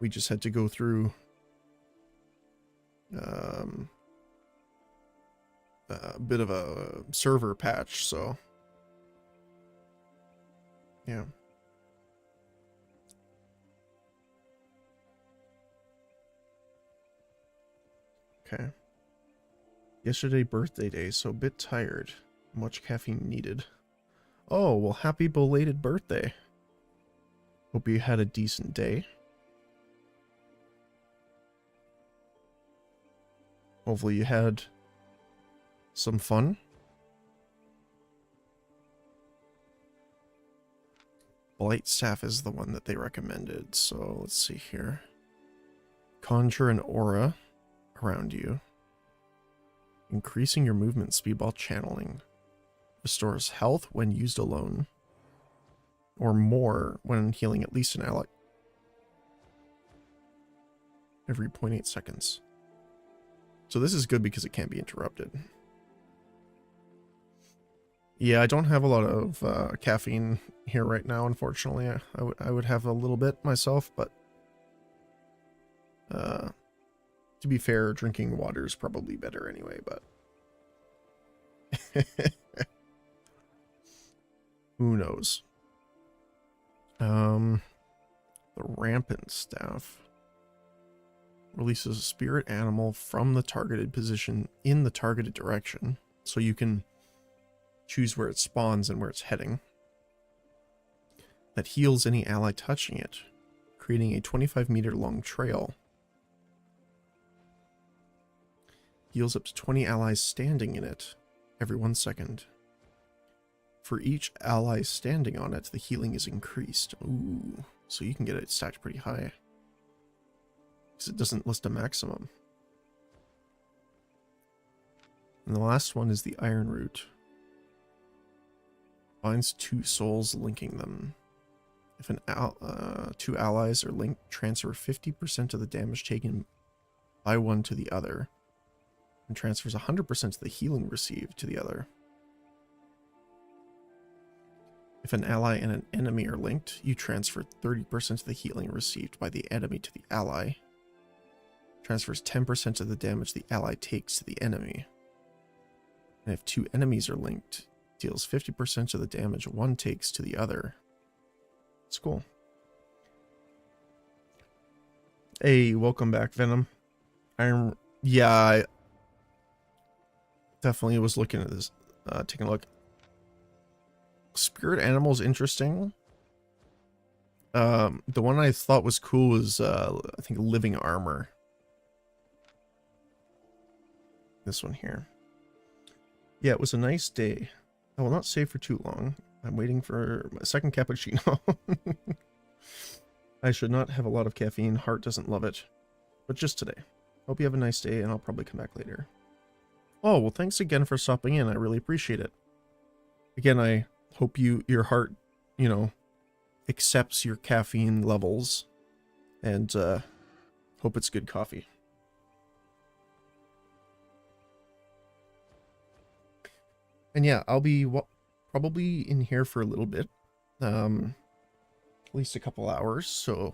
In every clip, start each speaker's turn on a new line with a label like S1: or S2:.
S1: We just had to go through a bit of a server patch, so yeah. Okay. Yesterday birthday day, so a bit tired. Much caffeine needed. Oh, well, happy belated birthday. Hope you had a decent day. Hopefully you had some fun. Blight Staff is the one that they recommended, so let's see here. Conjure an aura around you. Increasing your movement speed while channeling. Restores health when used alone. Or more when healing at least an ally. Every 0.8 seconds. So this is good because it can't be interrupted. Yeah, I don't have a lot of caffeine here right now, unfortunately. I would have a little bit myself, but to be fair, drinking water is probably better anyway, but who knows? The Rampant Staff releases a spirit animal from the targeted position in the targeted direction, so you can choose where it spawns and where it's heading. That heals any ally touching it, creating a 25-meter long trail. Heals up to 20 allies standing in it every 1 second. For each ally standing on it, the healing is increased. Ooh, so you can get it stacked pretty high. Because it doesn't list a maximum. And the last one is the Iron Root. Binds 2 souls, linking them. If two allies are linked, transfer 50% of the damage taken by one to the other. And transfers 100% of the healing received to the other. If an ally and an enemy are linked, you transfer 30% of the healing received by the enemy to the ally. Transfers 10% of the damage the ally takes to the enemy. And if 2 enemies are linked, deals 50% of the damage one takes to the other. It's cool. Hey, welcome back, Venom. I definitely was looking at this, taking a look. Spirit animal is interesting. The one I thought was cool was, I think, living armor. This one here. Yeah, it was a nice day. I will not stay for too long. I'm waiting for my second cappuccino. I should not have a lot of caffeine. Heart doesn't love it. But just today. Hope you have a nice day, and I'll probably come back later. Oh, well, thanks again for stopping in. I really appreciate it. Again, I hope your heart, you know, accepts your caffeine levels. And hope it's good coffee. And yeah, I'll be probably in here for a little bit. At least a couple hours, so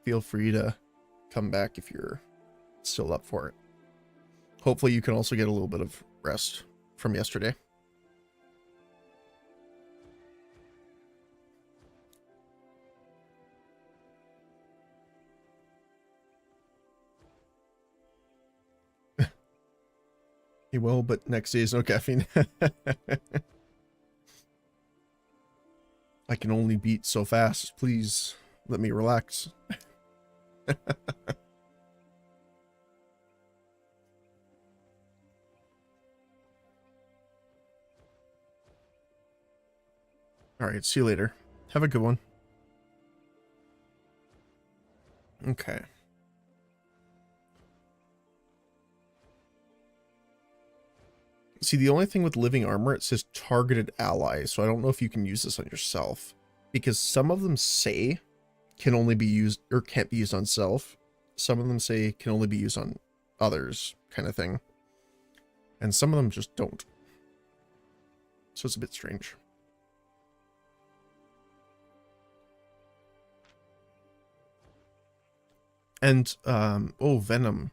S1: feel free to come back if you're still up for it. Hopefully you can also get a little bit of rest from yesterday. You will, but next day is no caffeine. I can only beat so fast. Please let me relax. Alright, see you later. Have a good one. Okay. See, the only thing with living armor, it says targeted ally, so I don't know if you can use this on yourself. Because some of them say can only be used, or can't be used on self. Some of them say can only be used on others, kind of thing. And some of them just don't. So it's a bit strange. And, oh, Venom.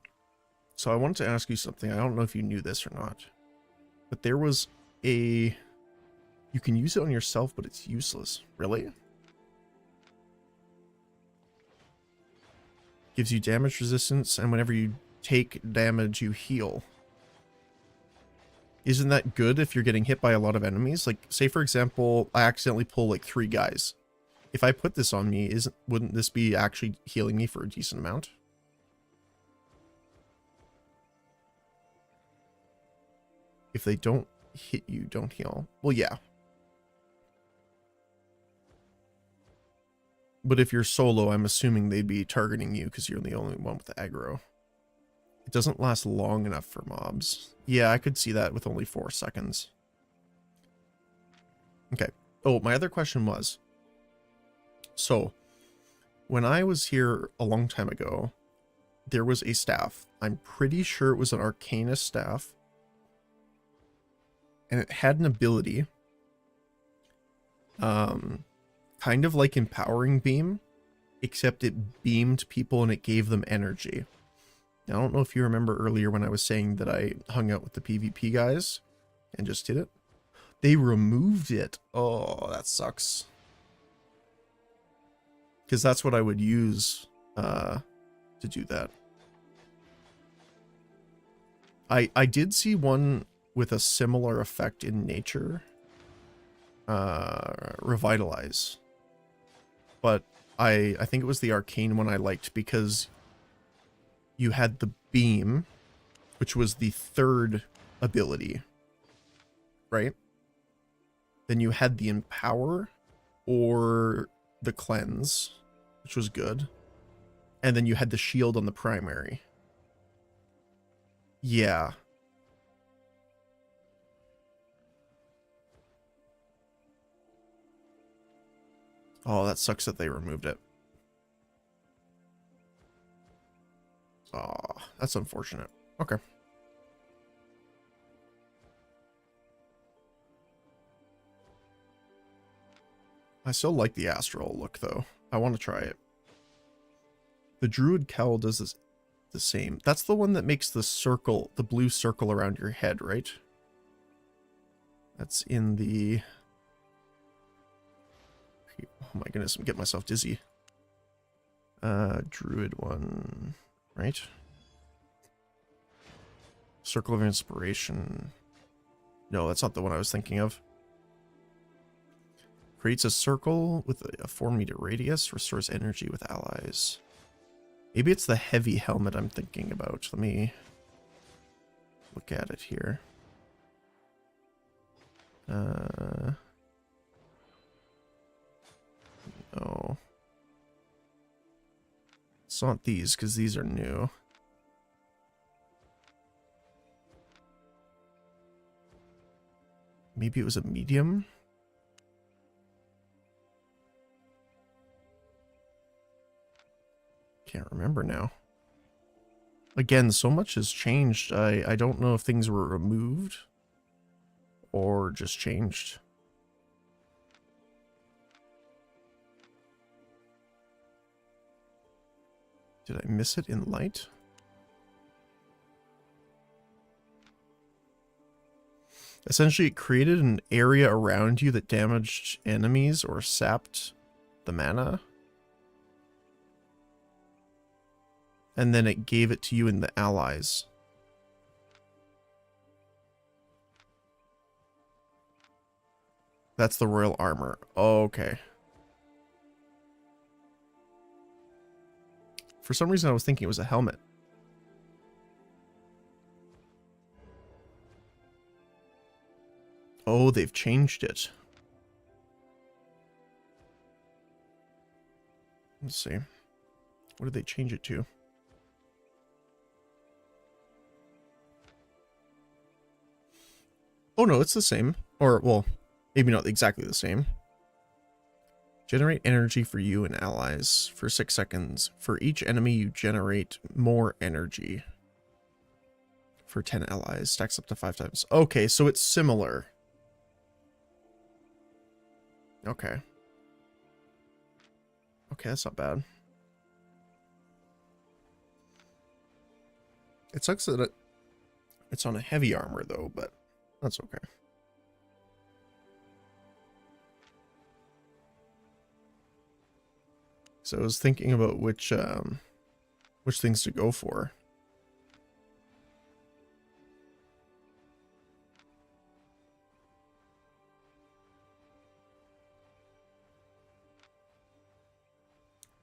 S1: So I wanted to ask you something. I don't know if you knew this or not. But there was a... You can use it on yourself, but it's useless. Really? Gives you damage resistance, and whenever you take damage, you heal. Isn't that good if you're getting hit by a lot of enemies? Like, say for example, I accidentally pull like 3 guys. If I put this on me, wouldn't this be actually healing me for a decent amount? If they don't hit you, don't heal. Well, yeah. But if you're solo, I'm assuming they'd be targeting you because you're the only one with the aggro. It doesn't last long enough for mobs. Yeah, I could see that with only 4 seconds. Okay. Oh, my other question was, so when I was here a long time ago, there was a staff. I'm pretty sure it was an Arcanist staff. And it had an ability, kind of like Empowering Beam, except it beamed people and it gave them energy. Now, I don't know if you remember earlier when I was saying that I hung out with the PvP guys and just did it. They removed it. Oh, that sucks. Because that's what I would use to do that. I did see one with a similar effect in nature. Revitalize. But I think it was the arcane one I liked because you had the beam, which was the 3rd ability, right? Then you had the empower or the cleanse, which was good. And then you had the shield on the primary. Yeah. Oh, that sucks that they removed it. Oh, that's unfortunate. Okay. I still like the astral look, though. I want to try it. The druid cowl does this the same. That's the one that makes the circle, the blue circle around your head, right? That's in the... Oh my goodness, I'm getting myself dizzy. Druid one, right? Circle of Inspiration. No, that's not the one I was thinking of. Creates a circle with a 4-meter radius. Restores energy with allies. Maybe it's the heavy helmet I'm thinking about. Let me look at it here. No. It's not these, because these are new. Maybe it was a medium? Can't remember now. Again, so much has changed. I don't know if things were removed or just changed. Did I miss it in light? Essentially, it created an area around you that damaged enemies or sapped the mana. And then it gave it to you and the allies. That's the royal armor. Okay. For some reason, I was thinking it was a helmet. Oh, they've changed it. Let's see. What did they change it to? Oh no, it's the same. Or, well, maybe not exactly the same. Generate energy for you and allies for 6 seconds. For each enemy, you generate more energy. For 10 allies. Stacks up to 5 times. Okay, so it's similar. Okay. Okay, that's not bad. It sucks that it's on a heavy armor though, but that's okay. So I was thinking about which things to go for.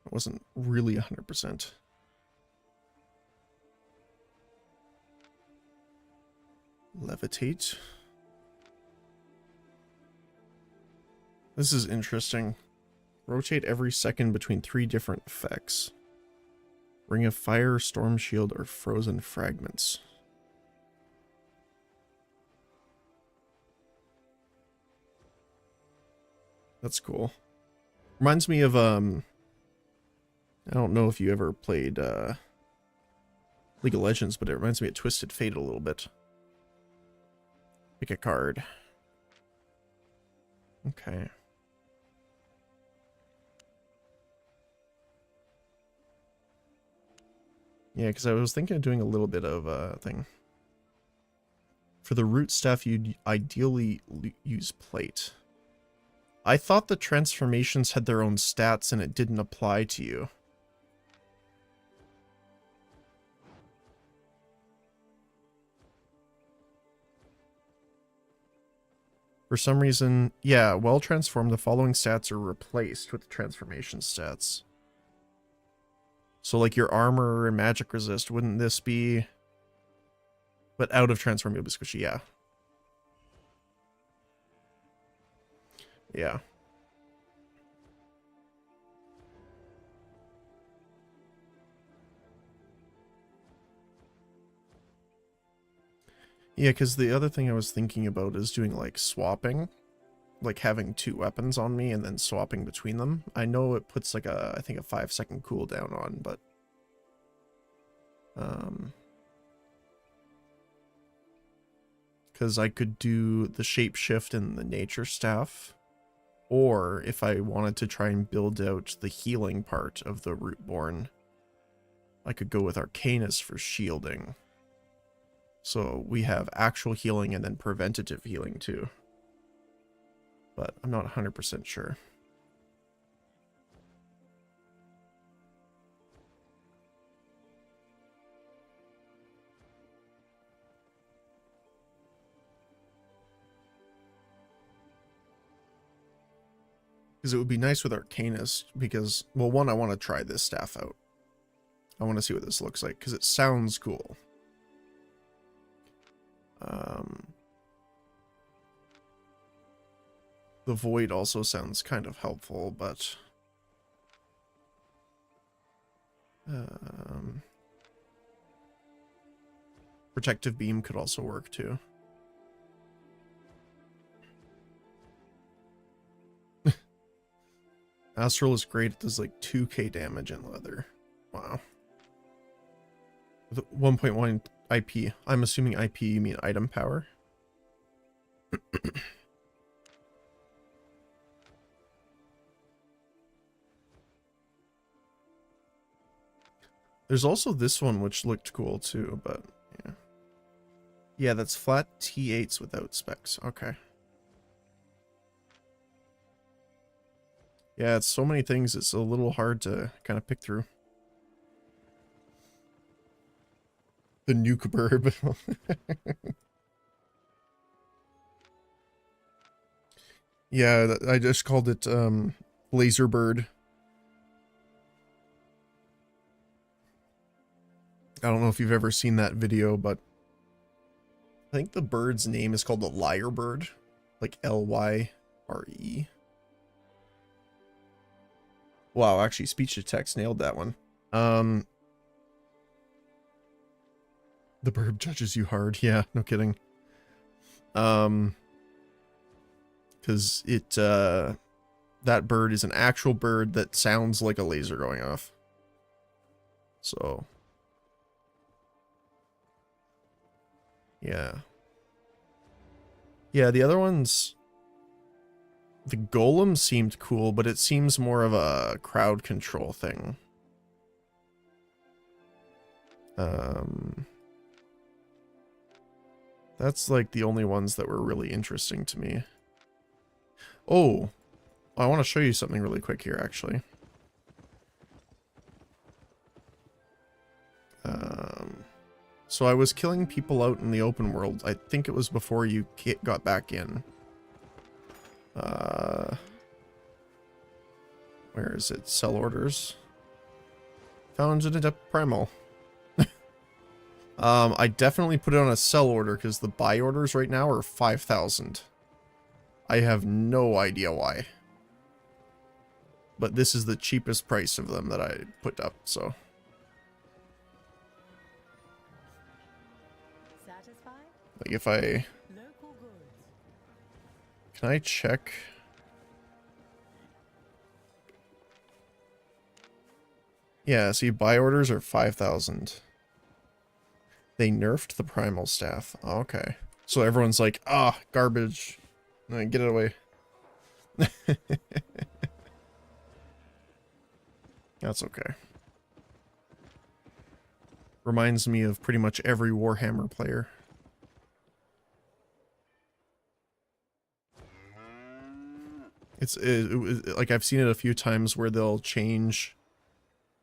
S1: I wasn't really 100%. Levitate. This is interesting. Rotate every second between 3 different effects. Ring of Fire, Storm Shield, or Frozen Fragments. That's cool. Reminds me of, I don't know if you ever played, League of Legends, but it reminds me of Twisted Fate a little bit. Pick a card. Okay. Yeah, because I was thinking of doing a little bit of thing. For the root staff, you'd ideally use plate. I thought the transformations had their own stats and it didn't apply to you. For some reason, yeah, while transformed, the following stats are replaced with the transformation stats. So like your armor and magic resist, wouldn't this be... But out of transform, you'll be squishy, yeah. Yeah. Yeah, because the other thing I was thinking about is doing like swapping. Like having 2 weapons on me and then swapping between them. I know it puts like a, I think a 5-second cooldown on, but... Because I could do the shapeshift and the nature staff. Or if I wanted to try and build out the healing part of the Rootborn, I could go with Arcanus for shielding. So we have actual healing and then preventative healing too. But I'm not 100% sure. Because it would be nice with Arcanus, because, well, one, I want to try this staff out. I want to see what this looks like, because it sounds cool. The Void also sounds kind of helpful, but... Protective Beam could also work, too. Astral is great. It does like 2k damage in leather. Wow. With 1.1 IP. I'm assuming IP, you mean item power? There's also this one, which looked cool too, but yeah. Yeah, that's flat T8s without specs. Okay. Yeah, it's so many things, it's a little hard to kind of pick through. The nuke burb. Yeah, I just called it laser bird. I don't know if you've ever seen that video, but I think the bird's name is called the lyre bird, like Lyre. Wow, actually speech to text nailed that one. The bird judges you hard. Yeah, no kidding. Because that bird is an actual bird that sounds like a laser going off. So, yeah. Yeah, the other ones, the golem seemed cool, but it seems more of a crowd control thing. That's like the only ones that were really interesting to me. Oh, I want to show you something really quick here, actually. So I was killing people out in the open world. I think it was before you got back in. Where is it? Sell orders. Found an adept primal. I definitely put it on a sell order because the buy orders right now are 5,000. I have no idea why. But this is the cheapest price of them that I put up, so. Like if I... Can I check? Yeah, see, buy orders are 5,000. They nerfed the primal staff. Oh, okay. So everyone's like, ah, garbage. Get it away. That's okay. Reminds me of pretty much every Warhammer player. It's like I've seen it a few times where they'll change.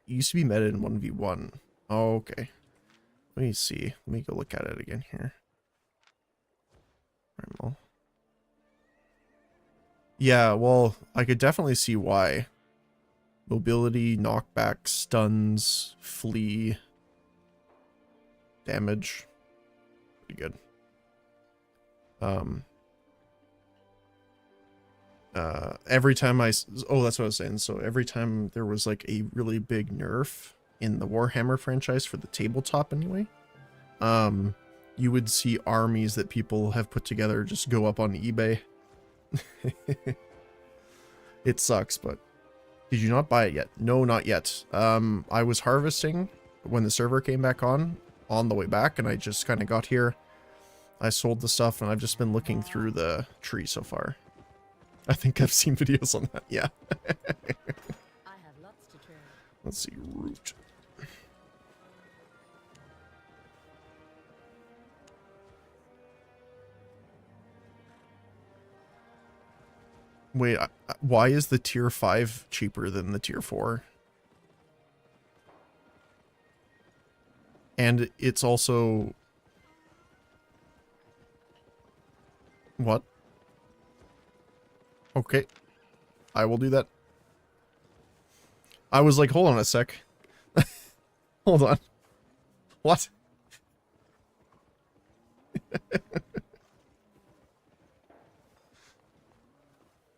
S1: It used to be meta in 1v1. Oh, okay. Let me see. Let me go look at it again here. Primal. Yeah, well, I could definitely see why. Mobility, knockback, stuns, flee, damage. Pretty good. Every time oh, that's what I was saying. So every time there was like a really big nerf in the Warhammer franchise for the tabletop anyway, you would see armies that people have put together just go up on eBay. It sucks, but did you not buy it yet? No, not yet. I was harvesting when the server came back on the way back, and I just kind of got here. I sold the stuff, and I've just been looking through the tree so far. I think I've seen videos on that, yeah.
S2: I have lots to try.
S1: Let's see, root. Wait, why is the tier 5 cheaper than the tier 4? And it's also... What? Okay. I will do that. I was like, hold on a sec. Hold on. What?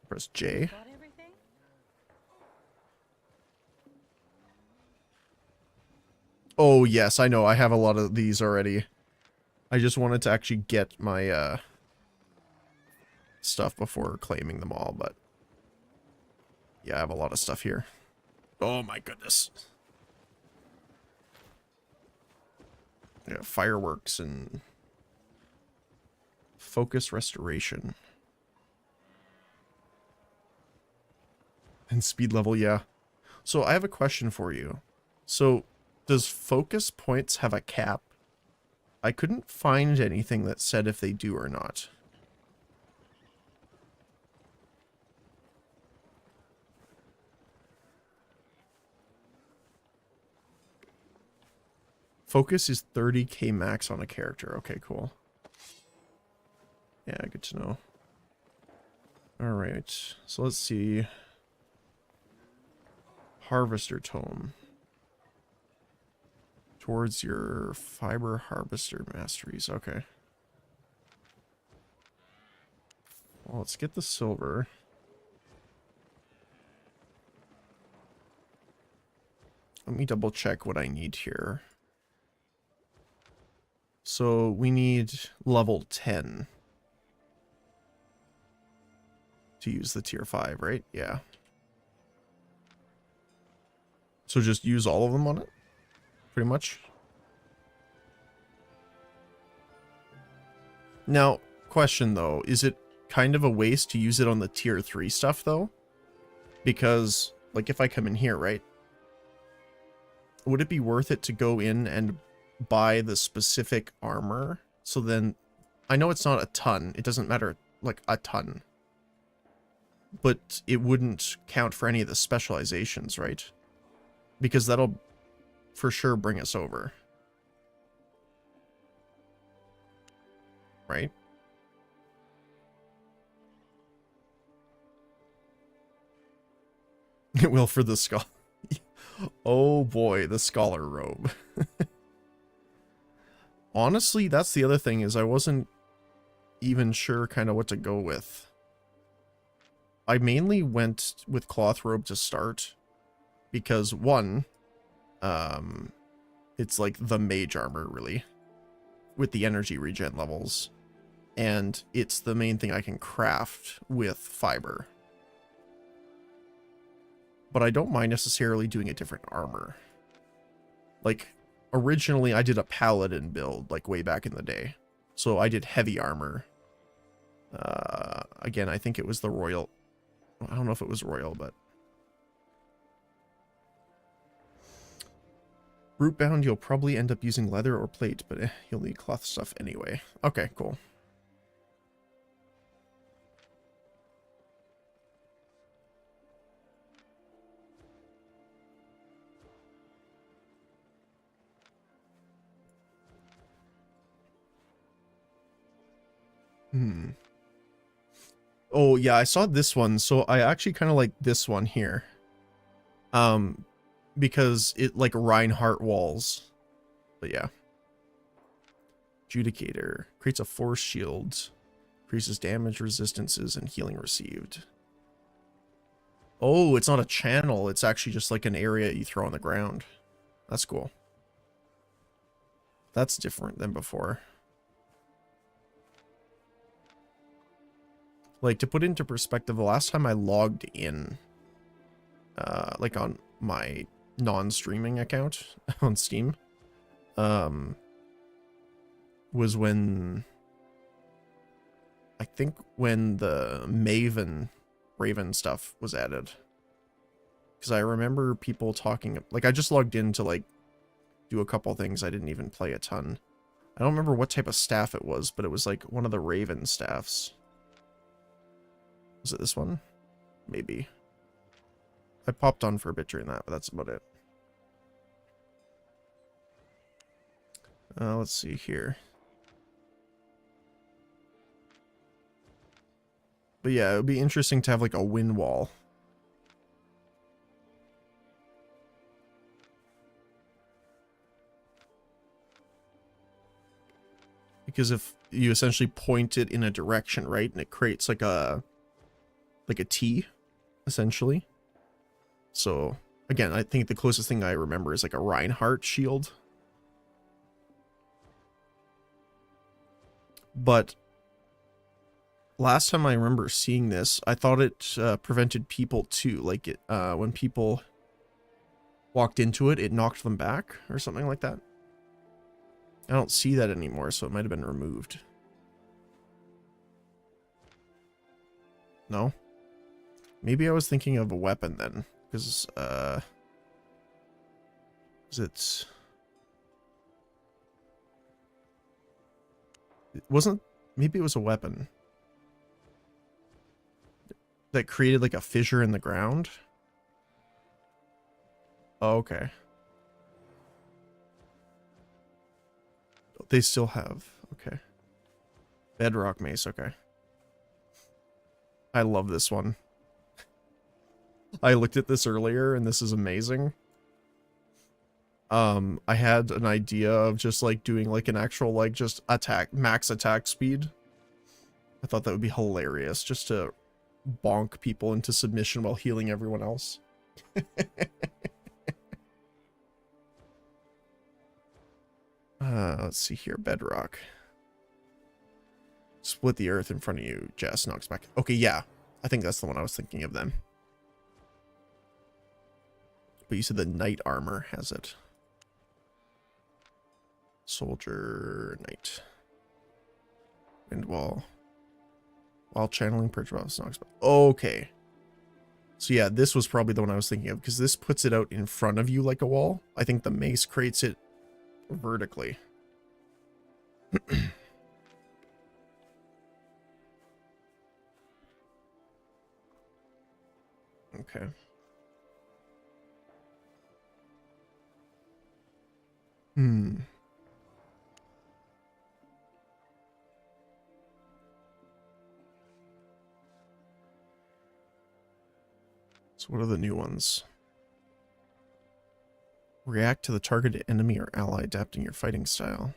S1: Press J. Oh, yes, I know. I have a lot of these already. I just wanted to actually get my, stuff before claiming them all, but... Yeah, I have a lot of stuff here. Oh my goodness. Yeah, fireworks and... Focus restoration. And speed level, yeah. So I have a question for you. So, does focus points have a cap? I couldn't find anything that said if they do or not. Focus is 30k max on a character. Okay, cool. Yeah, good to know. Alright, so let's see. Harvester tome. Towards your fiber harvester masteries. Okay. Well, let's get the silver. Let me double check what I need here. So we need level 10 to use the tier 5, right? Yeah. So just use all of them on it? Pretty much. Now, question though, is it kind of a waste to use it on the tier 3 stuff though? Because, like, if I come in here, right? Would it be worth it to go in and buy the specific armor? So then I know it's not a ton. It doesn't matter, like, a ton. But it wouldn't count for any of the specializations, right? Because that'll for sure bring us over. Right? It will for the scholar. Oh boy, the scholar robe. Honestly, that's the other thing, is I wasn't even sure kind of what to go with. I mainly went with cloth robe to start because one, it's like the mage armor really with the energy regen levels, and it's the main thing I can craft with fiber. But I don't mind necessarily doing a different armor. Like, originally I did a paladin build, like way back in the day. So I did heavy armor. Again, I think it was the royal. I don't know if it was royal, but. Root bound, you'll probably end up using leather or plate, but you'll need cloth stuff anyway. Okay, cool. Oh, yeah, I saw this one, so I actually kind of like this one here. Because it, like, Reinhardt walls. But yeah. Judicator. Creates a force shield. Increases damage resistances and healing received. Oh, it's not a channel. It's actually just like an area you throw on the ground. That's cool. That's different than before. Like, to put into perspective, the last time I logged in, like on my non-streaming account on Steam, was when, I think when the Raven stuff was added. Because I remember people talking, like, I just logged in to, like, do a couple things. I didn't even play a ton. I don't remember what type of staff it was, but it was, like, one of the Raven staffs. Was it this one? Maybe. I popped on for a bit during that, but that's about it. Let's see here. But yeah, it would be interesting to have like a wind wall. Because if you essentially point it in a direction, right, and it creates like a T, essentially. So, again, I think the closest thing I remember is like a Reinhardt shield. But last time I remember seeing this, I thought it prevented people too. Like, it, when people walked into it, it knocked them back or something like that. I don't see that anymore, so it might have been removed. No? Maybe I was thinking of a weapon then, because, it wasn't, maybe it was a weapon that created like a fissure in the ground. Oh, okay. They still have, okay. Bedrock mace, okay. I love this one. I looked at this earlier and this is amazing. I had an idea of just like doing like an actual like just max attack speed. I thought that would be hilarious, just to bonk people into submission while healing everyone else. Let's see here, bedrock. Split the earth in front of you, Jess knocks back. Okay, yeah. I think that's the one I was thinking of then. But you said the knight armor has it. Soldier, knight. Wind wall. While channeling perch buffs knocks back. Okay. So yeah, this was probably the one I was thinking of, because this puts it out in front of you like a wall. I think the mace creates it vertically. Okay. Hmm. So what are the new ones? React to the targeted enemy or ally, adapting your fighting style.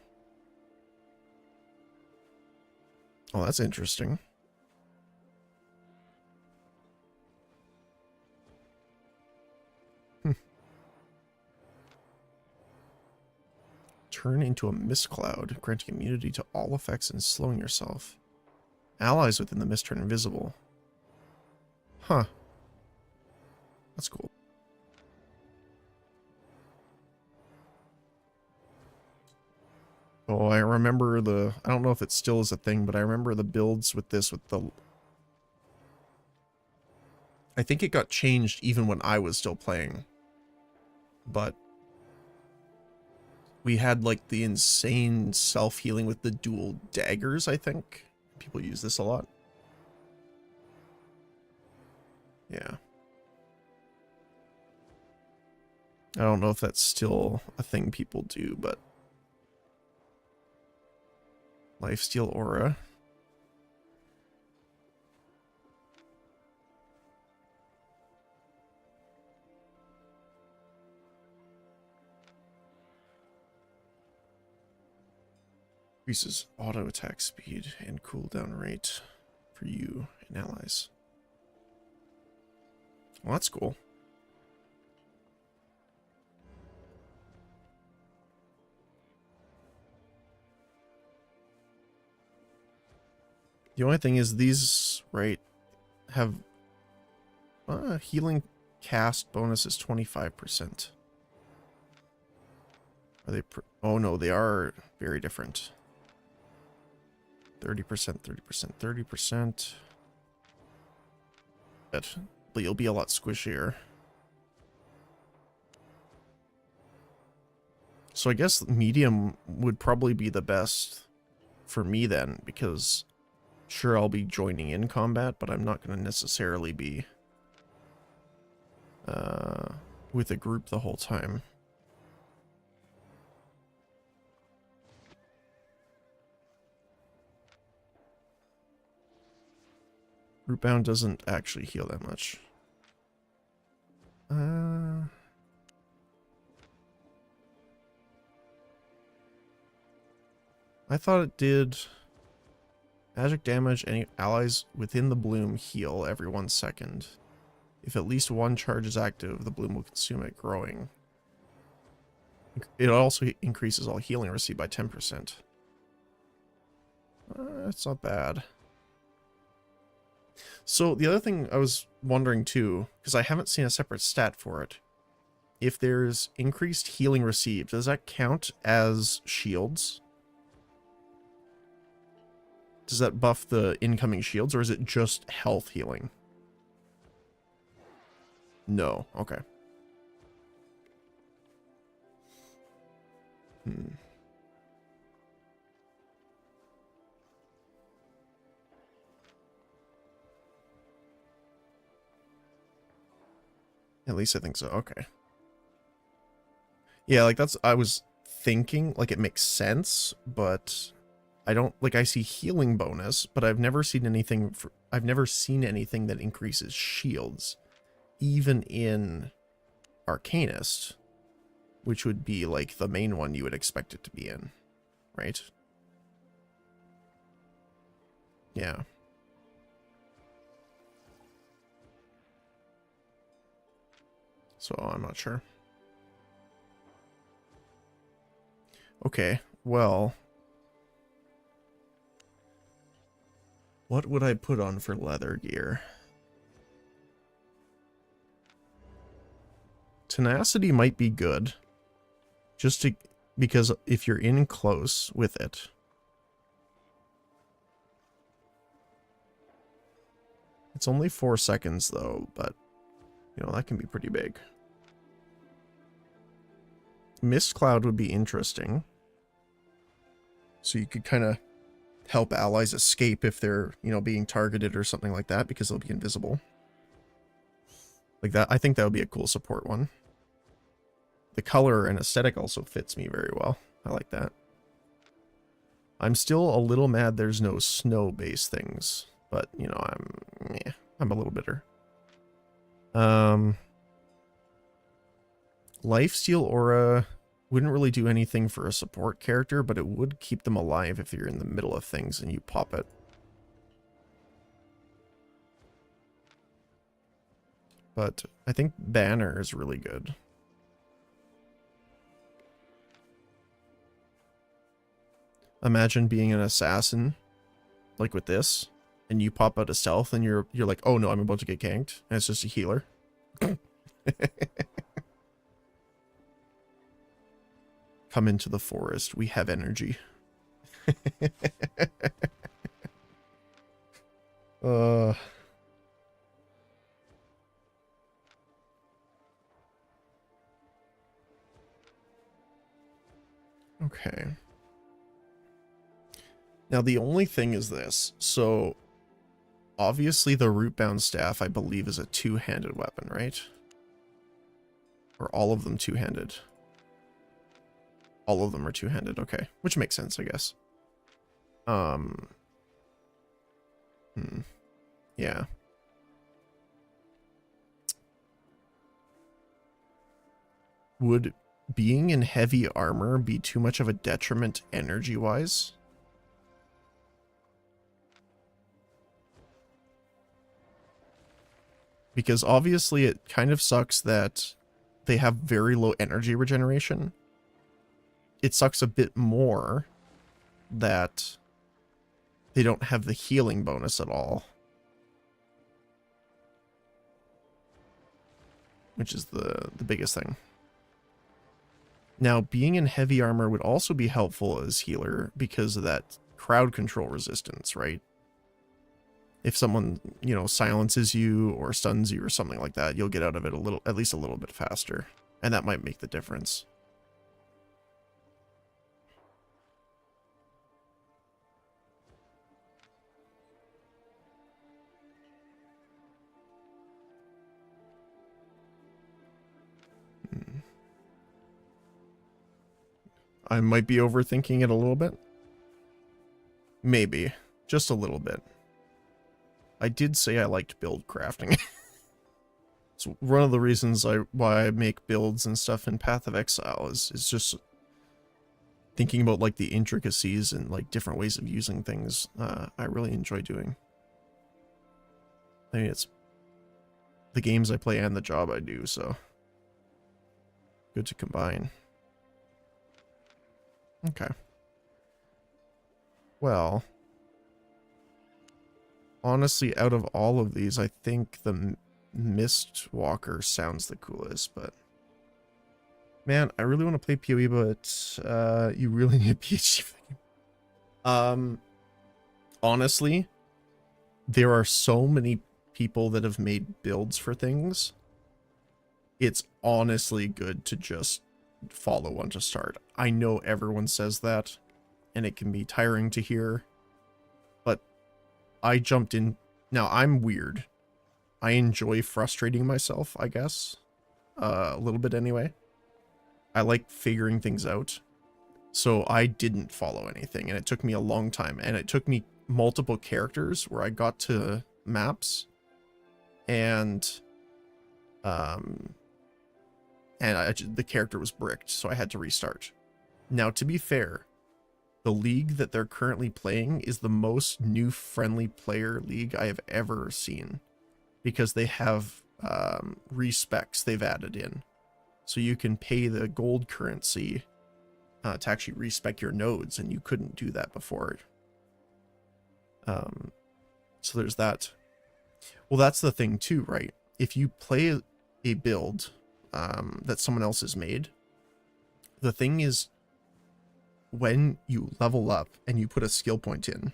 S1: Oh, that's interesting. Turn into a mist cloud, granting immunity to all effects and slowing yourself. Allies within the mist turn invisible. Huh. That's cool. Oh, I remember I don't know if it still is a thing, but I remember the builds with this with the... I think it got changed even when I was still playing. But we had like the insane self-healing with the dual daggers, I think. People use this a lot. Yeah. I don't know if that's still a thing people do, but... Lifesteal Aura. Increases auto attack speed and cooldown rate for you and allies. Well, that's cool. The only thing is these, right, have healing cast bonus is 25%. Are they... oh no, they are very different. 30%, 30%, 30%. But you'll be a lot squishier. So I guess medium would probably be the best for me then, because sure, I'll be joining in combat, but I'm not going to necessarily be with a group the whole time. Group bound doesn't actually heal that much. I thought it did magic damage. Any allies within the bloom heal every 1 second. If at least one charge is active, the bloom will consume it, growing. It also increases all healing received by 10%. That's not bad. So the other thing I was wondering too, because I haven't seen a separate stat for it, if there's increased healing received, does that count as shields? Does that buff the incoming shields, or is it just health healing? No. Okay. At least I think so. Okay. Yeah, like I was thinking, like it makes sense, but I don't, like I see healing bonus, but I've never seen anything that increases shields, even in Arcanist, which would be like the main one you would expect it to be in, right? Yeah. So I'm not sure. Okay, well, what would I put on for leather gear? Tenacity might be good, just to, because if you're in close with it, it's only 4 seconds though, but you know, that can be pretty big. Mist Cloud would be interesting. So you could kind of help allies escape if they're, you know, being targeted or something like that, because they'll be invisible. Like that, I think that would be a cool support one. The color and aesthetic also fits me very well. I like that. I'm still a little mad there's no snow-based things, but you know, I'm a little bitter. Lifesteal Aura wouldn't really do anything for a support character, but it would keep them alive if you're in the middle of things and you pop it. But I think Banner is really good. Imagine being an assassin, like with this, and you pop out a stealth and you're like, oh no, I'm about to get ganked, and it's just a healer. Come into the forest, we have energy. uh okay. Now the only thing is this. So obviously the root-bound staff, I believe, is a two-handed weapon, right? Or all of them two-handed? All of them are two-handed, okay. Which makes sense, I guess. Yeah. Would being in heavy armor be too much of a detriment energy-wise? Because obviously it kind of sucks that they have very low energy regeneration. It sucks a bit more that they don't have the healing bonus at all. Which is the biggest thing. Now, being in heavy armor would also be helpful as healer because of that crowd control resistance, right? If someone, you know, silences you or stuns you or something like that, you'll get out of it at least a little bit faster. And that might make the difference. I might be overthinking it a little bit. Maybe. Just a little bit. I did say I liked build crafting. It's one of the reasons why I make builds and stuff in Path of Exile is just thinking about like the intricacies and like different ways of using things. I really enjoy doing. I mean, it's the games I play and the job I do, so good to combine. Okay. Well, honestly, out of all of these, I think the Mistwalker sounds the coolest, but man, I really want to play PoE, but you really need a PhD for that game. Honestly, there are so many people that have made builds for things. It's honestly good to just follow one to start. I know everyone says that, and it can be tiring to hear, but I jumped in. Now, I'm weird. I enjoy frustrating myself, I guess. A little bit anyway. I like figuring things out. So I didn't follow anything, and it took me a long time, and it took me multiple characters where I got to maps, and the character was bricked, so I had to restart. Now, to be fair, the league that they're currently playing is the most new friendly player league I have ever seen, because they have respecs they've added in. So you can pay the gold currency to actually respec your nodes, and you couldn't do that before. So there's that. Well, that's the thing too, right? If you play a build that someone else has made, the thing is, when you level up and you put a skill point in,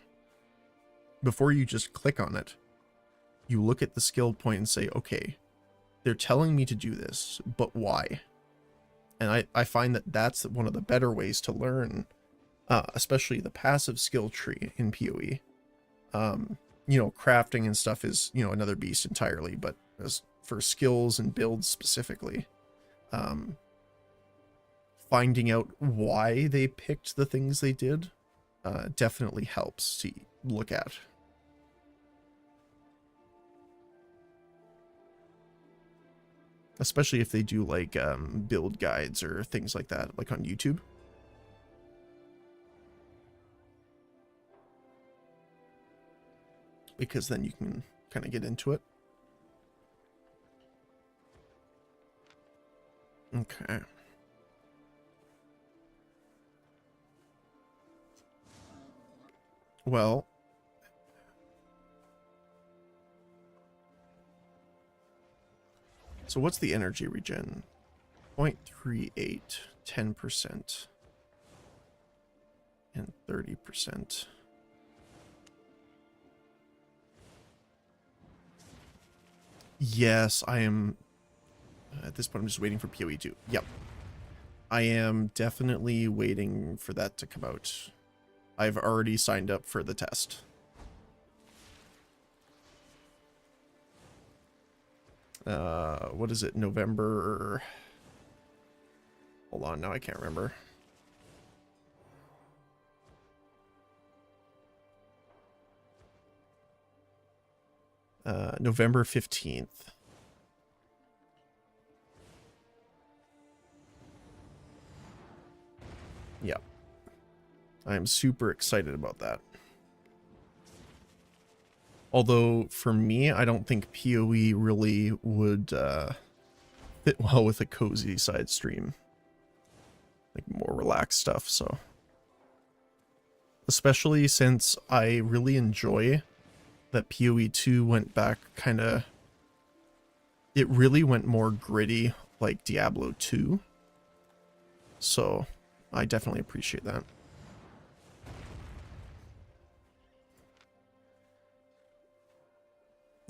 S1: before you just click on it, you look at the skill point and say, okay, they're telling me to do this, but why? And I find that that's one of the better ways to learn, especially the passive skill tree in PoE. You know, crafting and stuff is, you know, another beast entirely, but as for skills and builds specifically. Finding out why they picked the things they did definitely helps to look at. Especially if they do like build guides or things like that, like on YouTube. Because then you can kind of get into it. Okay. Well, so what's the energy regen? 0.38, 10%, and 30%. Yes, I am. At this point, I'm just waiting for PoE 2. Yep. I am definitely waiting for that to come out. I've already signed up for the test. What is it? November. Hold on, now I can't remember. November 15th. Yep. I'm super excited about that. Although, for me, I don't think PoE really would fit well with a cozy side stream. Like, more relaxed stuff, so. Especially since I really enjoy that PoE 2 went back kind of... It really went more gritty, like Diablo 2. So, I definitely appreciate that.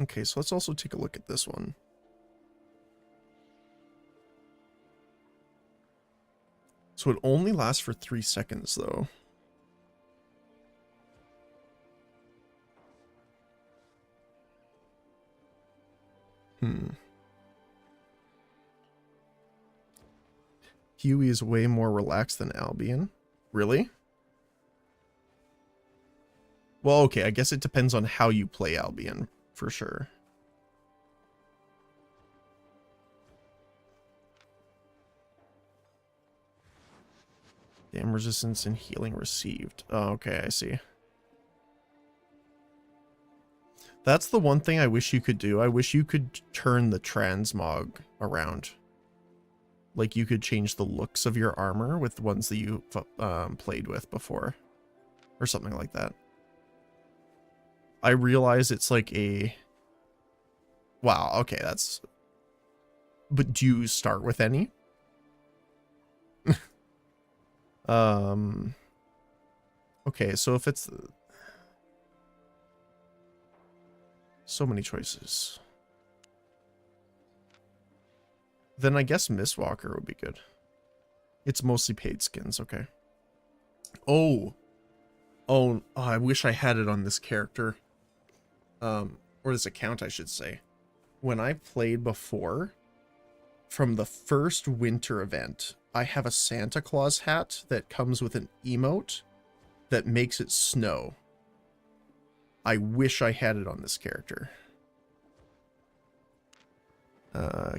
S1: Okay, so let's also take a look at this one. So it only lasts for 3 seconds, though. Huey is way more relaxed than Albion. Really? Well, okay, I guess it depends on how you play Albion, for sure. Damn resistance and healing received. Oh, okay, I see. That's the one thing I wish you could do. I wish you could turn the transmog around. Like, you could change the looks of your armor with ones that you played with before. Or something like that. I realize it's like a... Wow, okay, that's... But do you start with any? Okay, so if it's... So many choices. Then I guess Mistwalker would be good. It's mostly paid skins, okay. Oh, I wish I had it on this character. Or this account, I should say. When I played before, from the first winter event, I have a Santa Claus hat that comes with an emote that makes it snow. I wish I had it on this character.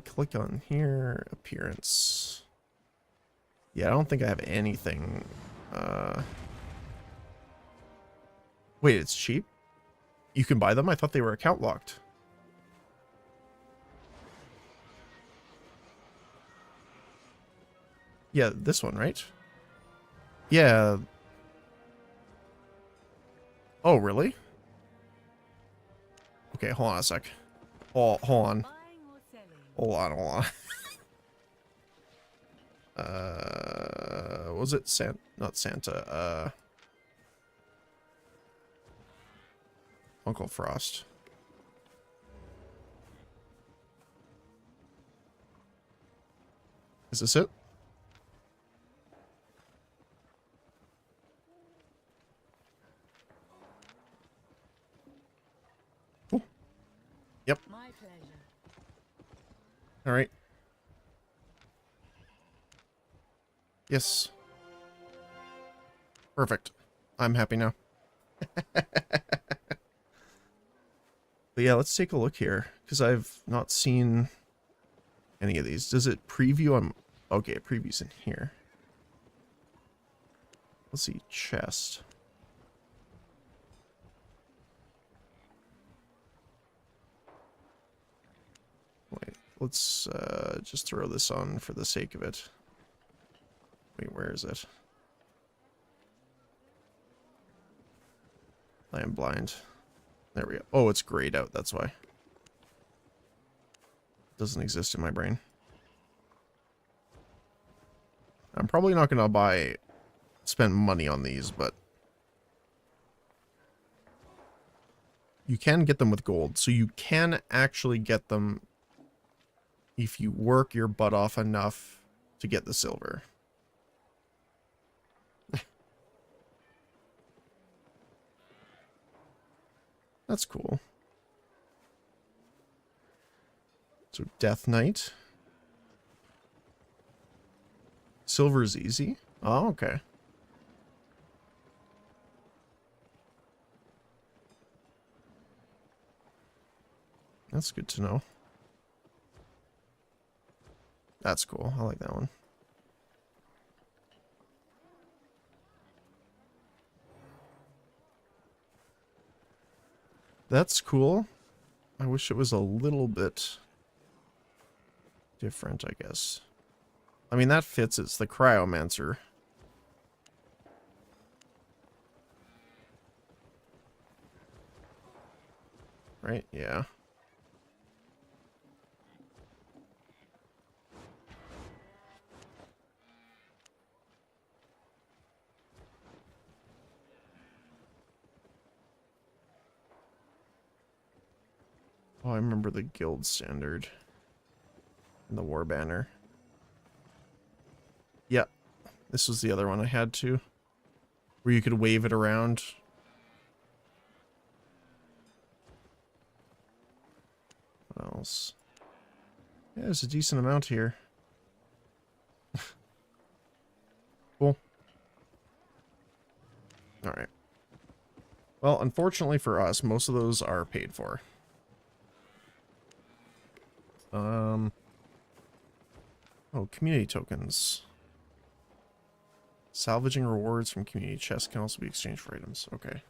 S1: Click on here, appearance. Yeah, I don't think I have anything. Wait, it's cheap? You can buy them? I thought they were account locked. Yeah, this one, right? Yeah. Oh, really? Okay, hold on a sec. Hold on. Hold on. Was it not Santa, Uncle Frost. Is this it? Cool. Yep.
S2: My pleasure.
S1: All right. Yes. Perfect. I'm happy now. But yeah, let's take a look here, because I've not seen any of these. Does it preview on... Okay, it previews in here. Let's see, chest. Wait, let's just throw this on for the sake of it. Wait, where is it? I am blind. There we go. Oh, it's grayed out, that's why. Doesn't exist in my brain. I'm probably not going to spend money on these, but you can get them with gold. So you can actually get them if you work your butt off enough to get the silver. That's cool. So Death Knight. Silver is easy. Oh, okay. That's good to know. That's cool. I like that one. That's cool. I wish it was a little bit different, I guess. I mean, that fits. It's the Cryomancer. Right? Yeah. Oh, I remember the guild standard. And the war banner. Yeah. This was the other one I had too. Where you could wave it around. What else? Yeah, there's a decent amount here. Cool. Alright. Well, unfortunately for us, most of those are paid for. Oh, community tokens. Salvaging rewards from community chests can also be exchanged for items. Okay.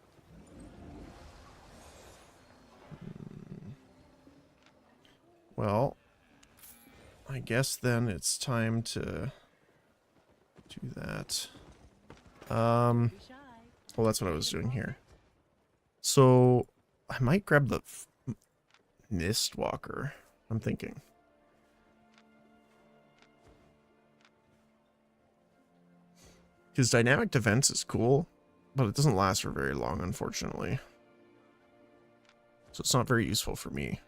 S1: Well, I guess then it's time to do that. Well, that's what I was doing here. So, I might grab the Mistwalker, I'm thinking. Because dynamic defense is cool, but it doesn't last for very long, unfortunately. So it's not very useful for me.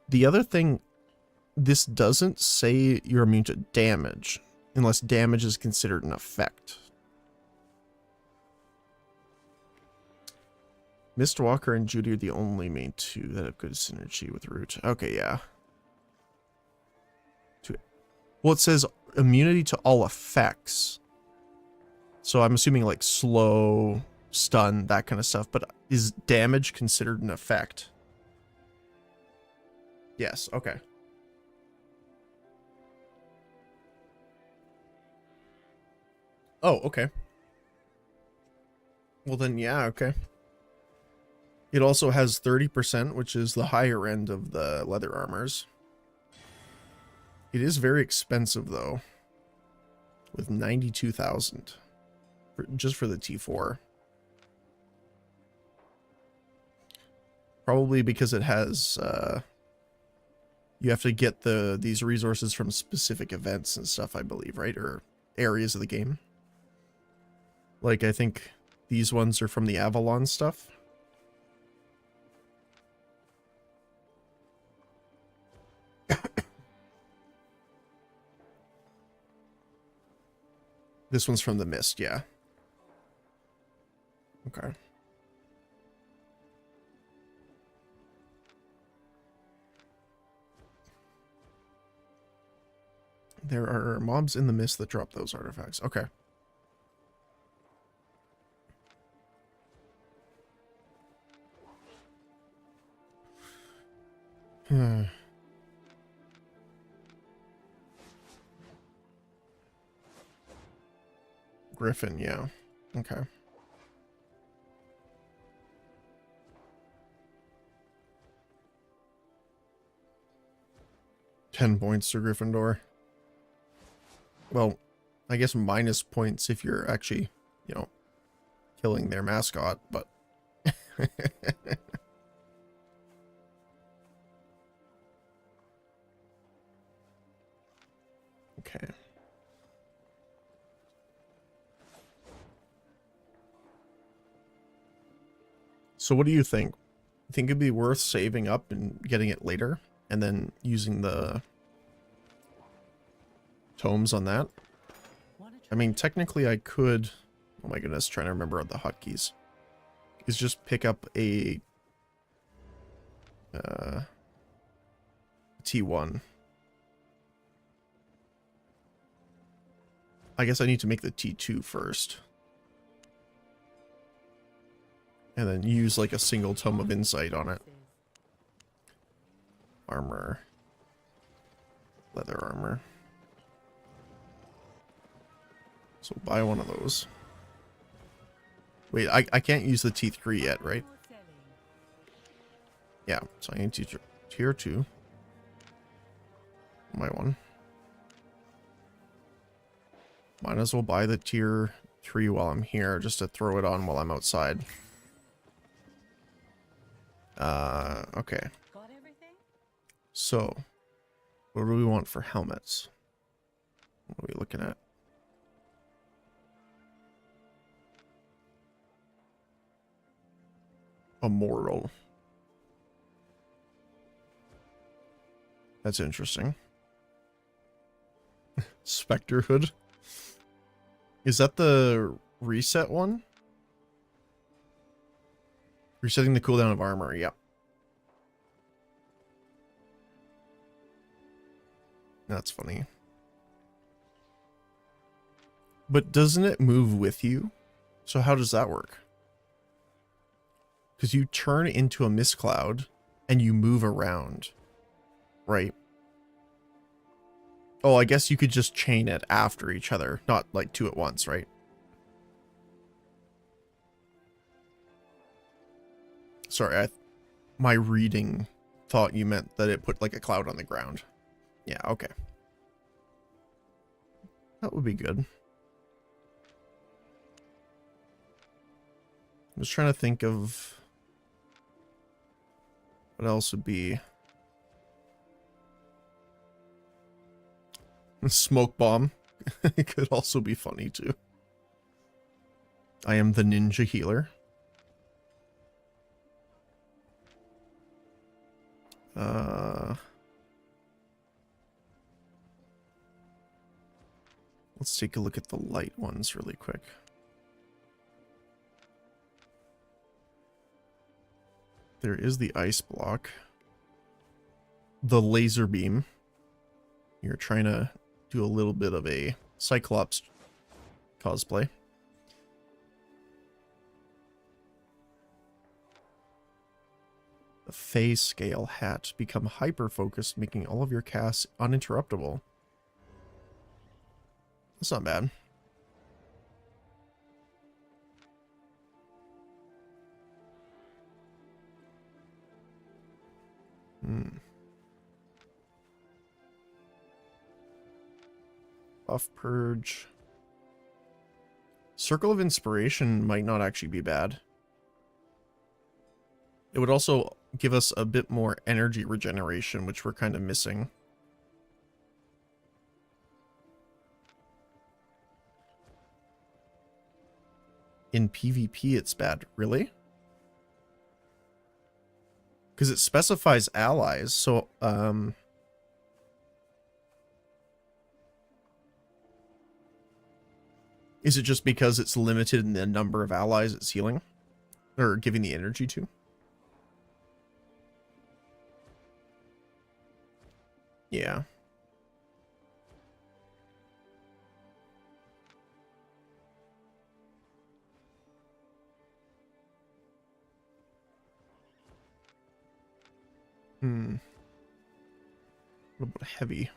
S1: The other thing, this doesn't say you're immune to damage, unless damage is considered an effect. Mistwalker and Judy are the only main two that have good synergy with Root. Okay, yeah. Well, it says immunity to all effects. So I'm assuming like slow, stun, that kind of stuff. But is damage considered an effect? Yes, okay. Oh, okay. Well then, yeah, okay. It also has 30%, which is the higher end of the leather armors. It is very expensive, though. With 92,000. Just for the T4. Probably because it has... you have to get these resources from specific events and stuff, I believe, right? Or areas of the game. Like, I think these ones are from the Avalon stuff. This one's from the Mist, yeah. Okay. There are mobs in the mist that drop those artifacts. Okay. Griffin, yeah. Okay. $10 to Gryffindor. Well, I guess minus points if you're actually, you know, killing their mascot, but okay. So what do you think? You think it'd be worth saving up and getting it later and then using the tomes on that? I mean, technically I could, oh my goodness, trying to remember the hotkeys. Is just pick up a T1. I guess I need to make the T2 first. And then use like a single tome of insight on it. Armor. Leather armor. So buy one of those. Wait, I can't use the T3 yet, right? Yeah, so I need tier 2. My one. Might as well buy the tier 3 while I'm here, just to throw it on while I'm outside. Okay. So, what do we want for helmets? What are we looking at? Immortal. That's interesting. Spectre Hood. Is that the reset one? Resetting the cooldown of armor, yeah. That's funny. But doesn't it move with you? So how does that work? Because you turn into a mist cloud and you move around, right? Oh, I guess you could just chain it after each other, not like two at once, right? Sorry, my reading thought you meant that it put like a cloud on the ground. Yeah, okay. That would be good. I'm just trying to think of what else would be. Smoke bomb. It could also be funny too. I am the ninja healer. Let's take a look at the light ones really quick. There is the ice block. The laser beam. You're trying to do a little bit of a Cyclops cosplay. The phase scale hat. Become hyper-focused, making all of your casts uninterruptible. That's not bad. Buff purge. Circle of Inspiration might not actually be bad. It would also give us a bit more energy regeneration, which we're kind of missing. In PvP, it's bad. Really? Because it specifies allies, so, is it just because it's limited in the number of allies it's healing? Or giving the energy to? Yeah. Hmm. What about heavy?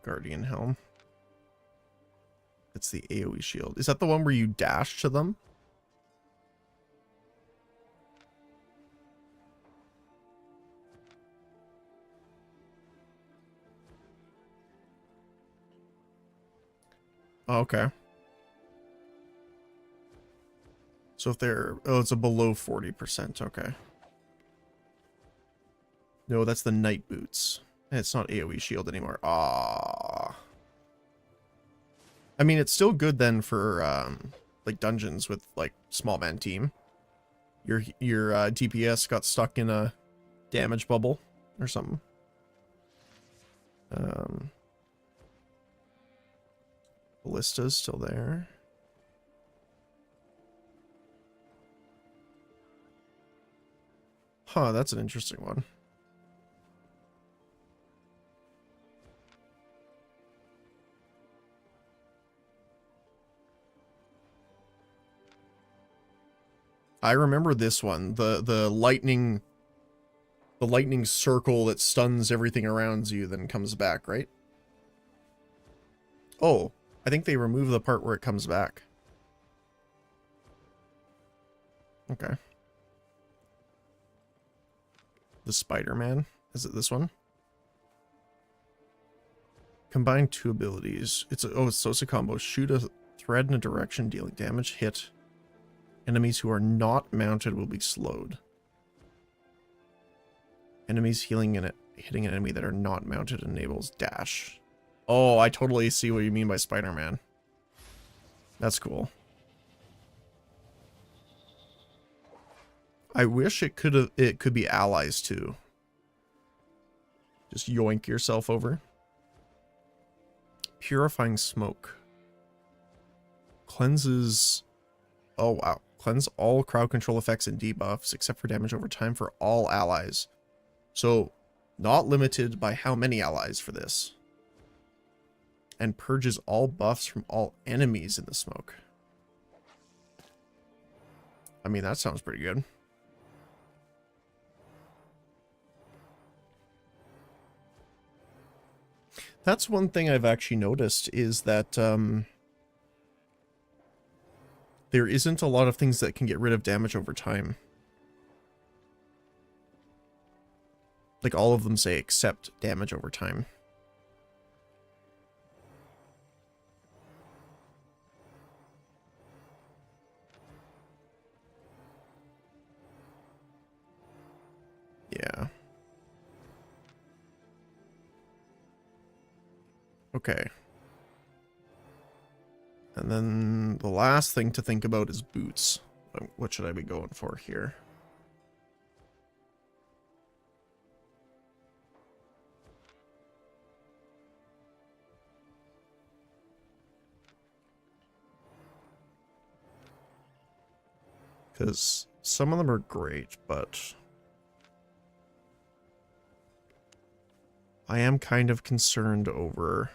S1: Guardian Helm. It's the AoE shield. Is that the one where you dash to them? Oh, okay. So if they're... Oh, it's a below 40%. Okay. No, that's the Night Boots. It's not AoE shield anymore. Ah. I mean, it's still good then for, like, dungeons with, like, small man team. Your DPS got stuck in a damage bubble or something. Ballista's still there. Huh, that's an interesting one. I remember this one, the lightning circle that stuns everything around you then comes back, right? Oh, I think they remove the part where it comes back. Okay. The Spider-Man, is it this one? Combine two abilities. So it's a combo. Shoot a thread in a direction, dealing damage. Hit. Enemies who are not mounted will be slowed. Enemies hitting an enemy that are not mounted enables dash. Oh, I totally see what you mean by Spider-Man. That's cool. I wish it could be allies too. Just yoink yourself over. Purifying smoke. Cleanses... Oh, wow. Cleanse all crowd control effects and debuffs, except for damage over time for all allies. So, not limited by how many allies for this. And purges all buffs from all enemies in the smoke. I mean, that sounds pretty good. That's one thing I've actually noticed is that there isn't a lot of things that can get rid of damage over time. Like all of them say except damage over time. Yeah. Okay. And then the last thing to think about is boots. What should I be going for here? Because some of them are great, but I am kind of concerned over...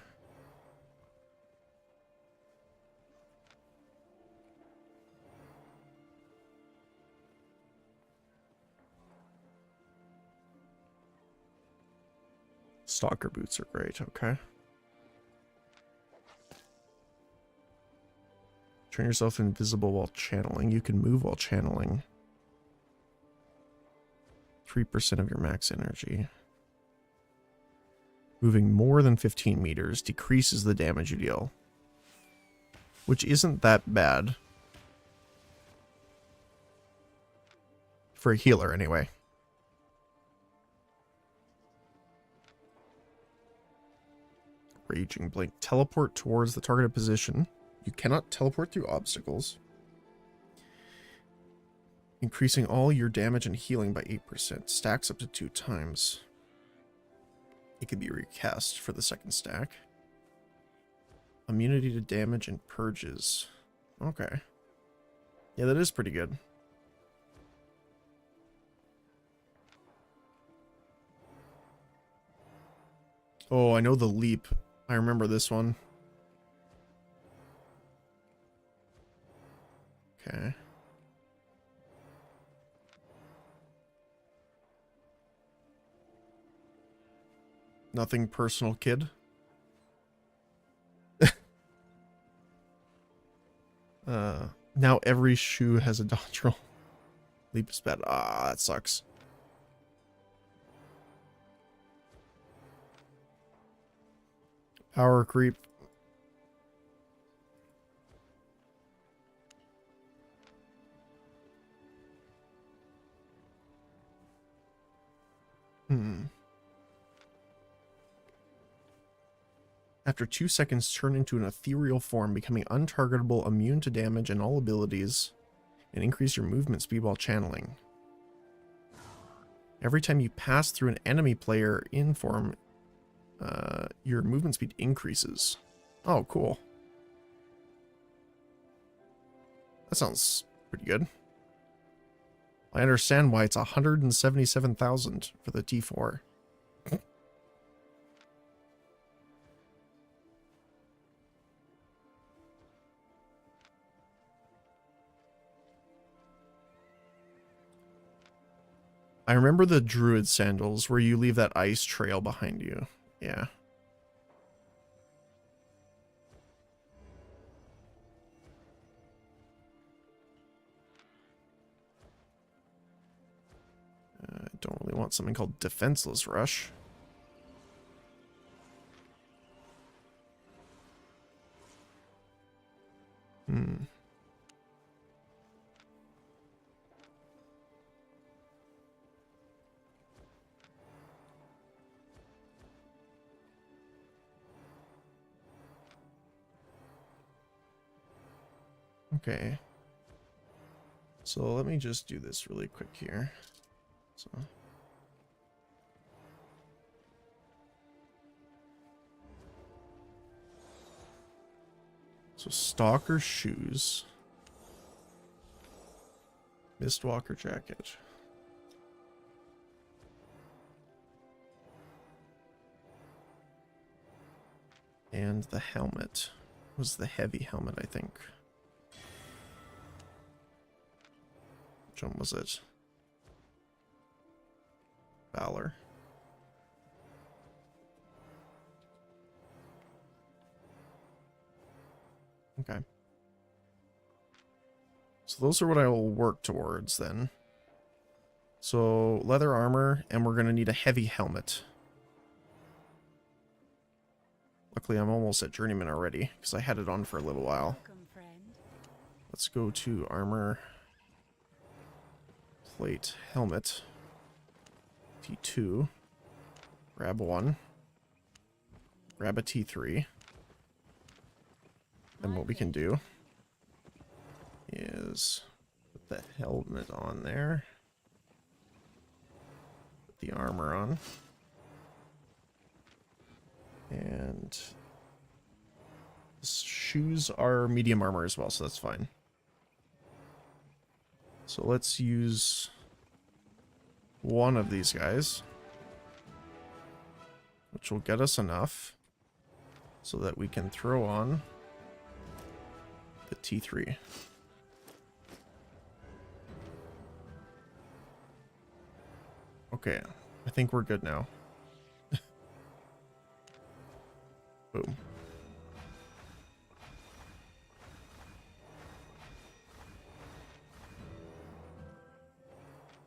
S1: Stalker boots are great, okay. Turn yourself invisible while channeling. You can move while channeling. 3% of your max energy. Moving more than 15 meters decreases the damage you deal. Which isn't that bad. For a healer, anyway. Raging Blink. Teleport towards the targeted position. You cannot teleport through obstacles. Increasing all your damage and healing by 8%. Stacks up to 2 times. It can be recast for the second stack. Immunity to damage and purges. Okay. Yeah, that is pretty good. Oh, I know the leap. I remember this one. Okay. Nothing personal, kid. Now every shoe has a dodge roll. Leap is bad. Ah, that sucks. Power creep. After 2 seconds, turn into an ethereal form, becoming untargetable, immune to damage and all abilities, and increase your movement speed while channeling. Every time you pass through an enemy player in form, your movement speed increases. Oh, cool. That sounds pretty good. I understand why it's 177,000 for the T4. I remember the druid sandals where you leave that ice trail behind you. Yeah. I don't really want something called Defenseless Rush. Okay. So let me just do this really quick here. So Stalker shoes. Mistwalker jacket. And the helmet was the heavy helmet, I think. Which one was it? Valor. Okay. So those are what I will work towards then. So leather armor, and we're going to need a heavy helmet. Luckily, I'm almost at Journeyman already, because I had it on for a little while. Let's go to armor, plate, helmet, T2, grab one, grab a T3. Then what we can do is put the helmet on there, put the armor on, and the shoes are medium armor as well, so that's fine. So let's use one of these guys, which will get us enough so that we can throw on the T3. Okay, I think we're good now. Boom.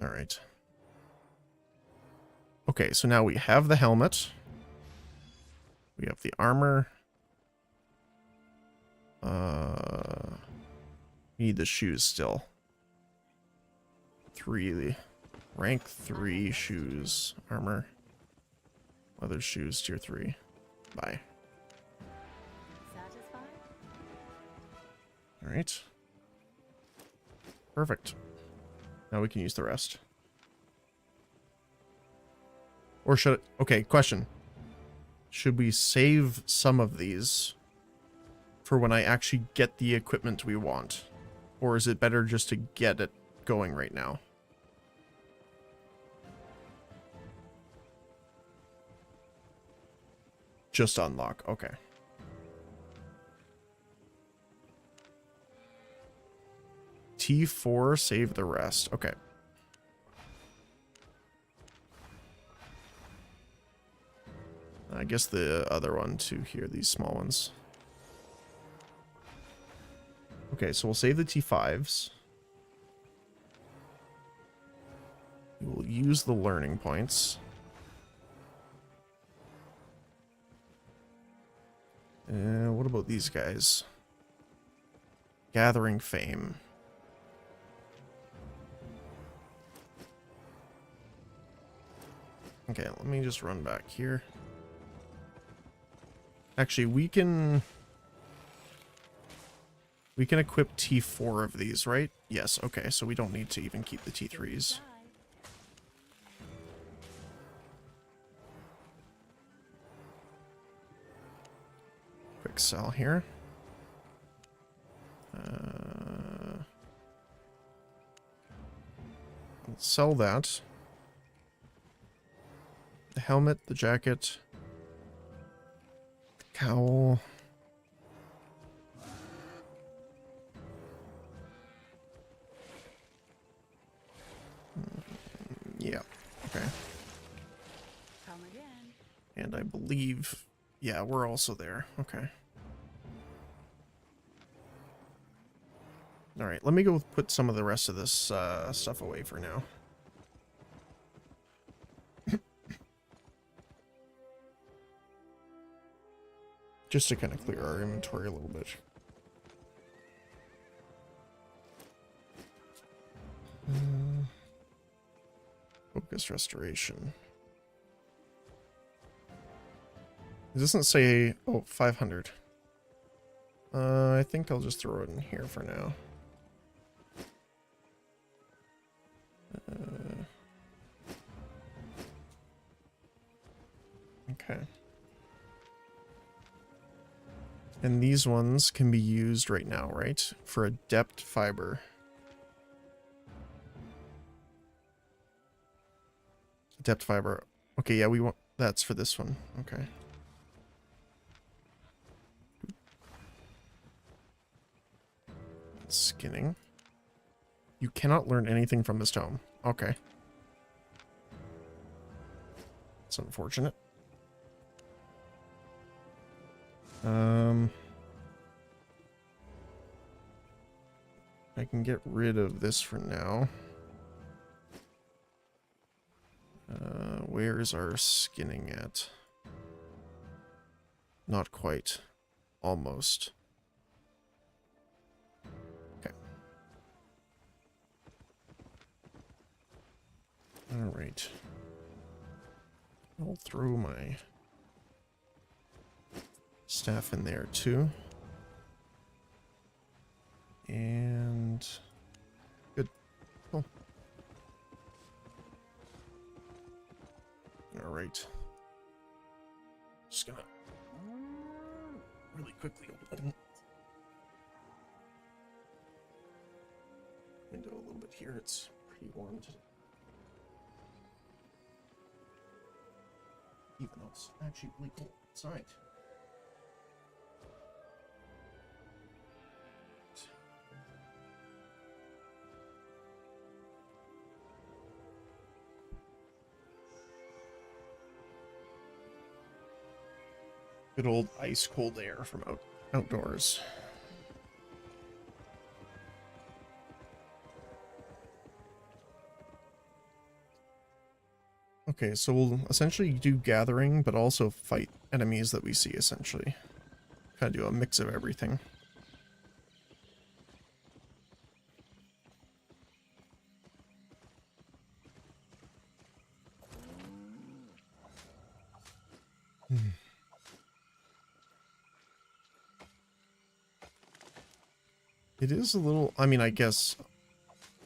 S1: All right. Okay, so now we have the helmet. We have the armor. We need the shoes still. Rank 3 shoes. Armor. Leather shoes, tier 3. Bye.
S2: Satisfied?
S1: Alright. Perfect. Now we can use the rest. Or should... Okay, question. Should we save some of these for when I actually get the equipment we want? Or is it better just to get it going right now? Just unlock. Okay. T4, save the rest. Okay. I guess the other one too here, these small ones. Okay, so we'll save the T5s. We'll use the learning points. What about these guys? Gathering fame. Okay, let me just run back here. Actually, we can equip T4 of these, right? Yes, okay, so we don't need to even keep the T3s. Quick sell here. I'll sell that. The helmet, the jacket, the cowl. Yeah, okay.
S2: Come again.
S1: And I believe, yeah, we're also there. Okay. All right, let me go put some of the rest of this stuff away for now. Just to kind of clear our inventory a little bit. Focus restoration. It doesn't say, oh, 500. I think I'll just throw it in here for now. Okay. And these ones can be used right now, right? For adept fiber. Adept fiber. Okay, yeah, we want... That's for this one. Okay. Skinning. You cannot learn anything from this tome. Okay. It's unfortunate. I can get rid of this for now. Where's our skinning at? Not quite. Almost. Okay. Alright. I'll throw my staff in there too. And good. Cool. All right. Just gonna really quickly open window a little bit here. It's pretty warm today. Even though it's actually really cold outside. Good old ice cold air from outdoors. Okay, so we'll essentially do gathering, but also fight enemies that we see, essentially. Kind of do a mix of everything. It is a little, I mean, I guess,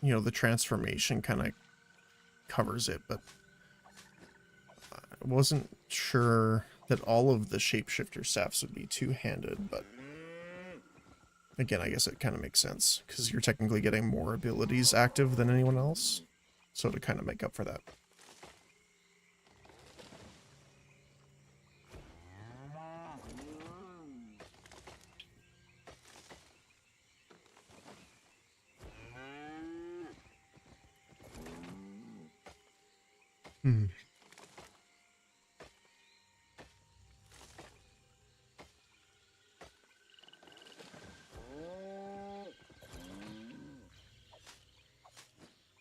S1: you know, the transformation kind of covers it, but I wasn't sure that all of the shapeshifter staffs would be two-handed, but again, I guess it kind of makes sense, because you're technically getting more abilities active than anyone else, so to kind of make up for that.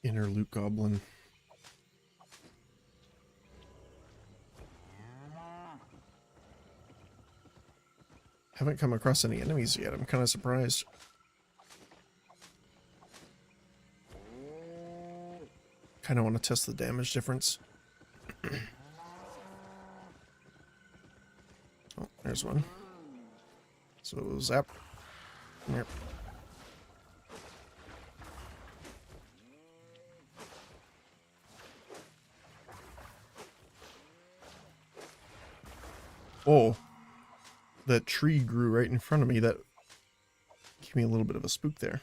S1: Inner loot goblin. Haven't come across any enemies yet. I'm kind of surprised. Kind of want to test the damage difference. Oh, there's one. So zap. Yep. Oh, that tree grew right in front of me. That gave me a little bit of a spook there.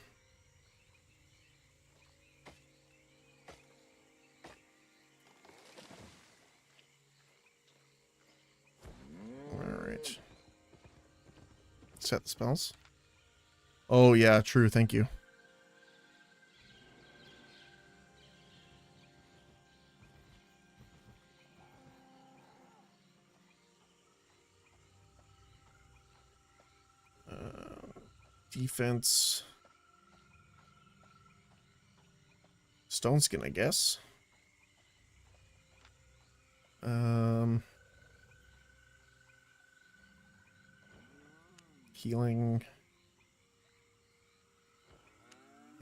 S1: Alright. Set the spells. Oh yeah, true, thank you. Defense. Stone skin, I guess. Healing.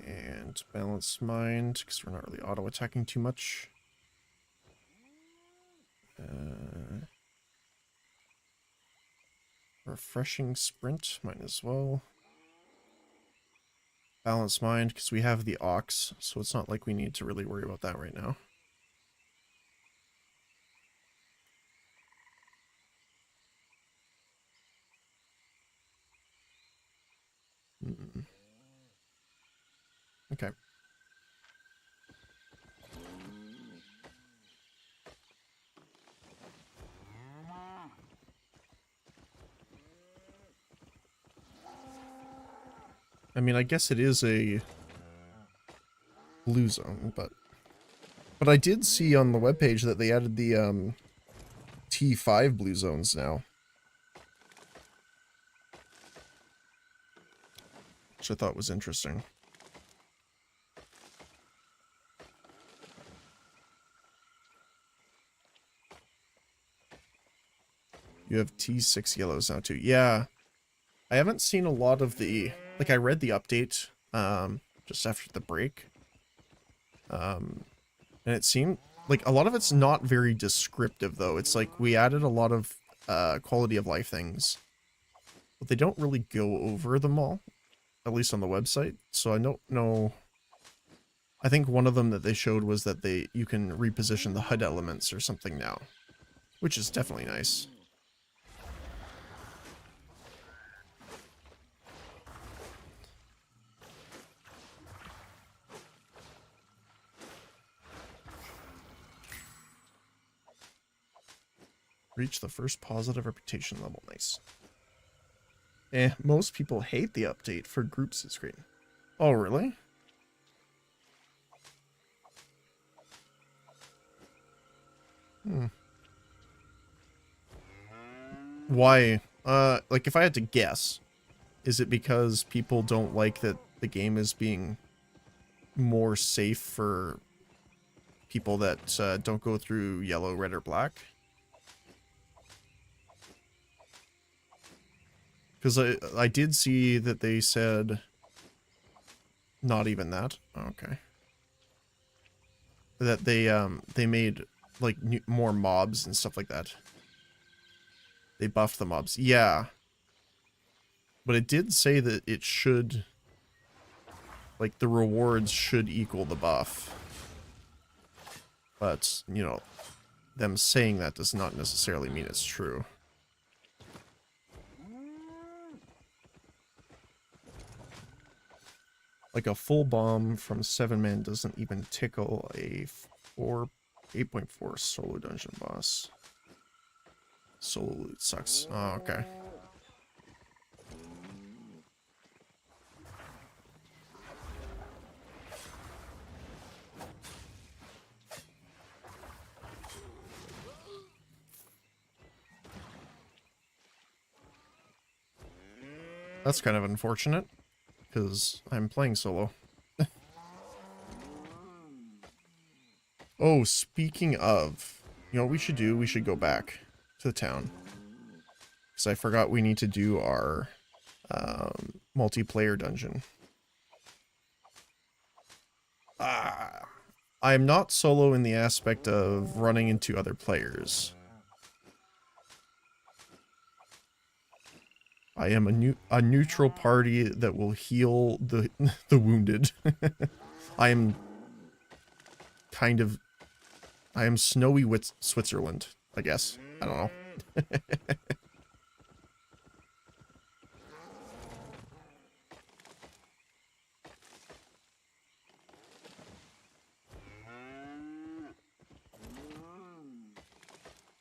S1: And balanced mind, because we're not really auto-attacking too much. Refreshing sprint, might as well. Balanced mind, because we have the ox, so it's not like we need to really worry about that right now. Okay. I mean, I guess it is a blue zone, but I did see on the webpage that they added the T5 blue zones now, which I thought was interesting. You have T6 yellows now too. Yeah. I haven't seen a lot of the, like, I read the update just after the break. And it seemed like a lot of it's not very descriptive though. It's like we added a lot of quality of life things, but they don't really go over them all, at least on the website. So I don't know. I think one of them that they showed was that you can reposition the HUD elements or something now, which is definitely nice. Reach the first positive reputation level. Nice. Most people hate the update for groups screen. Oh, really? Why? Like if I had to guess, is it because people don't like that the game is being more safe for people that don't go through yellow, red, or black? Because I did see that they said not even that. Okay. That they made like more mobs and stuff like that. They buffed the mobs. Yeah. But it did say that it should, like, the rewards should equal the buff. But, you know, them saying that does not necessarily mean it's true. Like a full bomb from 7-man doesn't even tickle a 8.4 solo dungeon boss. Solo loot sucks. Oh, okay. That's kind of unfortunate, because I'm playing solo. Oh, speaking of, you know what we should do? We should go back to the town. Because I forgot we need to do our multiplayer dungeon. I am not solo in the aspect of running into other players. I am a neutral party that will heal the the wounded. I am kind of I am snowy Switzerland, I guess. I don't know.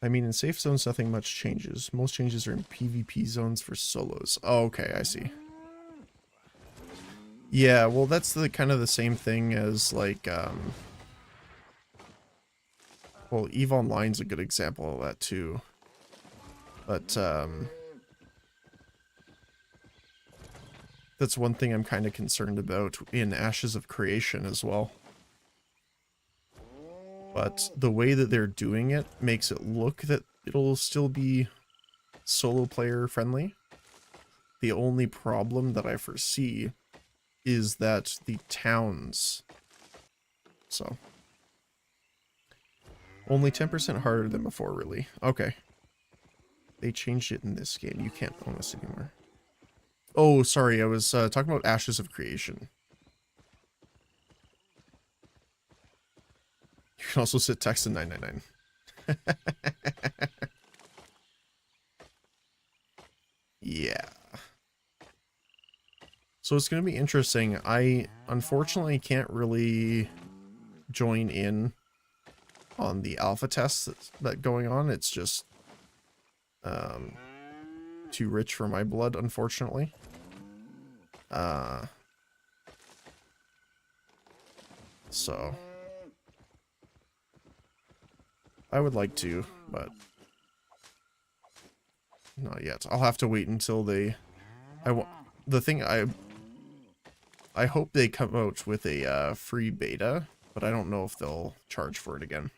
S1: I mean, in safe zones, nothing much changes. Most changes are in PvP zones for solos. Oh, okay, I see. Yeah, well, that's the kind of the same thing as like, well, EVE Online's a good example of that too. But that's one thing I'm kind of concerned about in Ashes of Creation as well. But the way that they're doing it makes it look that it'll still be solo player friendly. The only problem that I foresee is that the towns, so only 10% harder than before, really. Okay. They changed it in this game. You can't own this anymore. Oh, sorry, I was talking about Ashes of Creation. You can also sit text in 999. Yeah. So it's going to be interesting. I unfortunately can't really join in on the alpha tests that going on. It's just too rich for my blood, unfortunately. So I would like to, but not yet. I'll have to wait until they I hope they come out with a free beta, but I don't know if they'll charge for it again.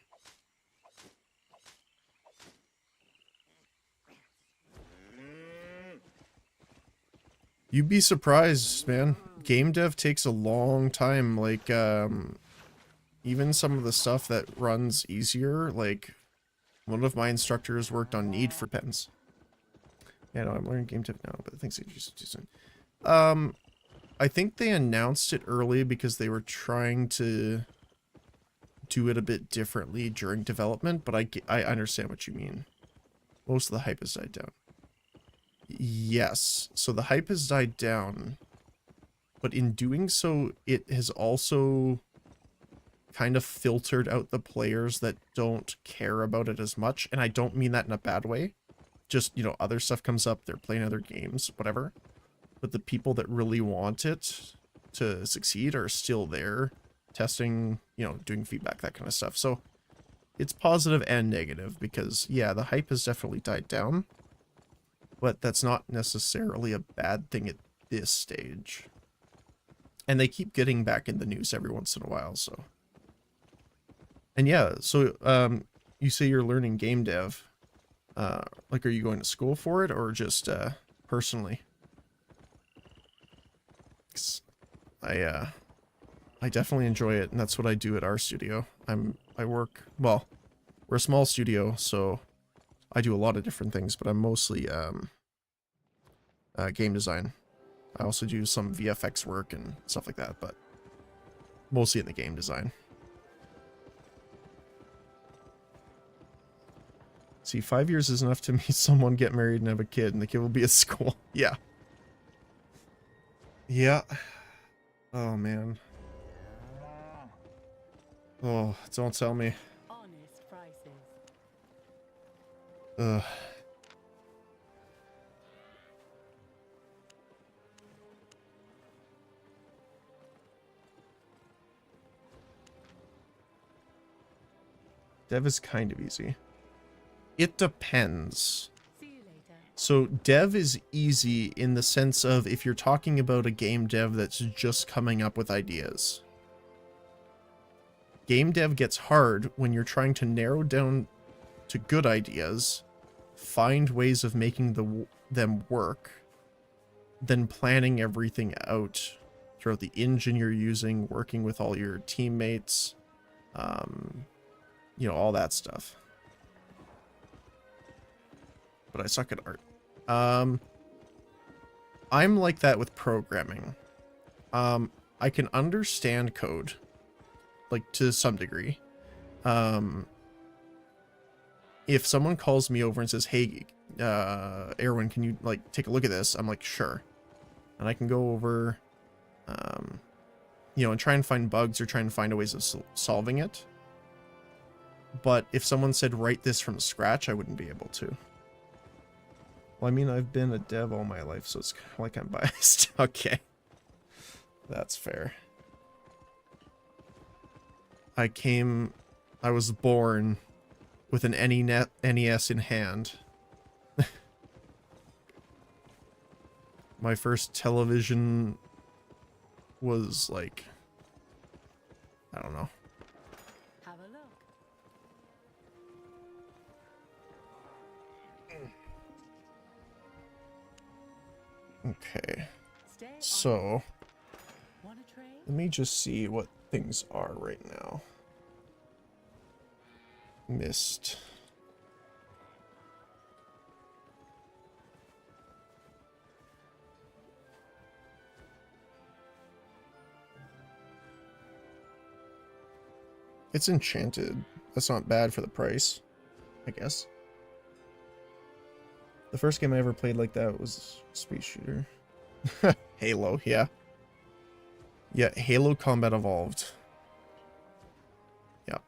S1: You'd be surprised, man. Game dev takes a long time. Like, even some of the stuff that runs easier, like, one of my instructors worked on Need for Pens. Yeah, no, I'm learning game dev now, but I think it's too soon. I think they announced it early because they were trying to do it a bit differently during development, but I understand what you mean. Most of the hype has died down. Yes, so the hype has died down, but in doing so, it has also kind of filtered out the players that don't care about it as much, and I don't mean that in a bad way. Just, you know, other stuff comes up, they're playing other games, whatever. But the people that really want it to succeed are still there, testing, you know, doing feedback, that kind of stuff. So it's positive and negative because, yeah, the hype has definitely died down, but that's not necessarily a bad thing at this stage. And they keep getting back in the news every once in a while, so. And yeah, so you say you're learning game dev. Like, are you going to school for it or just personally? I definitely enjoy it, and that's what I do at our studio. I work, well, we're a small studio, so I do a lot of different things, but I'm mostly game design. I also do some VFX work and stuff like that, but mostly in the game design. See, 5 years is enough to meet someone, get married, and have a kid, and the kid will be at school. Yeah. Yeah. Oh, man. Oh, don't tell me.
S2: Honest prices.
S1: Ugh. Dev is kind of easy. It depends.
S2: See you later.
S1: So dev is easy in the sense of if you're talking about a game dev that's just coming up with ideas. game dev gets hard when you're trying to narrow down to good ideas, find ways of making them work, then planning everything out throughout the engine you're using, working with all your teammates, you know, all that stuff. But I suck at art. I'm like that with programming. I can understand code, like, to some degree. If someone calls me over and says, hey, Erwin, can you, like, take a look at this? I'm like, sure. And I can go over, you know, and try and find bugs or try and find ways of solving it. But if someone said, write this from scratch, I wouldn't be able to. Well, I mean, I've been a dev all my life, so it's kind of like I'm biased. Okay. That's fair. I was born with an NES in hand. My first television was like, I don't know.
S2: Have a look.
S1: Okay.
S2: Stay on.
S1: So,
S2: Want a trade?
S1: let me just see what things are right now. Mist. It's enchanted. That's not bad for the price, I guess. The first game I ever played like that was Space Shooter. Halo, yeah. Yeah, Halo Combat Evolved. Yeah.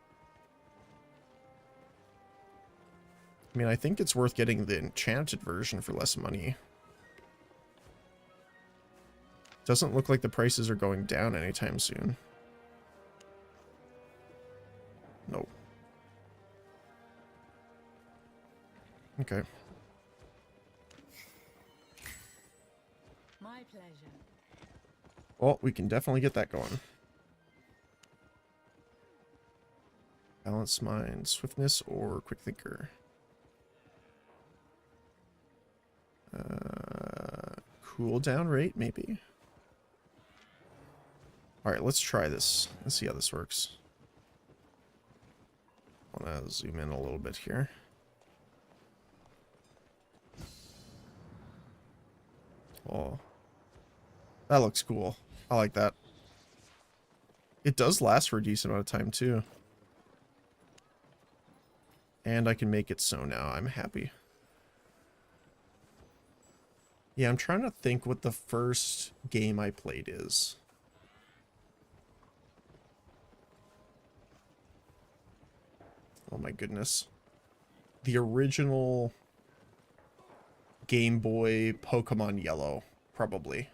S1: I mean, I think it's worth getting the enchanted version for less money. Doesn't look like the prices are going down anytime soon. Nope. Okay.
S2: My pleasure.
S1: Well, we can definitely get that going. Balance mind, swiftness, or quick thinker. Cooldown rate, maybe. Alright, let's try this. Let's see how this works. I want to zoom in a little bit here. Oh. That looks cool. I like that. It does last for a decent amount of time, too. And I can make it so now. I'm happy. Yeah, I'm trying to think what the first game I played is. Oh my goodness. The original Game Boy Pokemon Yellow, probably.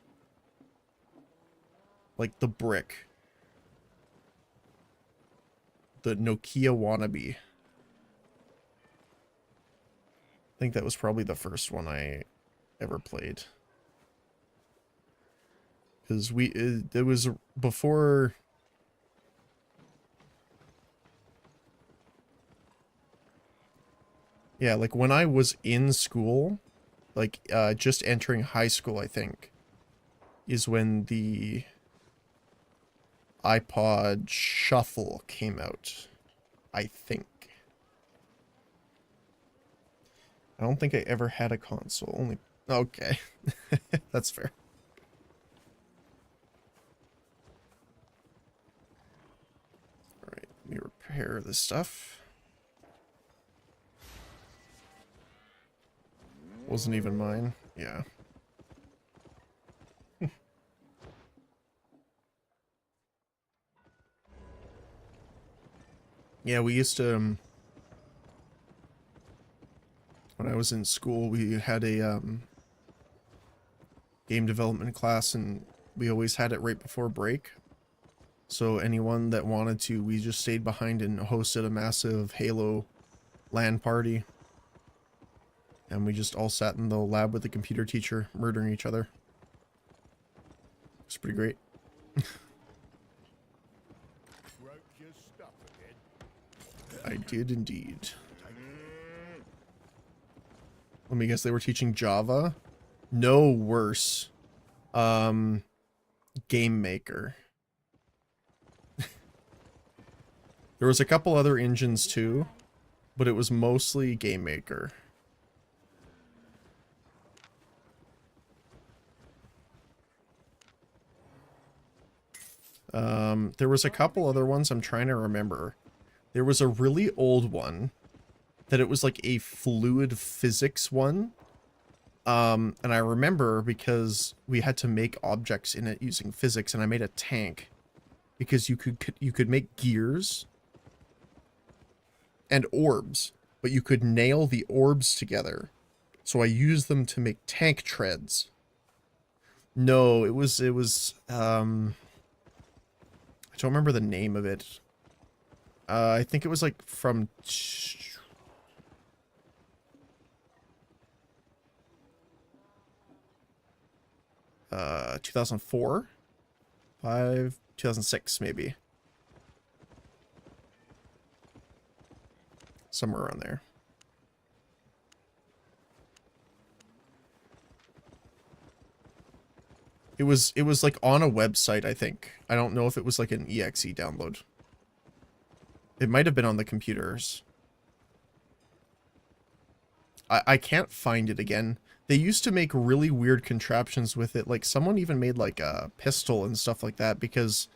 S1: Like the brick. The Nokia wannabe. I think that was probably the first one I ever played. Because it was before... Yeah, like when I was in school, like just entering high school, I think, is when the iPod Shuffle came out, I think. I don't think I ever had a console, only... Okay, that's fair. Alright, let me repair this stuff. Wasn't even mine. Yeah. Yeah, we used to, when I was in school, we had a, game development class, and we always had it right before break. So anyone that wanted to, we just stayed behind and hosted a massive Halo LAN party. And we just all sat in the lab with the computer teacher, murdering each other. It's pretty great.
S3: Broke your stuff.
S1: I did indeed. Let me guess, they were teaching Java? No, worse. Game Maker. There was a couple other engines too, but it was mostly Game Maker. There was a couple other ones I'm trying to remember. There was a really old one that it was like a fluid physics one. And I remember because we had to make objects in it using physics, and I made a tank because you could make gears and orbs, but you could nail the orbs together. So I used them to make tank treads. No, it was I don't remember the name of it. I think it was like from 2004, 5, 2006 maybe. Somewhere around there. It was like on a website, I think. I don't know if it was like an exe download. It might have been on the computers. I can't find it again. They used to make really weird contraptions with it. Like someone even made like a pistol and stuff like that because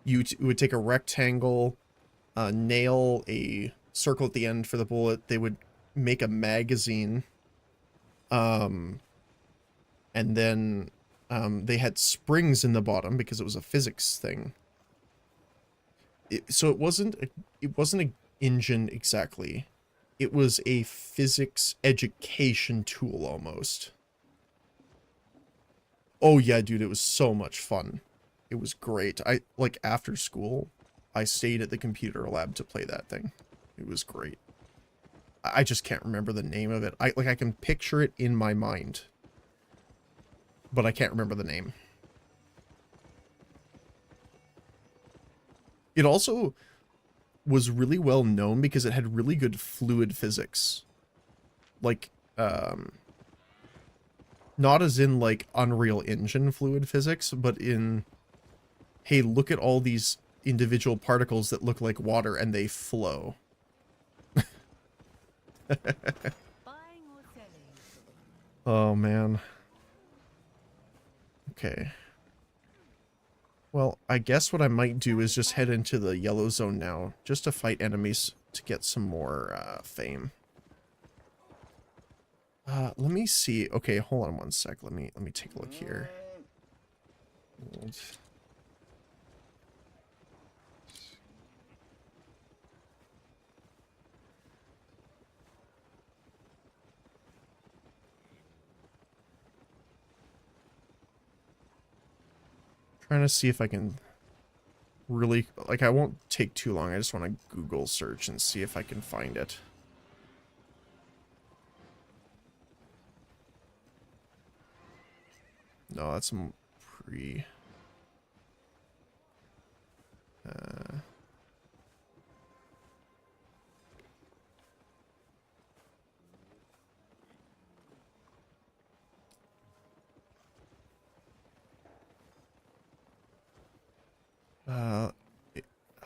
S1: you would take a rectangle, nail a circle at the end for the bullet. They would make a magazine. And then they had springs in the bottom because it was a physics thing. So it wasn't an engine exactly. It was a physics education tool almost. Oh yeah, dude, it was so much fun. It was great. Like after school, I stayed at the computer lab to play that thing. It was great. I just can't remember the name of it. I can picture it in my mind, but I can't remember the name. It also was really well known because it had really good fluid physics. Like, not as in like Unreal Engine fluid physics, but in, hey, look at all these individual particles that look like water and they flow.
S2: Buying or selling?
S1: Oh man. Okay. Well, I guess what I might do is just head into the yellow zone now, just to fight enemies to get some more fame. Let me see. Okay, hold on one sec. Let me take a look here. Hold. Trying to see if I can really, like, I won't take too long. I just want to Google search and see if I can find it. No, that's some pre.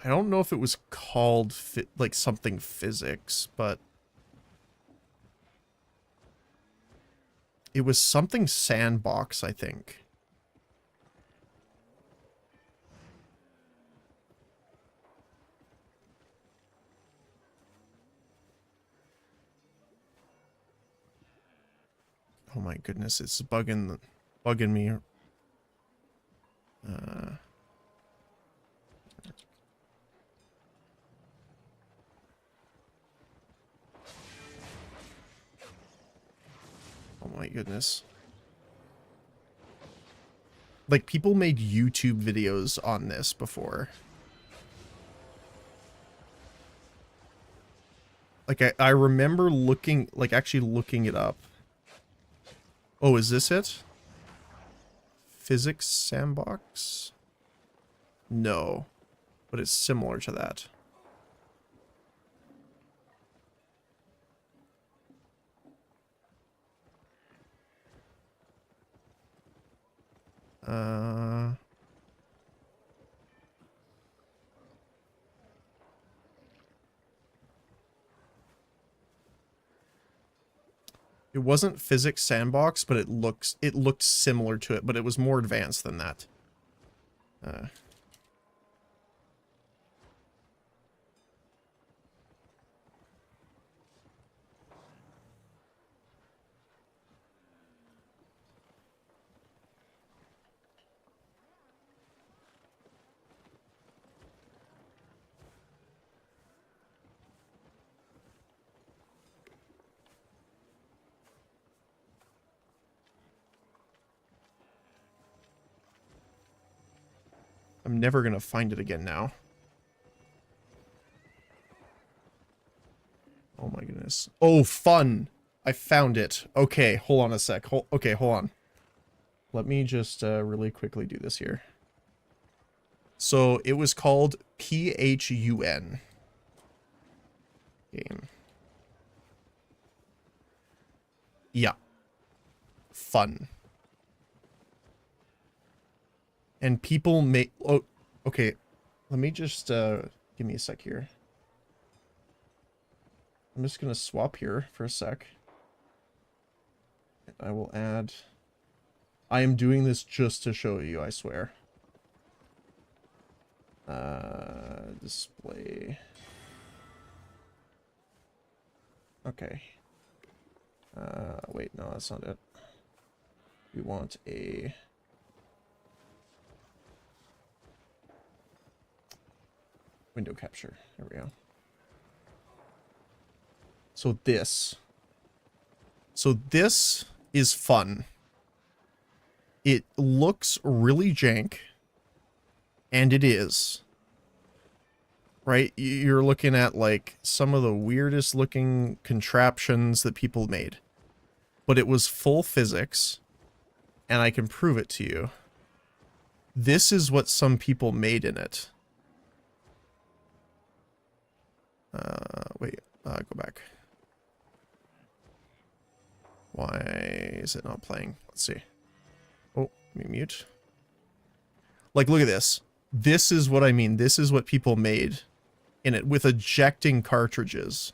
S1: I don't know if it was called like something physics, but it was something sandbox, I think. Oh my goodness, it's bugging me. Oh my goodness. Like, people made YouTube videos on this before. Like, I remember looking, like, actually looking it up. Oh, is this it? Physics sandbox? No. But it's similar to that. Uh, it wasn't physics sandbox, but it looked similar to it, but it was more advanced than that. I'm never gonna find it again now. Oh my goodness. Oh, fun! I found it. Okay, hold on a sec. Okay, hold on. Let me just really quickly do this here. So it was called PHUN. Game. Yeah. Fun. And people make... Oh, okay. Let me just... give me a sec here. I'm just gonna swap here for a sec. I will add... I am doing this just to show you, I swear. Display. Okay. Wait, no, that's not it. We want a... window capture. There we go. So this. So this is fun. It looks really jank. And it is. Right? You're looking at like some of the weirdest looking contraptions that people made. But it was full physics. And I can prove it to you. This is what some people made in it. Wait, go back. Why is it not playing? Let's see. Oh, let me mute. Like, look at this. This is what I mean. This is what people made in it with ejecting cartridges.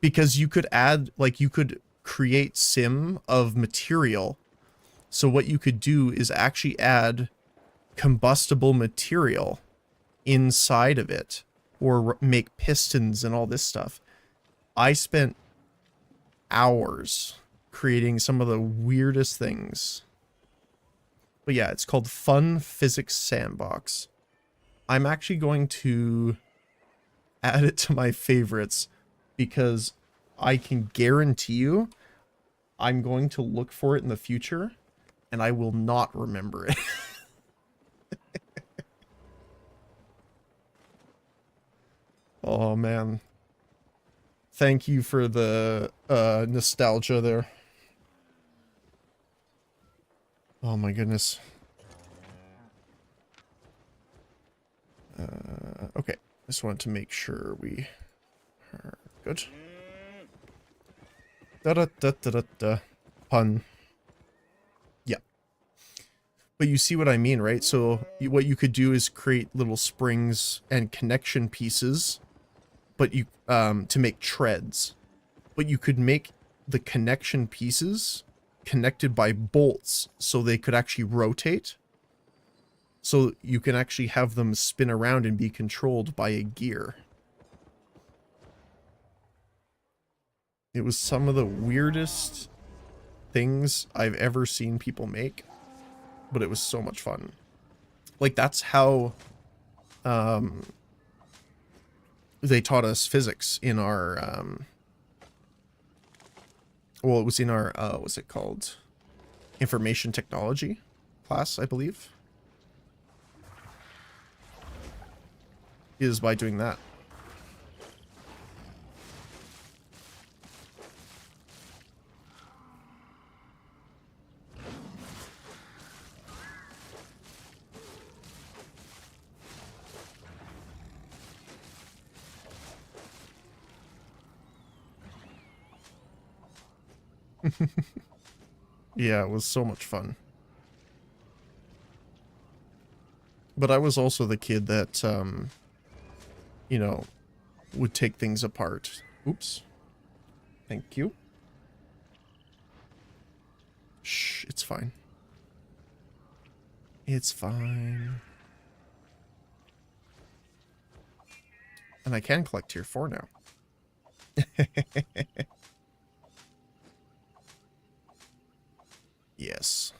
S1: Because you could add, like, you could create sim of material. So what you could do is actually add combustible material inside of it, or make pistons and all this stuff. I spent hours creating some of the weirdest things. But yeah, it's called Fun Physics Sandbox. I'm actually going to add it to my favorites because I can guarantee you I'm going to look for it in the future and I will not remember it. Oh man. Thank you for the nostalgia there. Oh my goodness. Okay. Just wanted to make sure we are good. Da-da-da-da-da-da. Pun. Yeah. But you see what I mean, right? So what you could do is create little springs and connection pieces, but you to make treads. But you could make the connection pieces connected by bolts so they could actually rotate. So you can actually have them spin around and be controlled by a gear. It was some of the weirdest things I've ever seen people make, but it was so much fun. Like, that's how they taught us physics in our well, it was in our what's it called, information technology class, I believe, is by doing that. Yeah, it was so much fun. But I was also the kid that, you know, would take things apart. Oops. Thank you. Shh, it's fine. It's fine. And I can collect tier 4 now. Yes.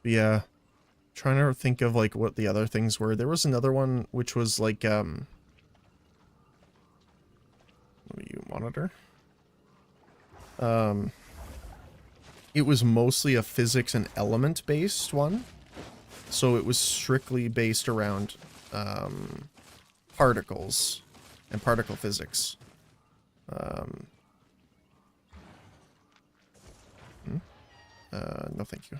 S1: Yeah. Trying to think of like what the other things were. There was another one which was like what are you, monitor? It was mostly a physics and element based one. So it was strictly based around particles and particle physics. No thank you.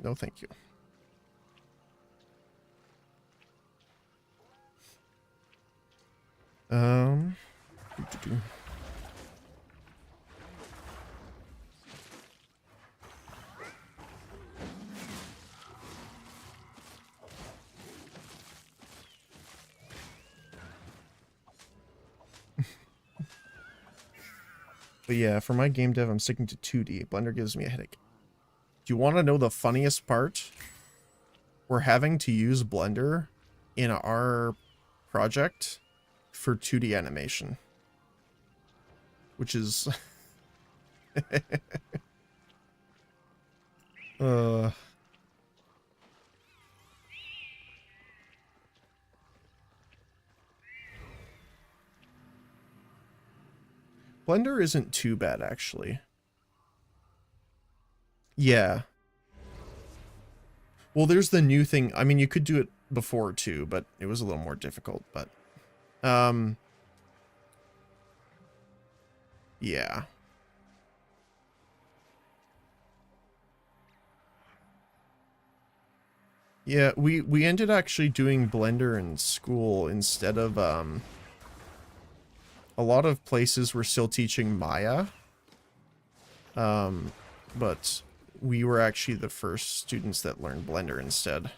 S1: No thank you. Doo-doo-doo. But yeah, for my game dev, I'm sticking to 2D. Blender gives me a headache. Do you want to know the funniest part? We're having to use Blender in our project for 2D animation. Which is... Blender isn't too bad, actually. Yeah. Well, there's the new thing. I mean, you could do it before, too, but it was a little more difficult, but... Yeah. Yeah, we ended actually doing Blender in school instead of, a lot of places were still teaching Maya. But we were actually the first students that learned Blender instead.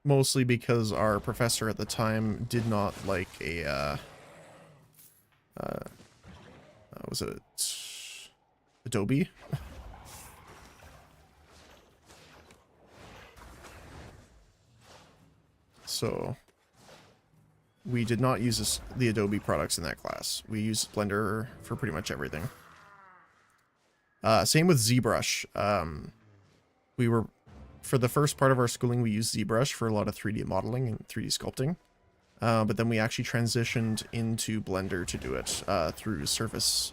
S1: Mostly because our professor at the time did not like a, was it Adobe? So we did not use the Adobe products in that class. We used Blender for pretty much everything. Same with ZBrush. We were, for the first part of our schooling, we used ZBrush for a lot of 3D modeling and 3D sculpting. But then we actually transitioned into Blender to do it through Surface.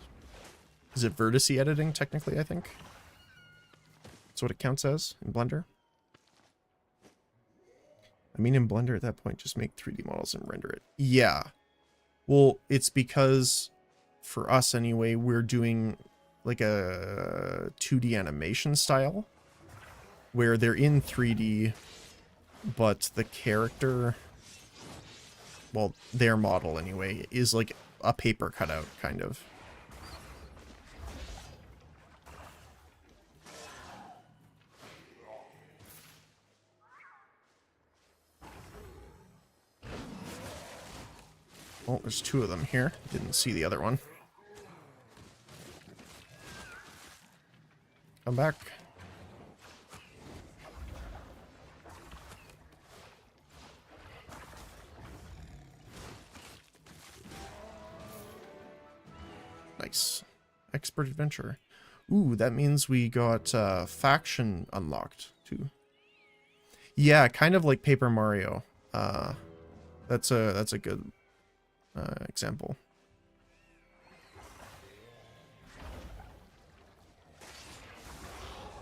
S1: Is it vertice editing, technically, I think? That's what it counts as in Blender. I mean, in Blender at that point, just make 3D models and render it. Yeah. Well, it's because, for us anyway, we're doing like a 2D animation style, where they're in 3D, but the character, well, their model anyway, is like a paper cutout, kind of. Oh, there's two of them here. Didn't see the other one. Come back. Nice. Expert adventure. Ooh, that means we got faction unlocked too. Yeah, kind of like Paper Mario. That's a good example.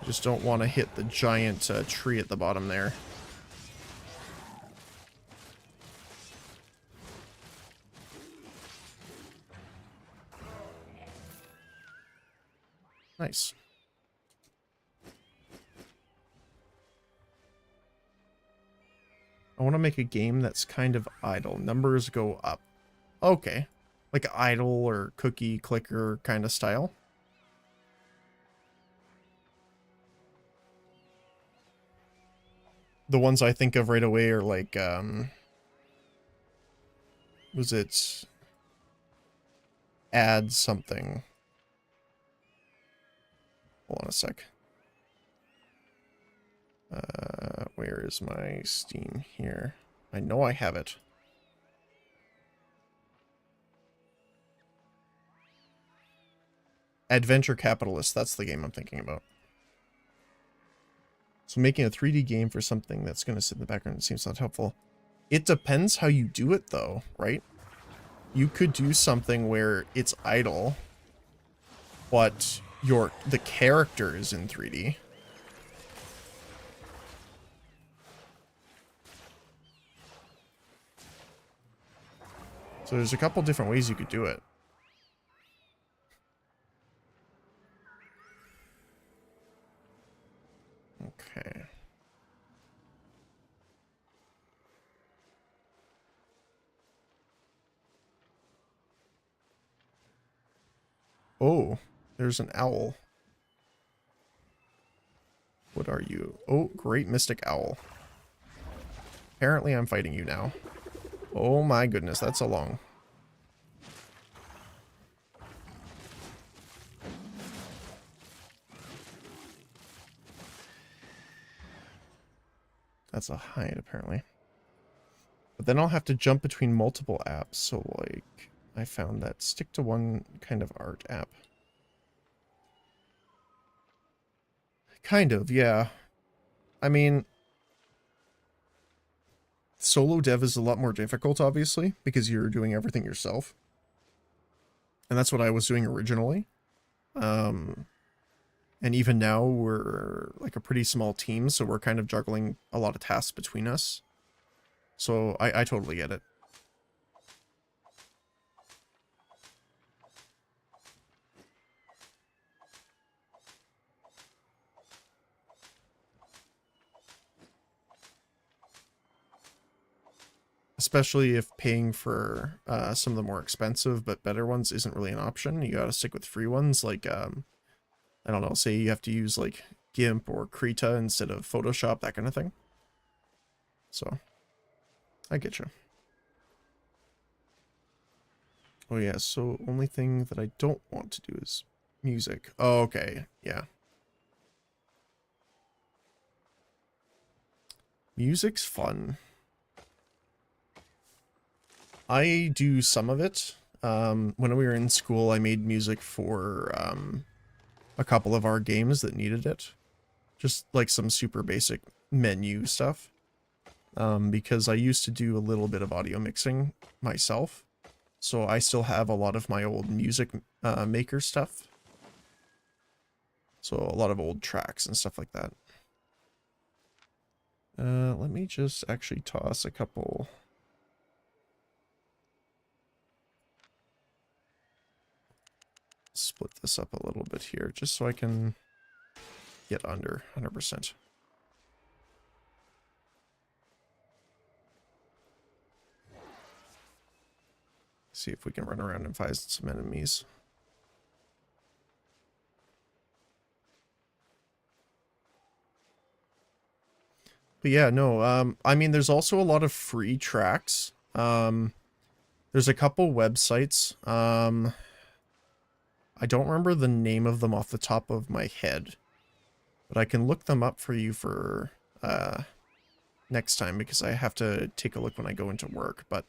S1: I just don't want to hit the giant tree at the bottom there. Nice. I want to make a game that's kind of idle. Numbers go up. Okay. Like idle or cookie clicker kind of style. The ones I think of right away are like, was it add something? Hold on a sec. Where is my Steam here? I know I have it. Adventure Capitalist, that's the game I'm thinking about. So making a 3D game for something that's going to sit in the background seems not helpful. It depends how you do it though, right? You could do something where it's idle, but the character is in 3D. So there's a couple different ways you could do it. Okay. Oh, there's an owl. What are you? Oh, great mystic owl. Apparently I'm fighting you now. Oh my goodness, that's a long. That's a hide, apparently. But then I'll have to jump between multiple apps, so like, I found that stick to one kind of art app. Kind of, yeah. I mean, solo dev is a lot more difficult, obviously, because you're doing everything yourself. And that's what I was doing originally. And even now, we're like a pretty small team, so we're kind of juggling a lot of tasks between us. So I totally get it. Especially if paying for some of the more expensive but better ones isn't really an option. You gotta stick with free ones, like, I don't know, say you have to use, like, GIMP or Krita instead of Photoshop, that kind of thing. So, I get you. Oh yeah, so only thing that I don't want to do is music. Oh, okay, yeah. Music's fun. I do some of it. When we were in school, I made music for a couple of our games that needed it. Just like some super basic menu stuff. Because I used to do a little bit of audio mixing myself. So I still have a lot of my old music maker stuff. So a lot of old tracks and stuff like that. Let me just actually toss a couple. Split this up a little bit here, just so I can get under 100%. See if we can run around and find some enemies. But yeah, no, I mean, there's also a lot of free tracks. There's a couple websites. I don't remember the name of them off the top of my head, but I can look them up for you for next time, because I have to take a look when I go into work. But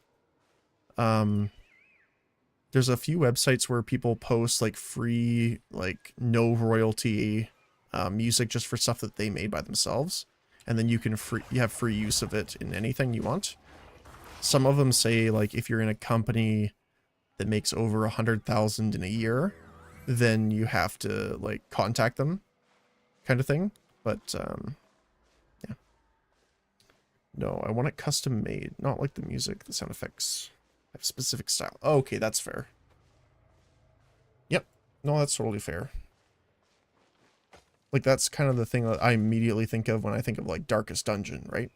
S1: there's a few websites where people post like free, like no royalty music just for stuff that they made by themselves, and then you have free use of it in anything you want. Some of them say, like, if you're in a company that makes over 100,000 in a year, then you have to, like, contact them, kind of thing. But yeah, no, I want it custom made, not like the music, the sound effects have specific style. Oh, okay, that's fair. Yep, no, that's totally fair. Like, that's kind of the thing that I immediately think of when I think of, like, Darkest Dungeon, right?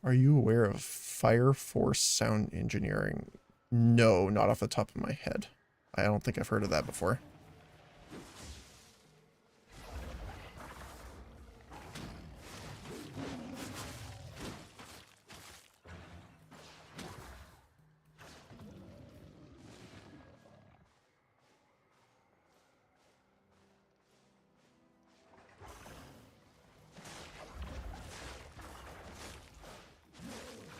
S1: Are you aware of Fire Force sound engineering? No, not off the top of my head. I don't think I've heard of that before.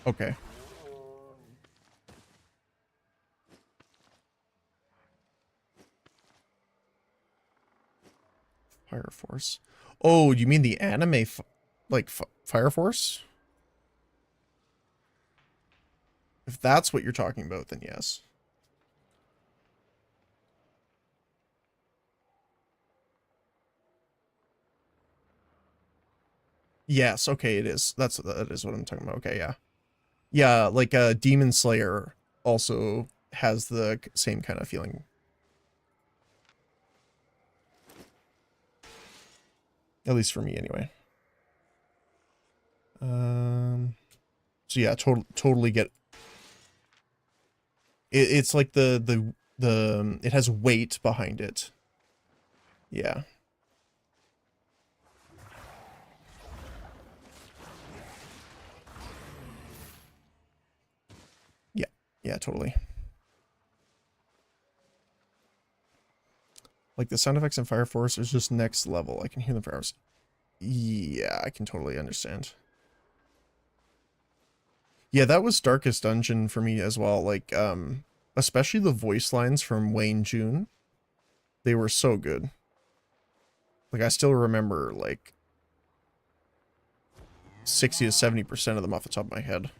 S1: Okay. Fire Force. Oh, you mean the anime, like Fire Force? If that's what you're talking about, then yes. Yes, okay, it is. That is what I'm talking about. Okay, yeah. Yeah, like Demon Slayer also has the same kind of feeling. At least for me anyway. So yeah, totally get it's like the it has weight behind it. Yeah. Yeah. Yeah, totally. Like the sound effects in Fire Force is just next level. I can hear them for hours. Yeah, I can totally understand. Yeah, that was Darkest Dungeon for me as well. Like, especially the voice lines from Wayne June. They were so good. Like, I still remember, like, 60 to 70% of them off the top of my head.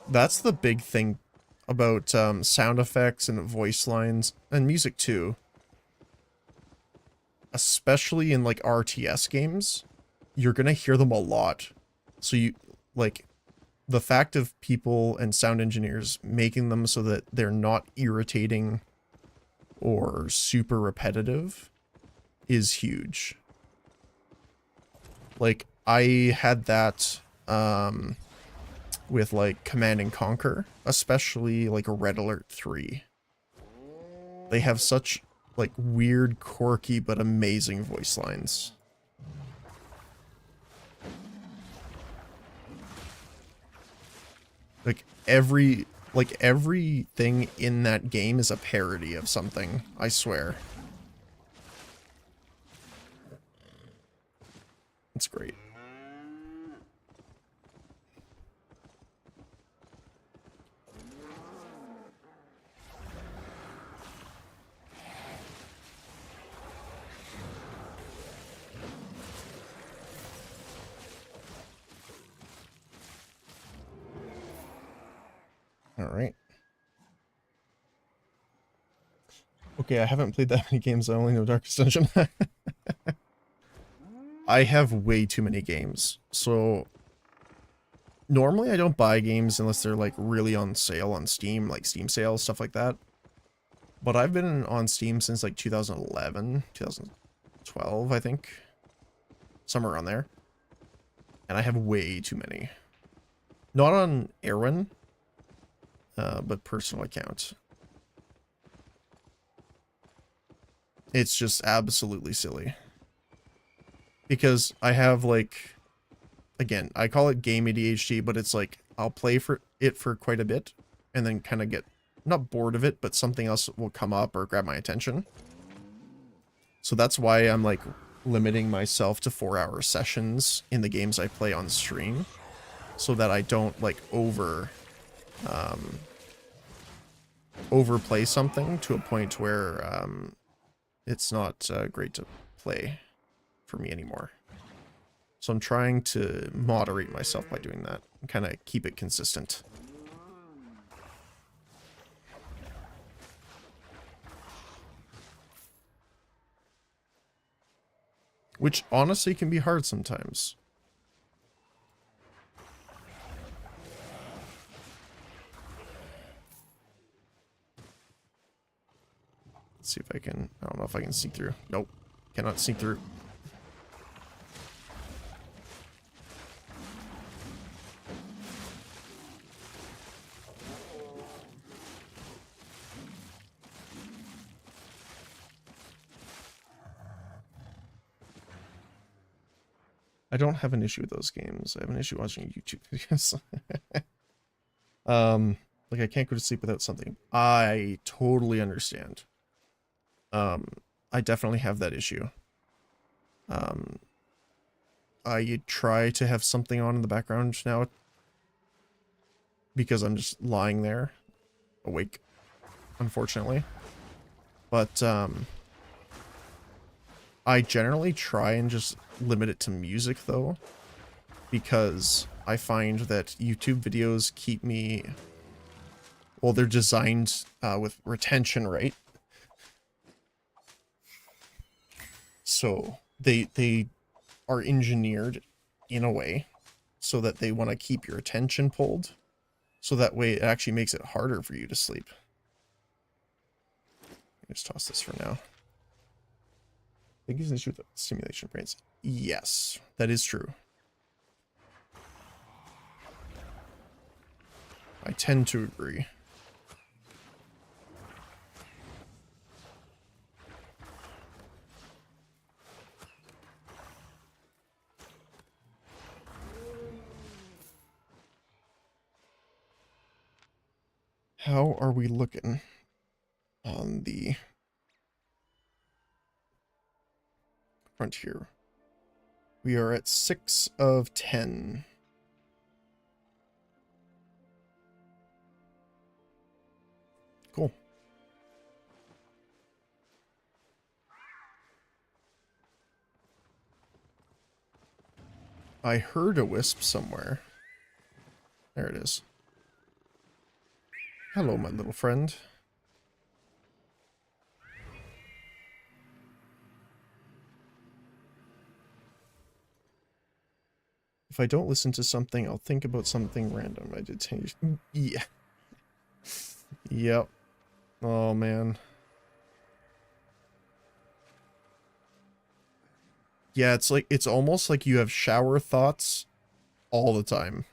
S1: That's the big thing about sound effects and voice lines and music too. Especially in, like, RTS games. You're gonna hear them a lot. So you, like, the fact of people and sound engineers making them so that they're not irritating or super repetitive is huge. Like, I had that with like Command and Conquer, especially like Red Alert 3. They have such like weird, quirky, but amazing voice lines. Like everything in that game is a parody of something, I swear. It's great. All right. Okay, I haven't played that many games. I only know Darkest Dungeon. I have way too many games. So normally I don't buy games unless they're like really on sale on Steam, like Steam sales, stuff like that. But I've been on Steam since like 2011, 2012, I think. Somewhere around there. And I have way too many. Not on Erwin, but personal account. It's just absolutely silly. Because I have like, again, I call it game ADHD, but it's like, I'll play for it for quite a bit and then kind of get, not bored of it, but something else will come up or grab my attention. So that's why I'm like limiting myself to 4-hour sessions in the games I play on stream. So that I don't like overplay something to a point where it's not great to play for me anymore. So I'm trying to moderate myself by doing that and kind of keep it consistent. Which honestly can be hard sometimes. Let's see if I can... I don't know if I can sneak through. Nope. Cannot sneak through. I don't have an issue with those games. I have an issue watching YouTube videos. Like I can't go to sleep without something. I totally understand. I definitely have that issue. I try to have something on in the background now because I'm just lying there awake, unfortunately. But I generally try and just limit it to music though, because I find that YouTube videos keep me, well, they're designed with retention, right? So they are engineered in a way so that they want to keep your attention pulled. So that way it actually makes it harder for you to sleep. Just toss this for now. I think it's an issue with simulation brains. Yes, that is true. I tend to agree. How are we looking on the frontier? We are at 6 of 10. Cool. I heard a wisp somewhere. There it is. Hello, my little friend. If I don't listen to something, I'll think about something random. I did change. Yeah. Yep. Oh, man. Yeah, it's almost like you have shower thoughts all the time.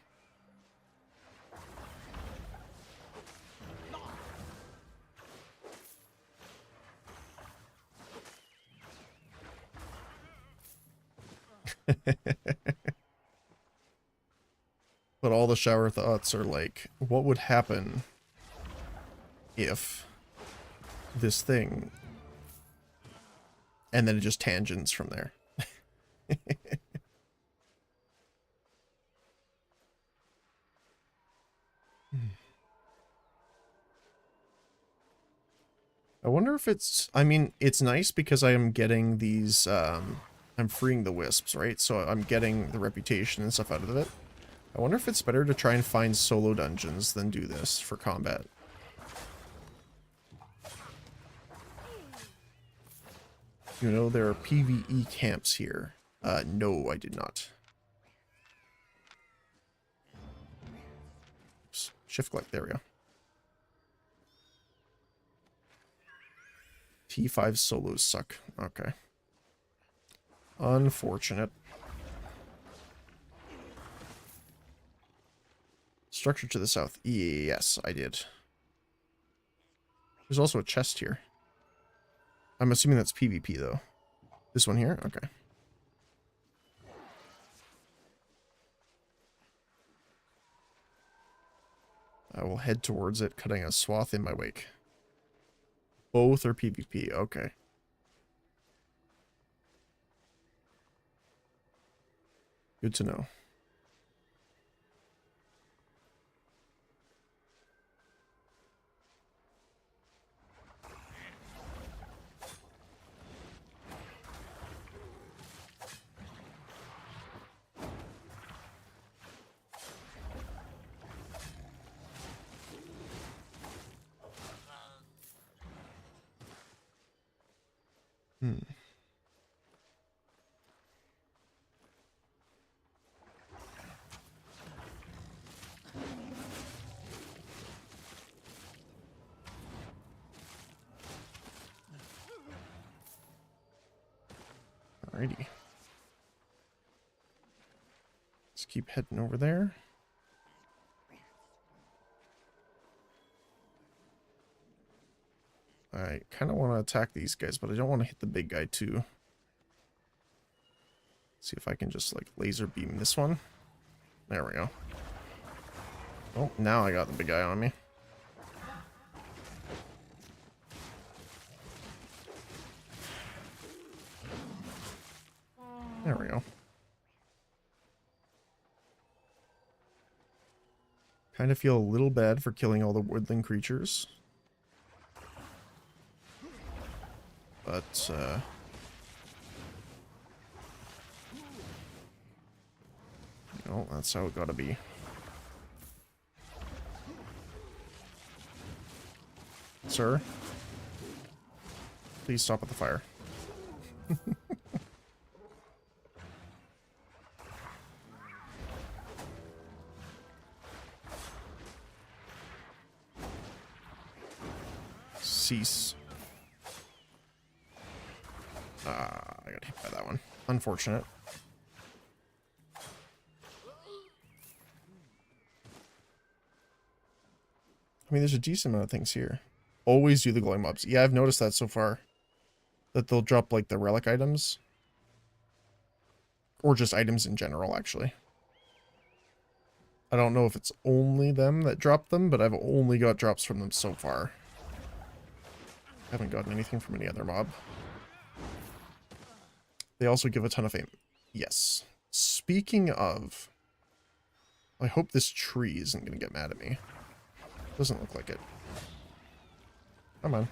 S1: But all the shower thoughts are like, what would happen if this thing... And then it just tangents from there. I wonder if it's... I mean, it's nice because I am getting these... I'm freeing the wisps, right? So I'm getting the reputation and stuff out of it. I wonder if it's better to try and find solo dungeons than do this for combat. You know, there are PvE camps here. No, I did not. Oops. Shift click, there we go. T5 solos suck. Okay. Unfortunate. Structure to the south. Yes, I did. There's also a chest here. I'm assuming that's PvP, though. This one here? Okay. I will head towards it, cutting a swath in my wake. Both are PvP. Okay. Good to know. Hmm. Alrighty. Let's keep heading over there. I kind of want to attack these guys, but I don't want to hit the big guy too. See if I can just like laser beam this one. There we go. Oh, now I got the big guy on me. There we go. Kind of feel a little bad for killing all the woodland creatures. But, you know, that's how it gotta be. Sir? Please stop with the fire. Cease. I got hit by that one. Unfortunate. I mean, there's a decent amount of things here. Always do the glowing mobs. Yeah, I've noticed that so far. That they'll drop, like, the relic items. Or just items in general, actually. I don't know if it's only them that drop them, but I've only got drops from them so far. Haven't gotten anything from any other mob. They also give a ton of fame. Yes. Speaking of... I hope this tree isn't going to get mad at me. Doesn't look like it. Come on.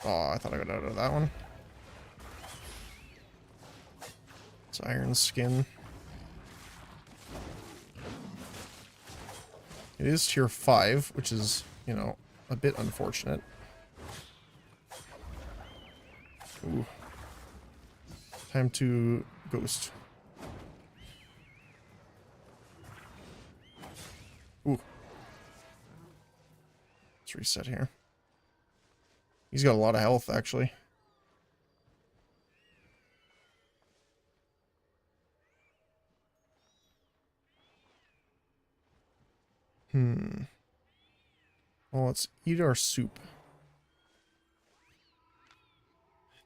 S1: Oh, I thought I got out of that one. It's iron skin. It is tier 5, which is, you know, a bit unfortunate. Ooh. Time to ghost. Ooh. Let's reset here. He's got a lot of health, actually. Well, let's eat our soup.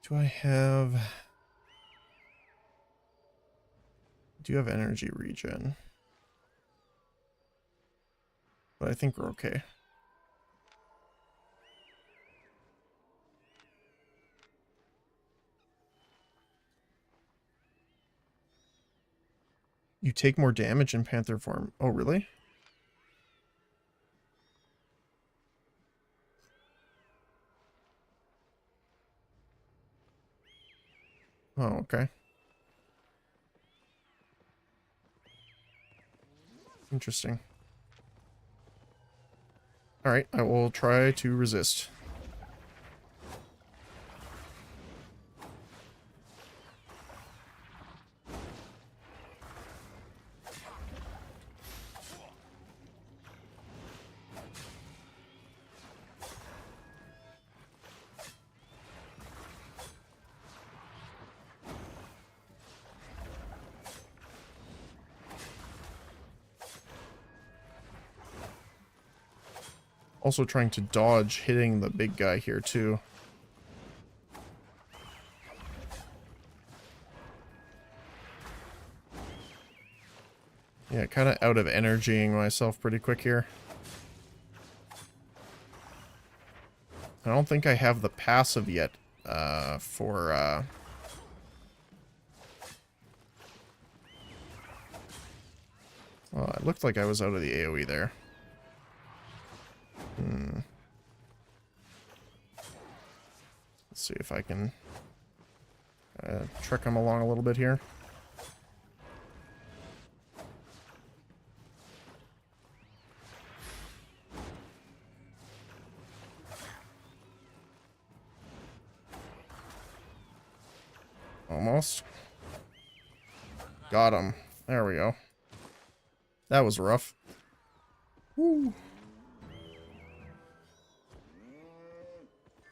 S1: Do I have... Do you have energy regen? But I think we're okay. You take more damage in panther form. Oh, really? Oh, okay. Interesting. Alright, I will try to resist. Also trying to dodge hitting the big guy here too. Yeah, kind of out of energying myself pretty quick here. I don't think I have the passive yet for... Well, it looked like I was out of the AoE there. Let's see if I can trek him along a little bit here. Almost. Got him. There we go. That was rough. Woo.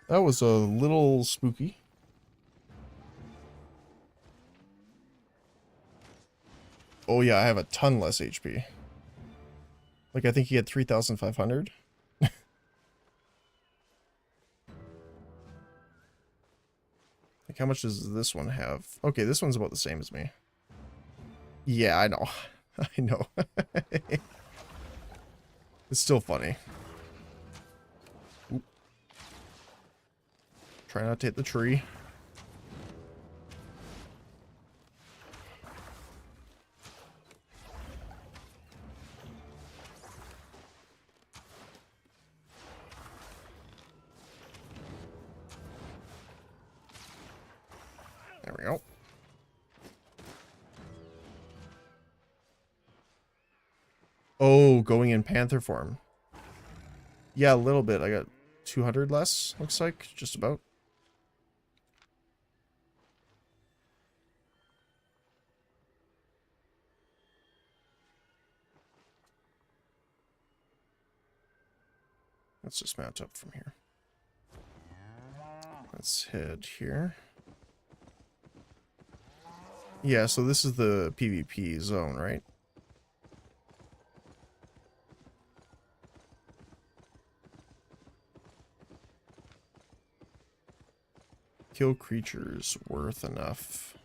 S1: That was a little spooky. Oh yeah, I have a ton less HP. Like, I think he had 3,500. Like, how much does this one have? Okay, this one's about the same as me. Yeah, I know. I know. It's still funny. Oop. Try not to hit the tree. There we go. Oh, going in panther form. Yeah, a little bit. I got 200 less, looks like. Just about. Let's just mount up from here. Let's head here. Yeah, so this is the PvP zone, right? Kill creatures worth enough.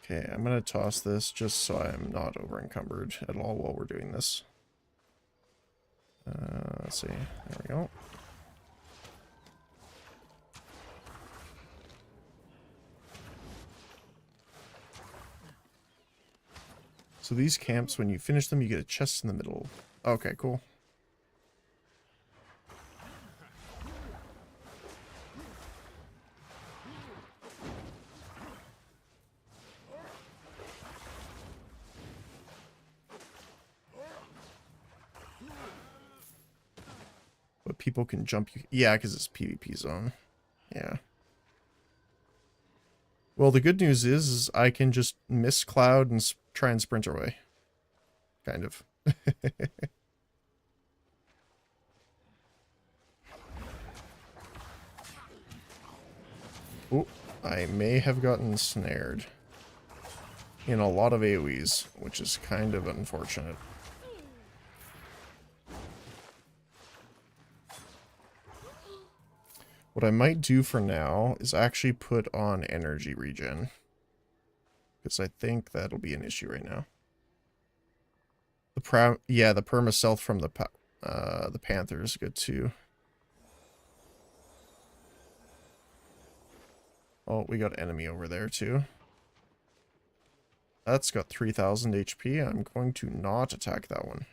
S1: Okay, I'm gonna toss this just so I'm not over encumbered at all while we're doing this. Let's see. There we go. So these camps, when you finish them, you get a chest in the middle. Okay, cool. But people can jump you. Yeah, because it's PvP zone. Yeah. Well, the good news is I can just miss Cloud and try and sprint away. Kind of. Oh, I may have gotten snared in a lot of AoEs, which is kind of unfortunate. What I might do for now is actually put on energy regen, because I think that'll be an issue right now. The perma stealth from the panther is good too. Oh, we got enemy over there too. That's got 3,000 HP. I'm going to not attack that one.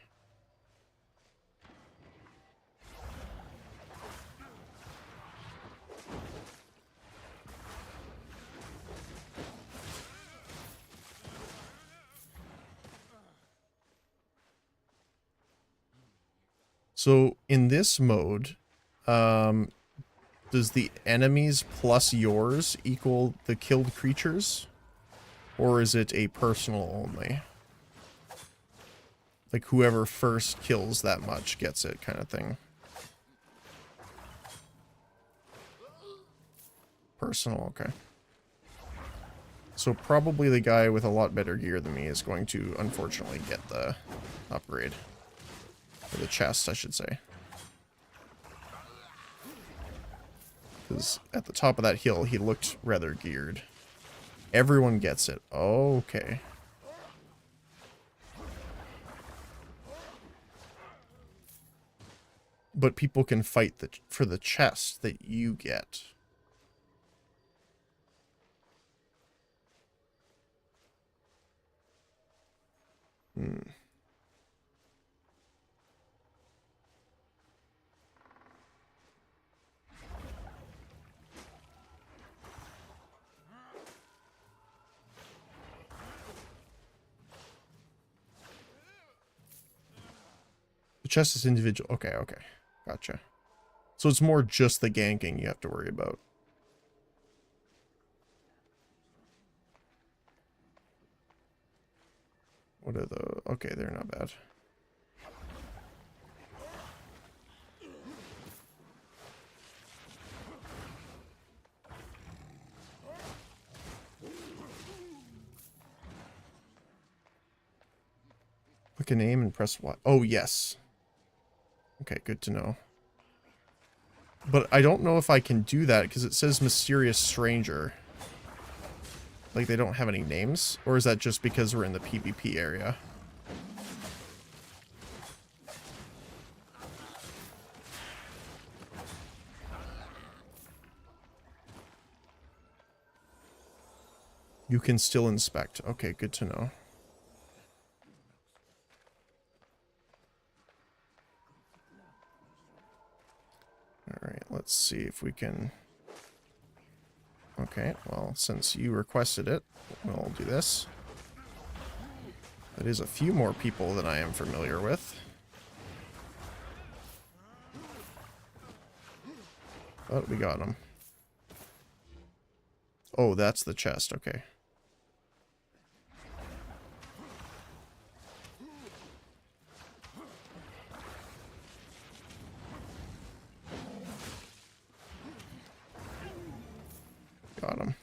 S1: So in this mode, does the enemies plus yours equal the killed creatures? Or is it a personal only? Like whoever first kills that much gets it kind of thing. Personal, okay. So probably the guy with a lot better gear than me is going to unfortunately get the upgrade. Or the chest, I should say. Because at the top of that hill, he looked rather geared. Everyone gets it. Okay. But people can fight for the chest that you get. Hmm. The chest is individual. Okay, okay. Gotcha. So it's more just the ganking you have to worry about. What are the... Okay, they're not bad. Click a name and press Y. Oh, yes. Okay, good to know. But I don't know if I can do that because it says mysterious stranger. Like they don't have any names? Or is that just because we're in the PvP area? You can still inspect. Okay, good to know. Alright, let's see if we can... Okay, well, since you requested it, we'll do this. That is a few more people than I am familiar with. But we got them. Oh, that's the chest, okay. Got him.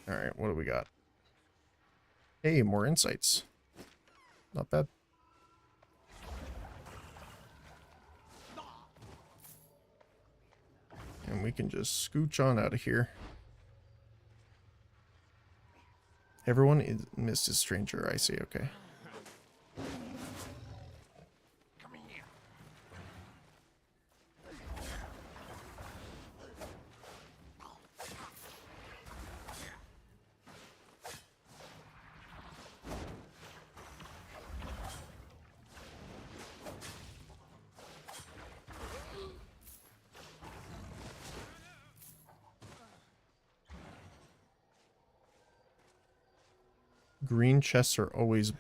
S1: Alright, what do we got? Hey, more insights. Not bad. And we can just scooch on out of here. Everyone is Mrs. Stranger, I see, okay. Green chests are always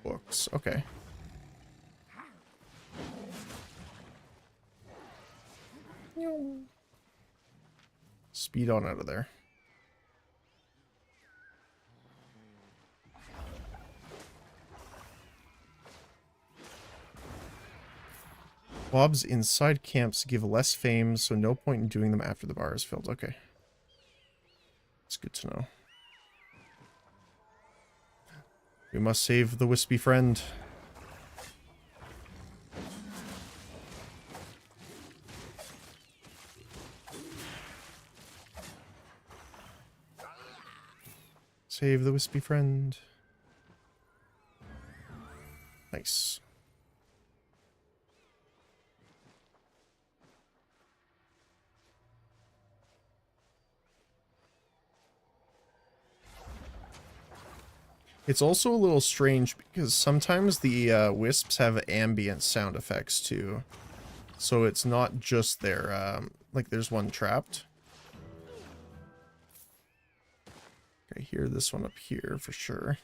S1: books. Okay. Speed on out of there. Mobs inside camps give less fame, so no point in doing them after the bar is filled. Okay. It's good to know. We must save the wispy friend. Save the wispy friend. Nice. It's also a little strange because sometimes the wisps have ambient sound effects too. So it's not just their, like there's one trapped. I hear this one up here for sure.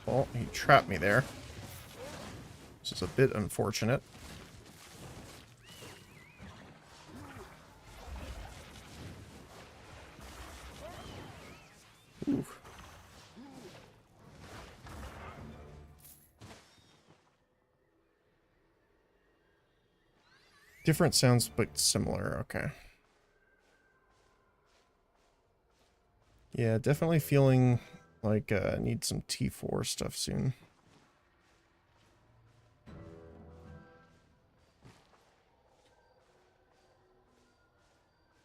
S1: Oh, he trapped me there. This is a bit unfortunate. Ooh. Different sounds, but similar. Okay. Yeah, definitely feeling like I need some T4 stuff soon.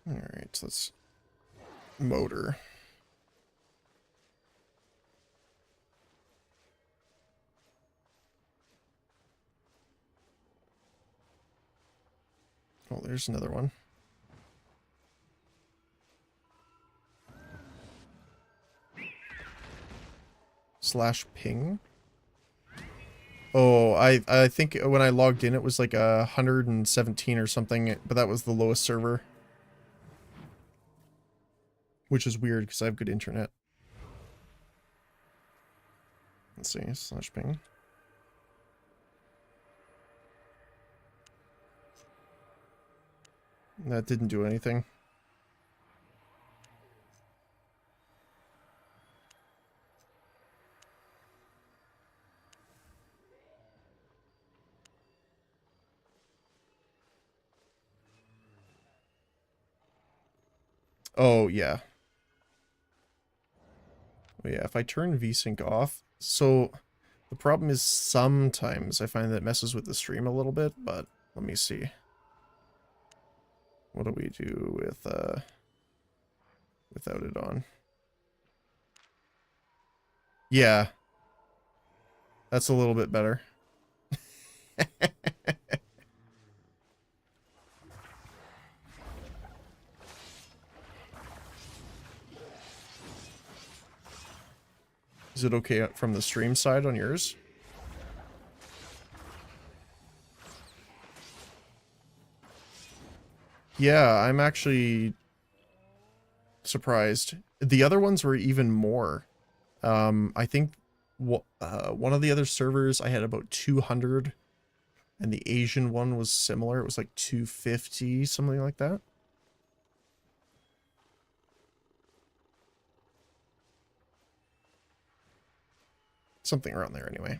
S1: Alright, so let's motor. Oh, there's another one. Slash ping. Oh, I think when I logged in it was like 117 or something, but that was the lowest server. which is weird because I have good internet. Let's see, slash ping. That didn't do anything. Oh, yeah. Oh, yeah, if I turn VSync off, so the problem is sometimes I find that it messes with the stream a little bit, but let me see. What do we do with, without it on? Yeah. That's a little bit better. Is it okay from the stream side on yours? Yeah, I'm actually surprised. The other ones were even more. I think one of the other servers I had about 200, and the Asian one was similar. It was like 250, something like that. Something around there anyway.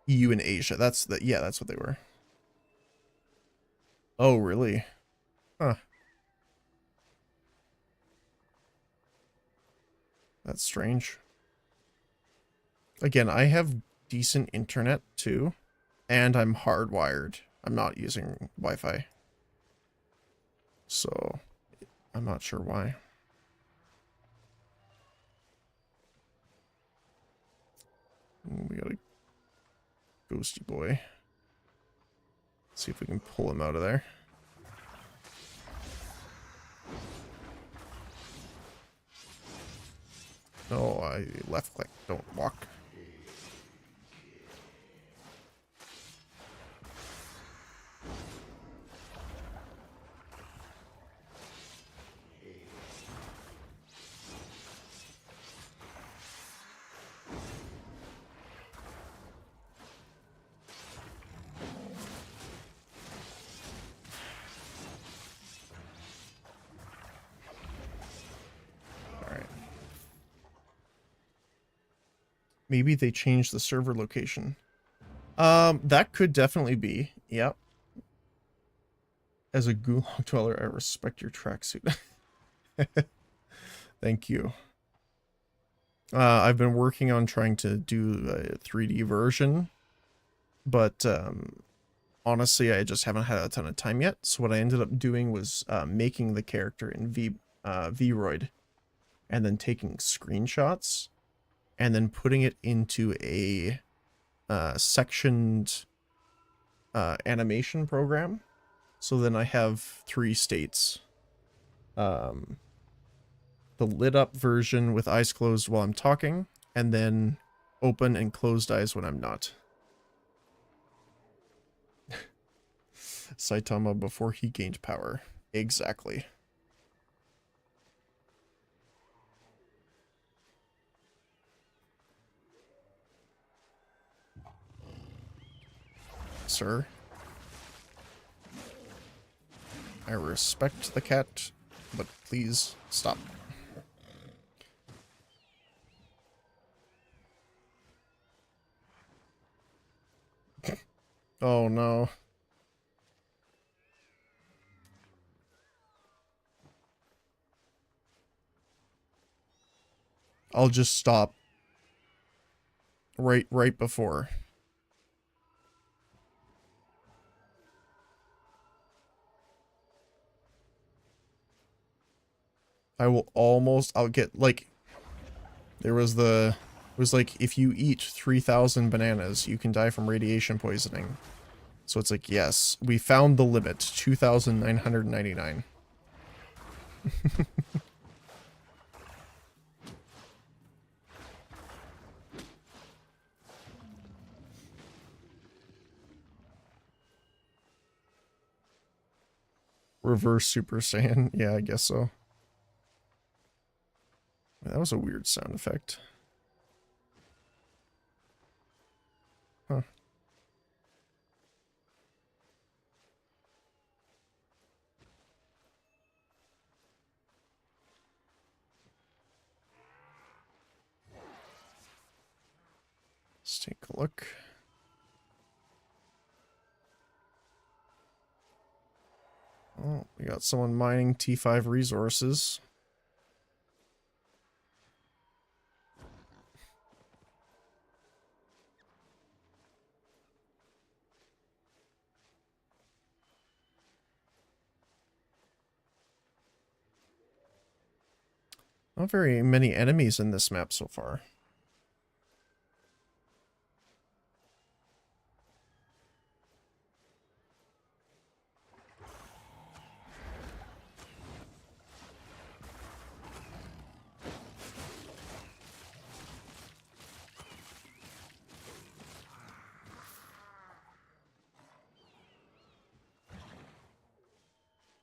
S1: EU and Asia. That's the, yeah, that's what they were. Oh, really? Huh. That's strange. Again, I have decent internet too, and I'm hardwired. I'm not using Wi-Fi. So, I'm not sure why. We got a ghosty boy. See if we can pull him out of there. No, I left click. Don't walk. Maybe they changed the server location. That could definitely be. Yep. As a gulag dweller, I respect your tracksuit. Thank you. I've been working on trying to do a 3D version, but honestly, I just haven't had a ton of time yet. So what I ended up doing was making the character in Vroid, and then taking screenshots, and then putting it into a sectioned animation program. So then I have 3 states. The lit up version with eyes closed while I'm talking, and then open and closed eyes when I'm not. Saitama before he gained power. Exactly. Sir. I respect the cat, but please stop. Oh no. I'll just stop right before. I'll get like, it was like, if you eat 3,000 bananas, you can die from radiation poisoning. So it's like, yes, we found the limit, 2,999. Reverse Super Saiyan. Yeah, I guess so. That was a weird sound effect. Huh. Let's take a look. Oh, we got someone mining T5 resources. Not very many enemies in this map so far.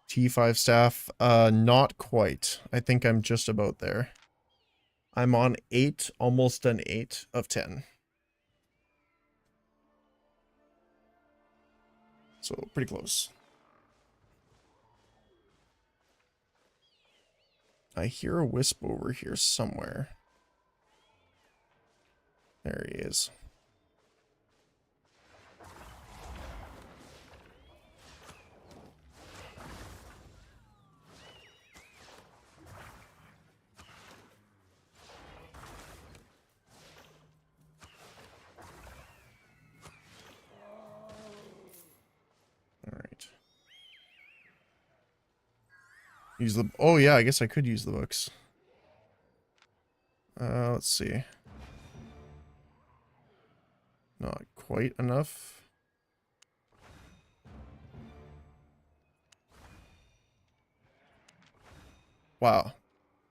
S1: T5 staff, not quite. I think I'm just about there. I'm on 8, almost an 8 of 10. So pretty close. I hear a wisp over here somewhere. There he is. Alright. Use the... Oh yeah, I guess I could use the books. Let's see. Not quite enough. Wow.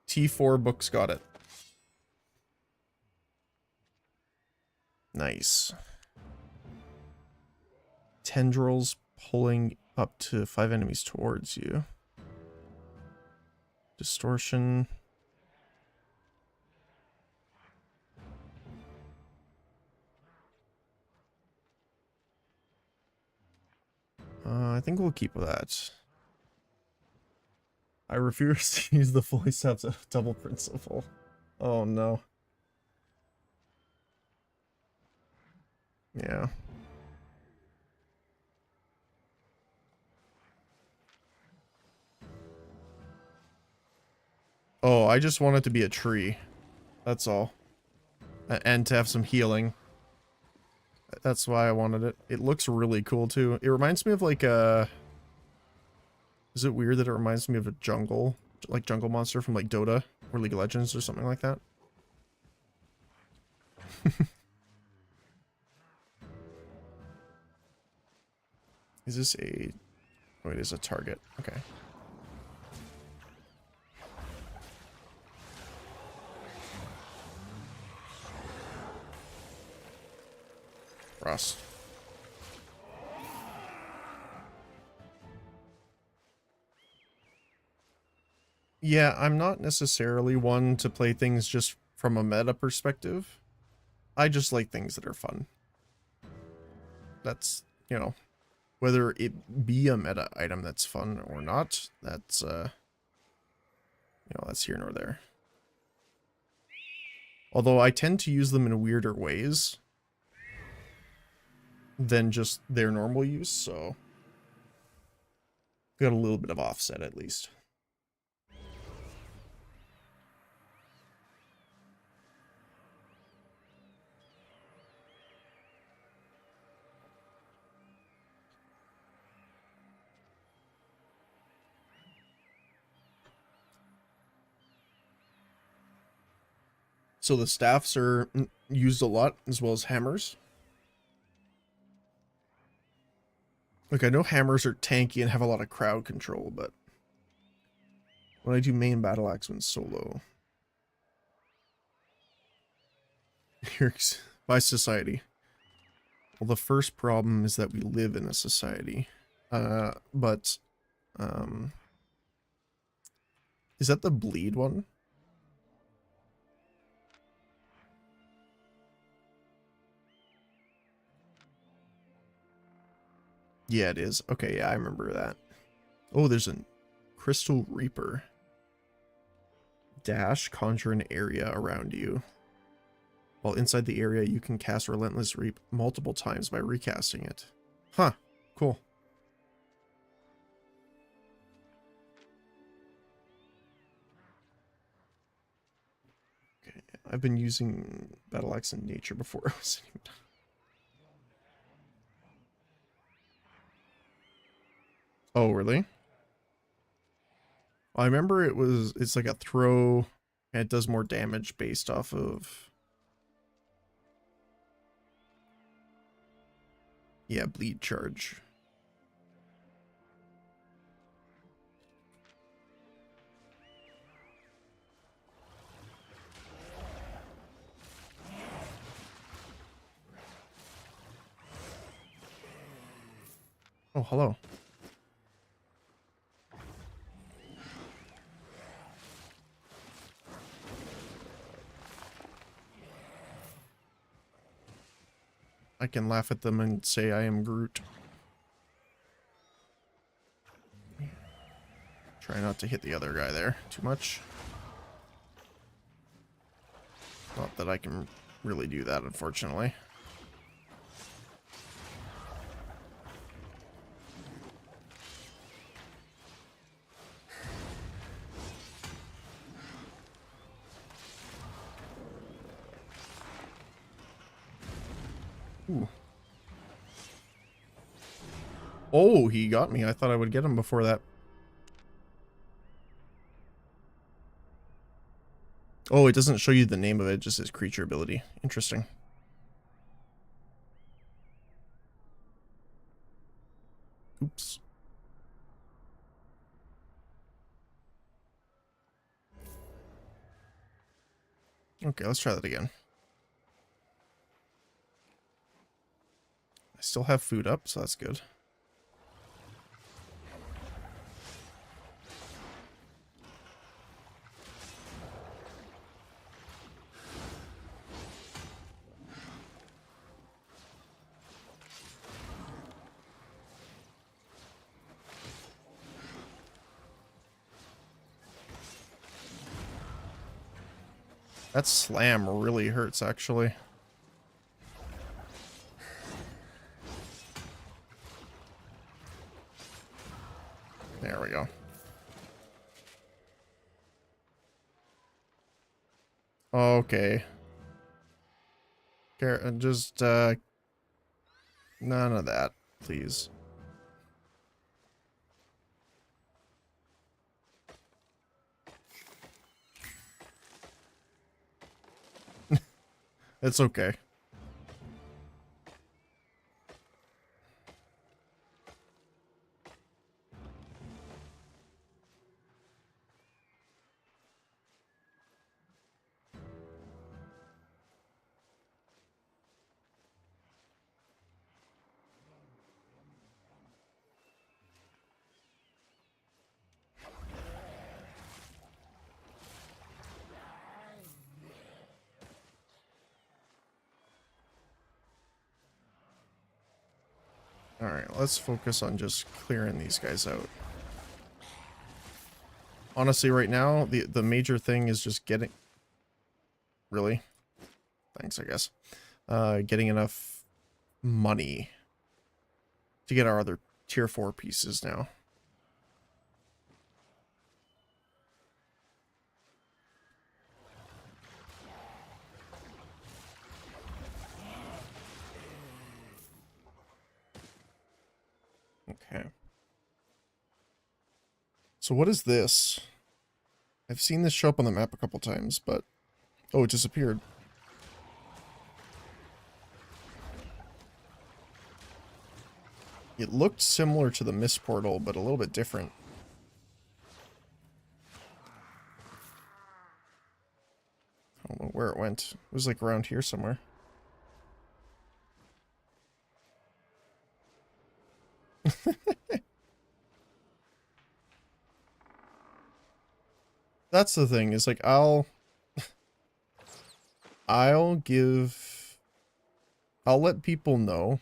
S1: T4 books got it. Nice. Tendrils pulling up to 5 enemies towards you. Distortion. I think we'll keep that. I refuse to use the fully steps of double principle. Oh no. Yeah. Oh, I just want it to be a tree. That's all. And to have some healing. That's why I wanted it. It looks really cool too. It reminds me of like a... Is it weird that it reminds me of a jungle? Like jungle monster from like Dota or League of Legends or something like that? Is this a... Oh, it is a target. Okay. Rust. Yeah, I'm not necessarily one to play things just from a meta perspective. I just like things that are fun. That's, you know, whether it be a meta item that's fun or not, that's, you know, that's here nor there. Although I tend to use them in weirder ways than just their normal use, so got a little bit of offset at least. So the staffs are used a lot, as well as hammers. Like, I know hammers are tanky and have a lot of crowd control, but when I do main battle axe when solo... by society. Well, the first problem is that we live in a society. But Um, is that the bleed one? Yeah, it is. Okay, yeah, I remember that. Oh, there's a Crystal Reaper. Dash, conjure an area around you. While inside the area, you can cast Relentless Reap multiple times by recasting it. Huh, cool. Okay, I've been using Battle Axe in Nature before I was even done. Oh, really? I remember it's like a throw, and it does more damage based off of, yeah, bleed charge. Oh, hello. I can laugh at them and say I am Groot. Try not to hit the other guy there too much. Not that I can really do that, unfortunately. Ooh. Oh, he got me. I thought I would get him before that. Oh, it doesn't show you the name of it, just his creature ability. Interesting. Oops. Okay, let's try that again. I still have food up, so that's good. That slam really hurts, actually. There we go. Okay. Just, none of that, please. It's okay. Alright, let's focus on just clearing these guys out. Honestly, right now, the major thing is just getting... Really? Thanks, I guess. Getting enough money to get our other tier 4 pieces now. Okay. So what is this? I've seen this show up on the map a couple times, but... Oh, it disappeared. It looked similar to the Mist Portal, but a little bit different. I don't know where it went. It was like around here somewhere. That's the thing, is like I'll let people know,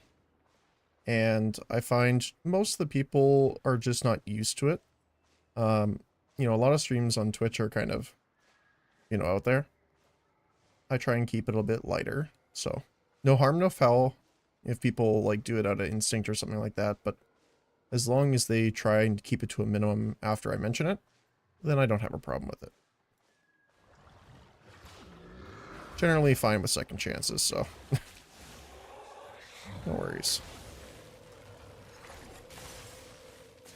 S1: and I find most of the people are just not used to it. Um, a lot of streams on Twitch are kind of, out there. I try and keep it a bit lighter, so no harm, no foul if people like do it out of instinct or something like that, but as long as they try and keep it to a minimum after I mention it, then I don't have a problem with it. Generally fine with second chances, so no worries.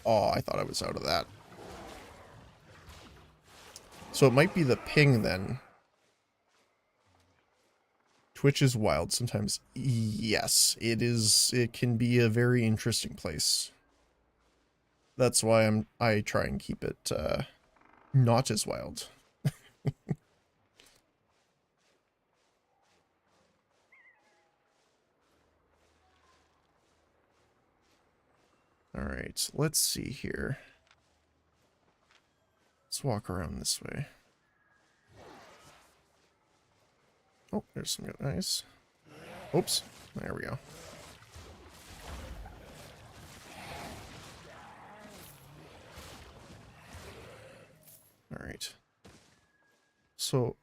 S1: Oh, I thought I was out of that. So it might be the ping then. Twitch is wild sometimes. Yes, it is. It can be a very interesting place. That's why I try and keep it not as wild. All right, let's see here. Let's walk around this way. Oh, there's some guys. Oops, there we go. All right. So,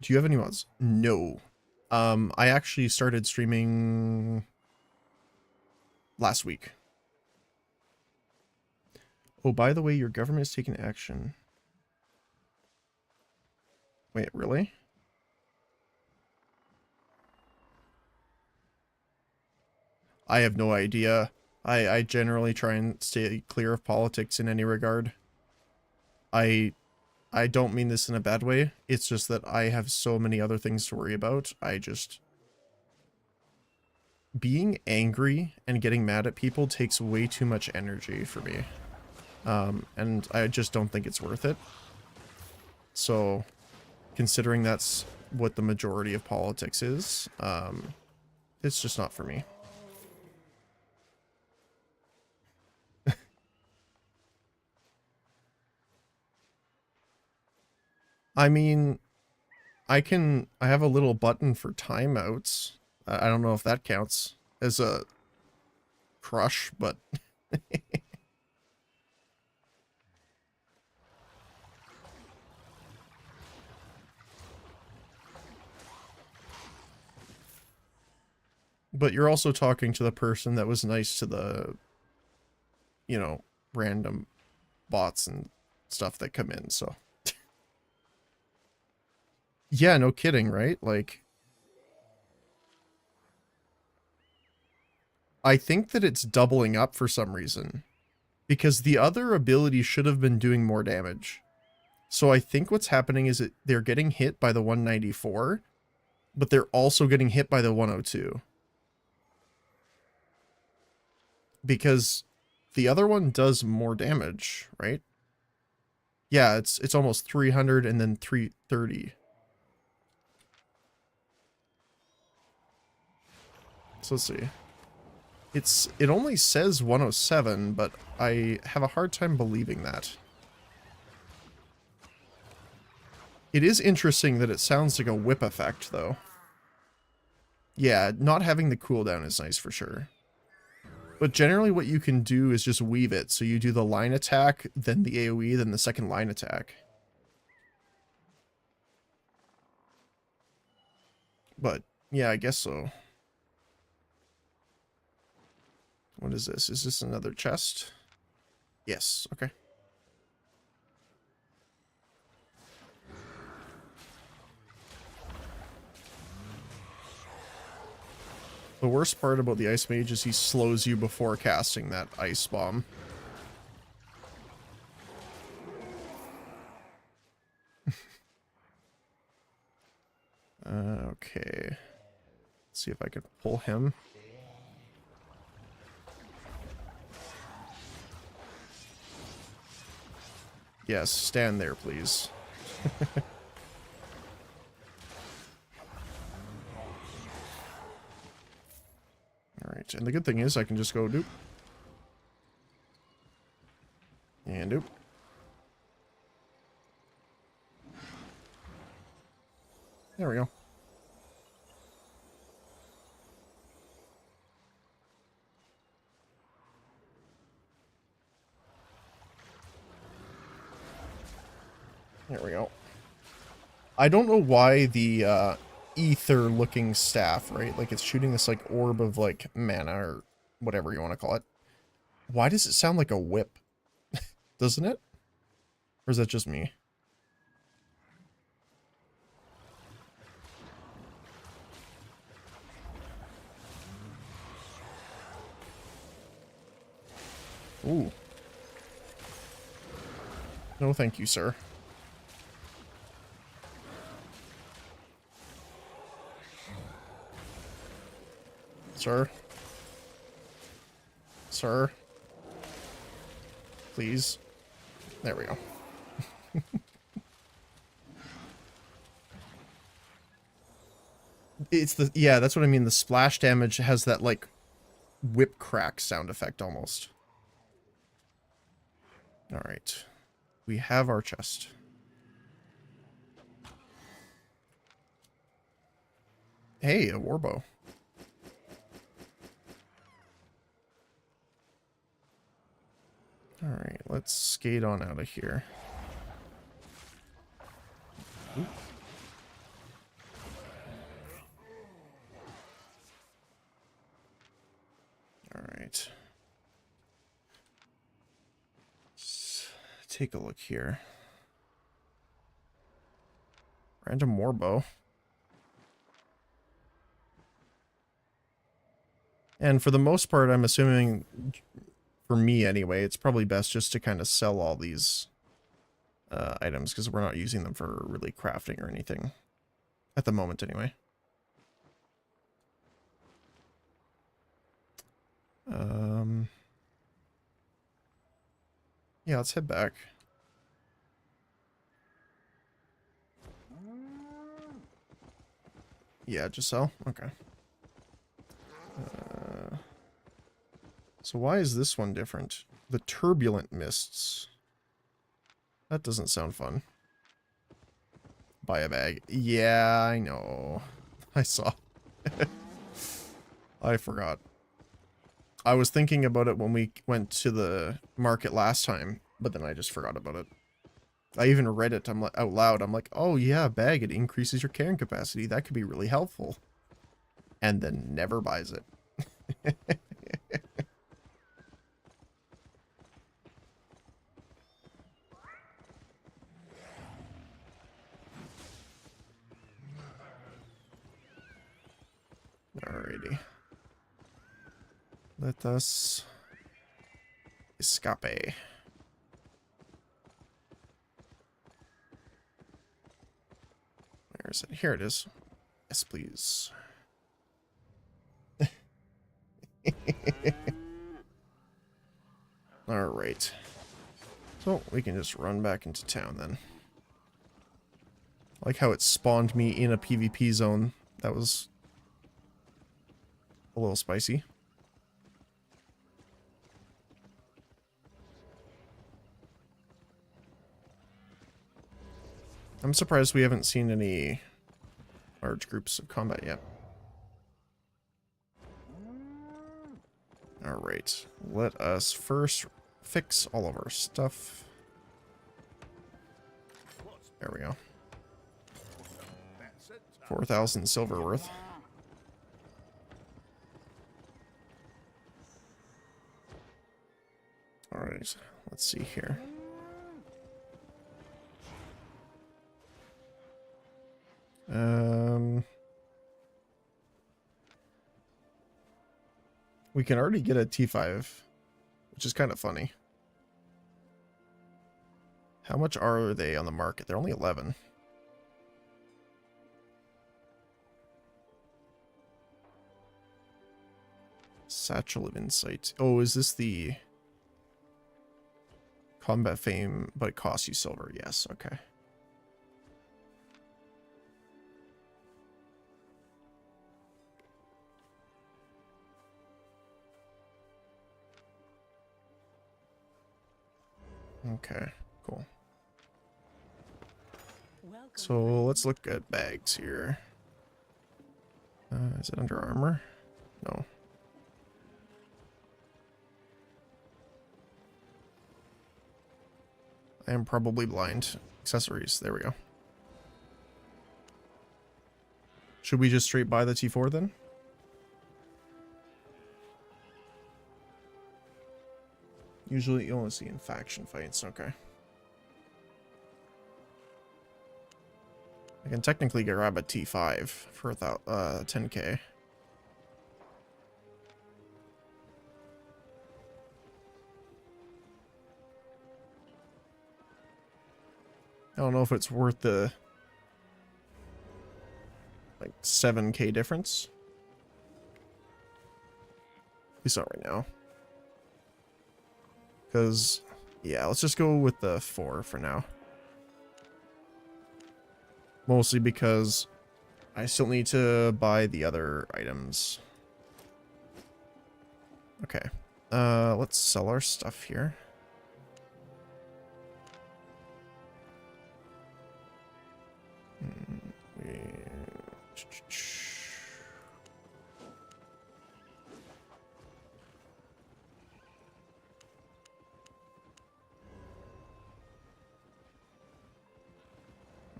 S1: do you have any mods? No. I actually started streaming last week. Oh, by the way, your government is taking action. Wait, really? I have no idea. I generally try and stay clear of politics in any regard. I don't mean this in a bad way. It's just that I have so many other things to worry about. Being angry and getting mad at people takes way too much energy for me. And I just don't think it's worth it. So, considering that's what the majority of politics is, it's just not for me. I mean, I have a little button for timeouts. I don't know if that counts as a crush, but but you're also talking to the person that was nice to the, random bots and stuff that come in, so. Yeah, no kidding, right? Like, I think that it's doubling up for some reason, because the other ability should have been doing more damage. So I think what's happening is that they're getting hit by the 194, but they're also getting hit by the 102. Because the other one does more damage, right? Yeah, it's almost 300 and then 330. So let's see. It only says 107, but I have a hard time believing that. It is interesting that it sounds like a whip effect, though. Yeah, not having the cooldown is nice for sure. But generally what you can do is just weave it. So you do the line attack, then the AoE, then the second line attack. But, yeah, I guess so. What is this? Is this another chest? Yes, okay. The worst part about the Ice Mage is he slows you before casting that Ice Bomb. Okay. Let's see if I can pull him. Yes, stand there, please. Alright, and the good thing is I can just go doop. And doop. There we go. There we go. I don't know why the ether looking staff, right? Like it's shooting this like orb of like mana or whatever you want to call it. Why does it sound like a whip? Doesn't it? Or is that just me? Ooh. No thank you, sir. Sir? Sir? Please? There we go. It's the... Yeah, that's what I mean. The splash damage has that, like, whip crack sound effect almost. Alright. We have our chest. Hey, a warbow. Alright, let's skate on out of here. Oop. Alright. Let's take a look here. Random warbow. And for the most part, I'm assuming, for me anyway, it's probably best just to kind of sell all these items, because we're not using them for really crafting or anything. At the moment, anyway. Yeah, let's head back. Yeah, just sell? Okay. So why is this one different? The turbulent mists. That doesn't sound fun. Buy a bag. Yeah, I know. I saw. I forgot. I was thinking about it when we went to the market last time, but then I just forgot about it. I even read it out loud. I'm like, oh yeah, bag, it increases your carrying capacity. That could be really helpful. And then never buys it. Alrighty. Let us escape. Where is it? Here it is. Yes, please. Alright. So, we can just run back into town then. I like how it spawned me in a PvP zone. That was a little spicy. I'm surprised we haven't seen any large groups of combat yet. Alright, let us first fix all of our stuff. There we go. 4,000 silver worth. Alright, let's see here. We can already get a T5, which is kind of funny. How much are they on the market? They're only 11. Satchel of Insight. Oh, is this the combat fame, but it costs you silver? Yes, okay. Okay, cool.
S2: Welcome
S1: So let's look at bags here. Is it under armor? No. I am probably blind. Accessories. There we go. Should we just straight buy the T4 then? Usually you only see in faction fights. Okay. I can technically grab a T5 for 10k. I don't know if it's worth the like 7k difference. At least not right now. Because, yeah, let's just go with the 4 for now. Mostly because I still need to buy the other items. Okay. Let's sell our stuff here.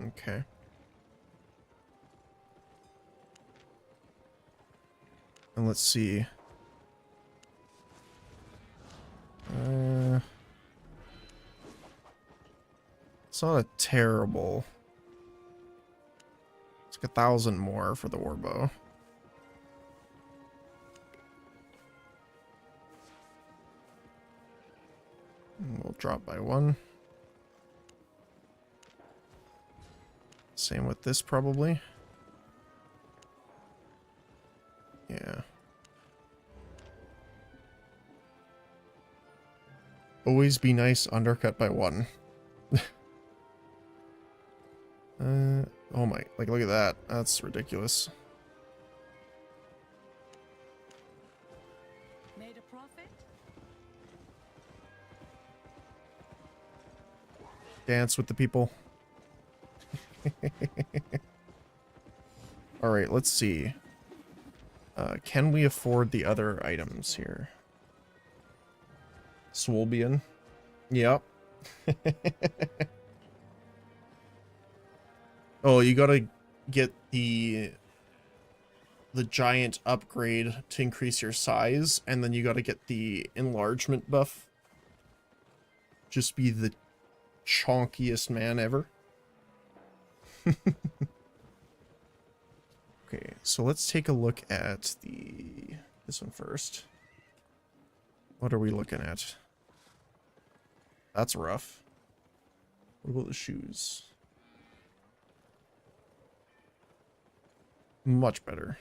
S1: Okay. And let's see. It's not a terrible. It's like 1,000 more for the warbow. And we'll drop by 1. Same with this probably. Yeah. Always be nice, undercut by 1. Oh my, like look at that. That's ridiculous.
S2: Made a profit?
S1: Dance with the people. Alright, let's see. Can we afford the other items here? Swolbian. Yep. Oh, you gotta get the giant upgrade to increase your size, and then you gotta get the enlargement buff. Just be the chonkiest man ever. Okay, so let's take a look at this one first. What are we looking at? That's rough. What about the shoes? Much better.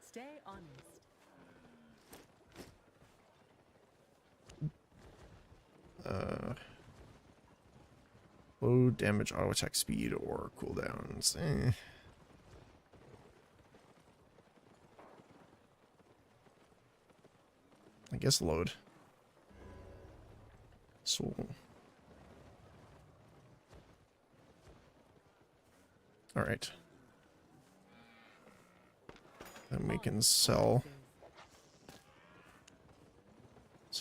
S2: Stay honest.
S1: Low damage, auto attack speed, or cooldowns. I guess load. So. Alright. Then we can sell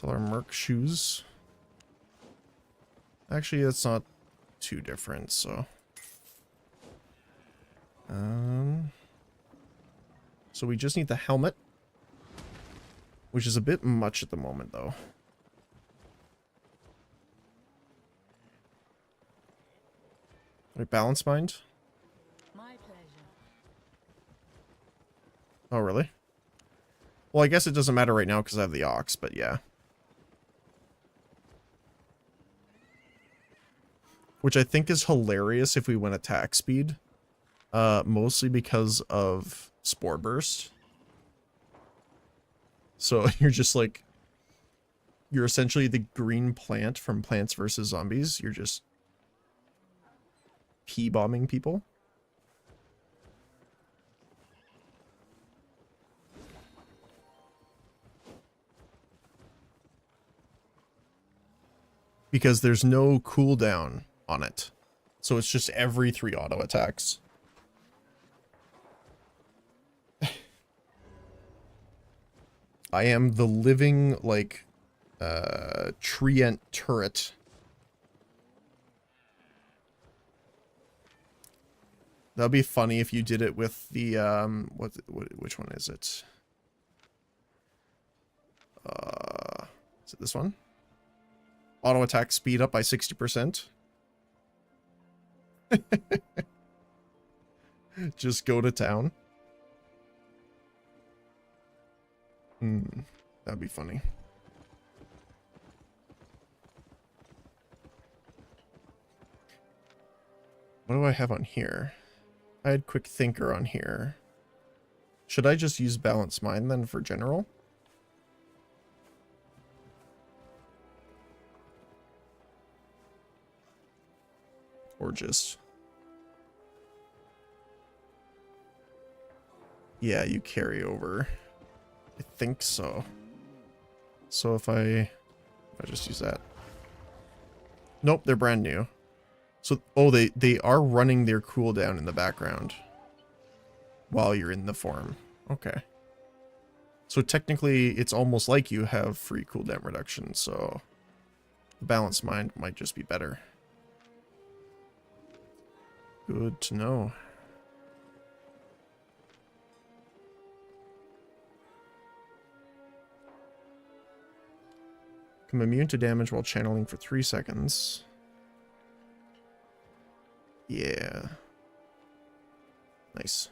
S1: our merc shoes. Actually, that's not too different, so. So we just need the helmet, which is a bit much at the moment, though. Wait, balance mind?
S2: My pleasure.
S1: Oh, really? Well, I guess it doesn't matter right now because I have the ox, but yeah. Which I think is hilarious if we went attack speed. Mostly because of Spore Burst. So you're just like... You're essentially the green plant from Plants vs. Zombies. You're just... P-bombing people. because there's no cooldown on it. So it's just every 3 auto attacks. I am the living, like, Treant turret. That'd be funny if you did it with the, which one is it? Is it this one? Auto attack speed up by 60%. Just go to town. That'd be funny. What do I have on here? I had Quick Thinker on here. Should I just use Balanced Mind then for general? Or just... Yeah, you carry over. I think so. So if I just use that. Nope, they're brand new. So, oh, they are running their cooldown in the background while you're in the form. Okay. So technically, it's almost like you have free cooldown reduction, so the Balanced Mind might just be better. Good to know. Become immune to damage while channeling for 3 seconds. Yeah. Nice.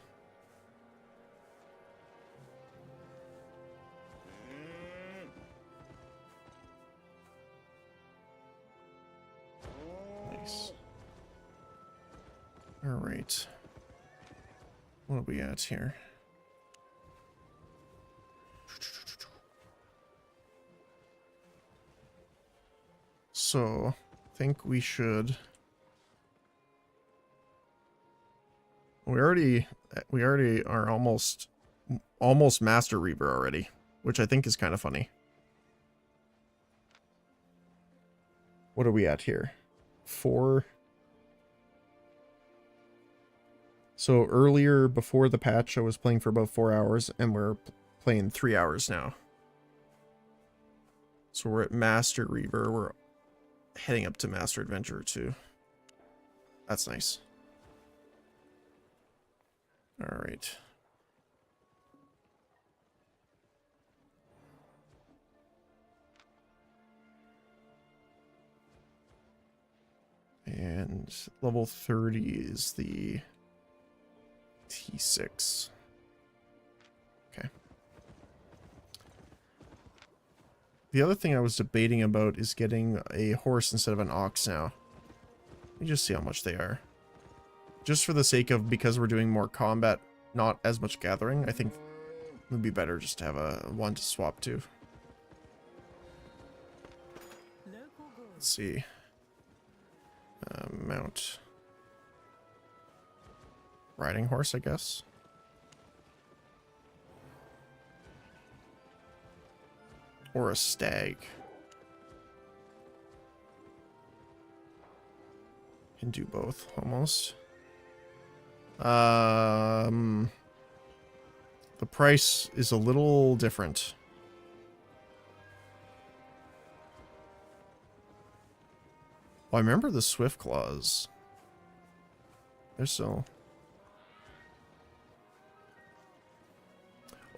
S1: Nice. Alright. What are we at here? So, I think we should... We already are almost Master Reaver already, which I think is kind of funny. What are we at here? 4. So earlier, before the patch, I was playing for about 4 hours, and we're playing 3 hours now. So we're at Master Reaver. We're heading up to Master Adventurer too. That's nice. All right. And level 30 is the T6. Okay. The other thing I was debating about is getting a horse instead of an ox now. Let me just see how much they are. Just for the sake of, because we're doing more combat, not as much gathering, I think it would be better just to have a one to swap to. Let's see. Mount. Riding horse, I guess. Or a stag. Can do both, almost. The price is a little different. Oh, I remember the Swift Claws. They're so...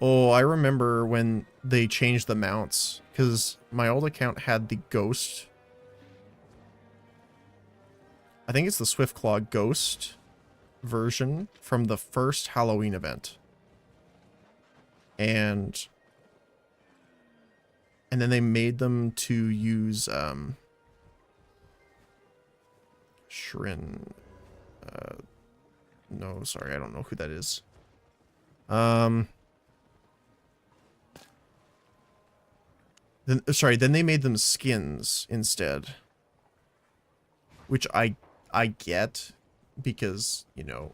S1: Oh, I remember when they changed the mounts, because my old account had the Ghost. I think it's the Swiftclaw Ghost version from the first Halloween event. And then they made them to use Shrin. No, sorry, I don't know who that is. Then they made them skins instead. Which I get, because, you know,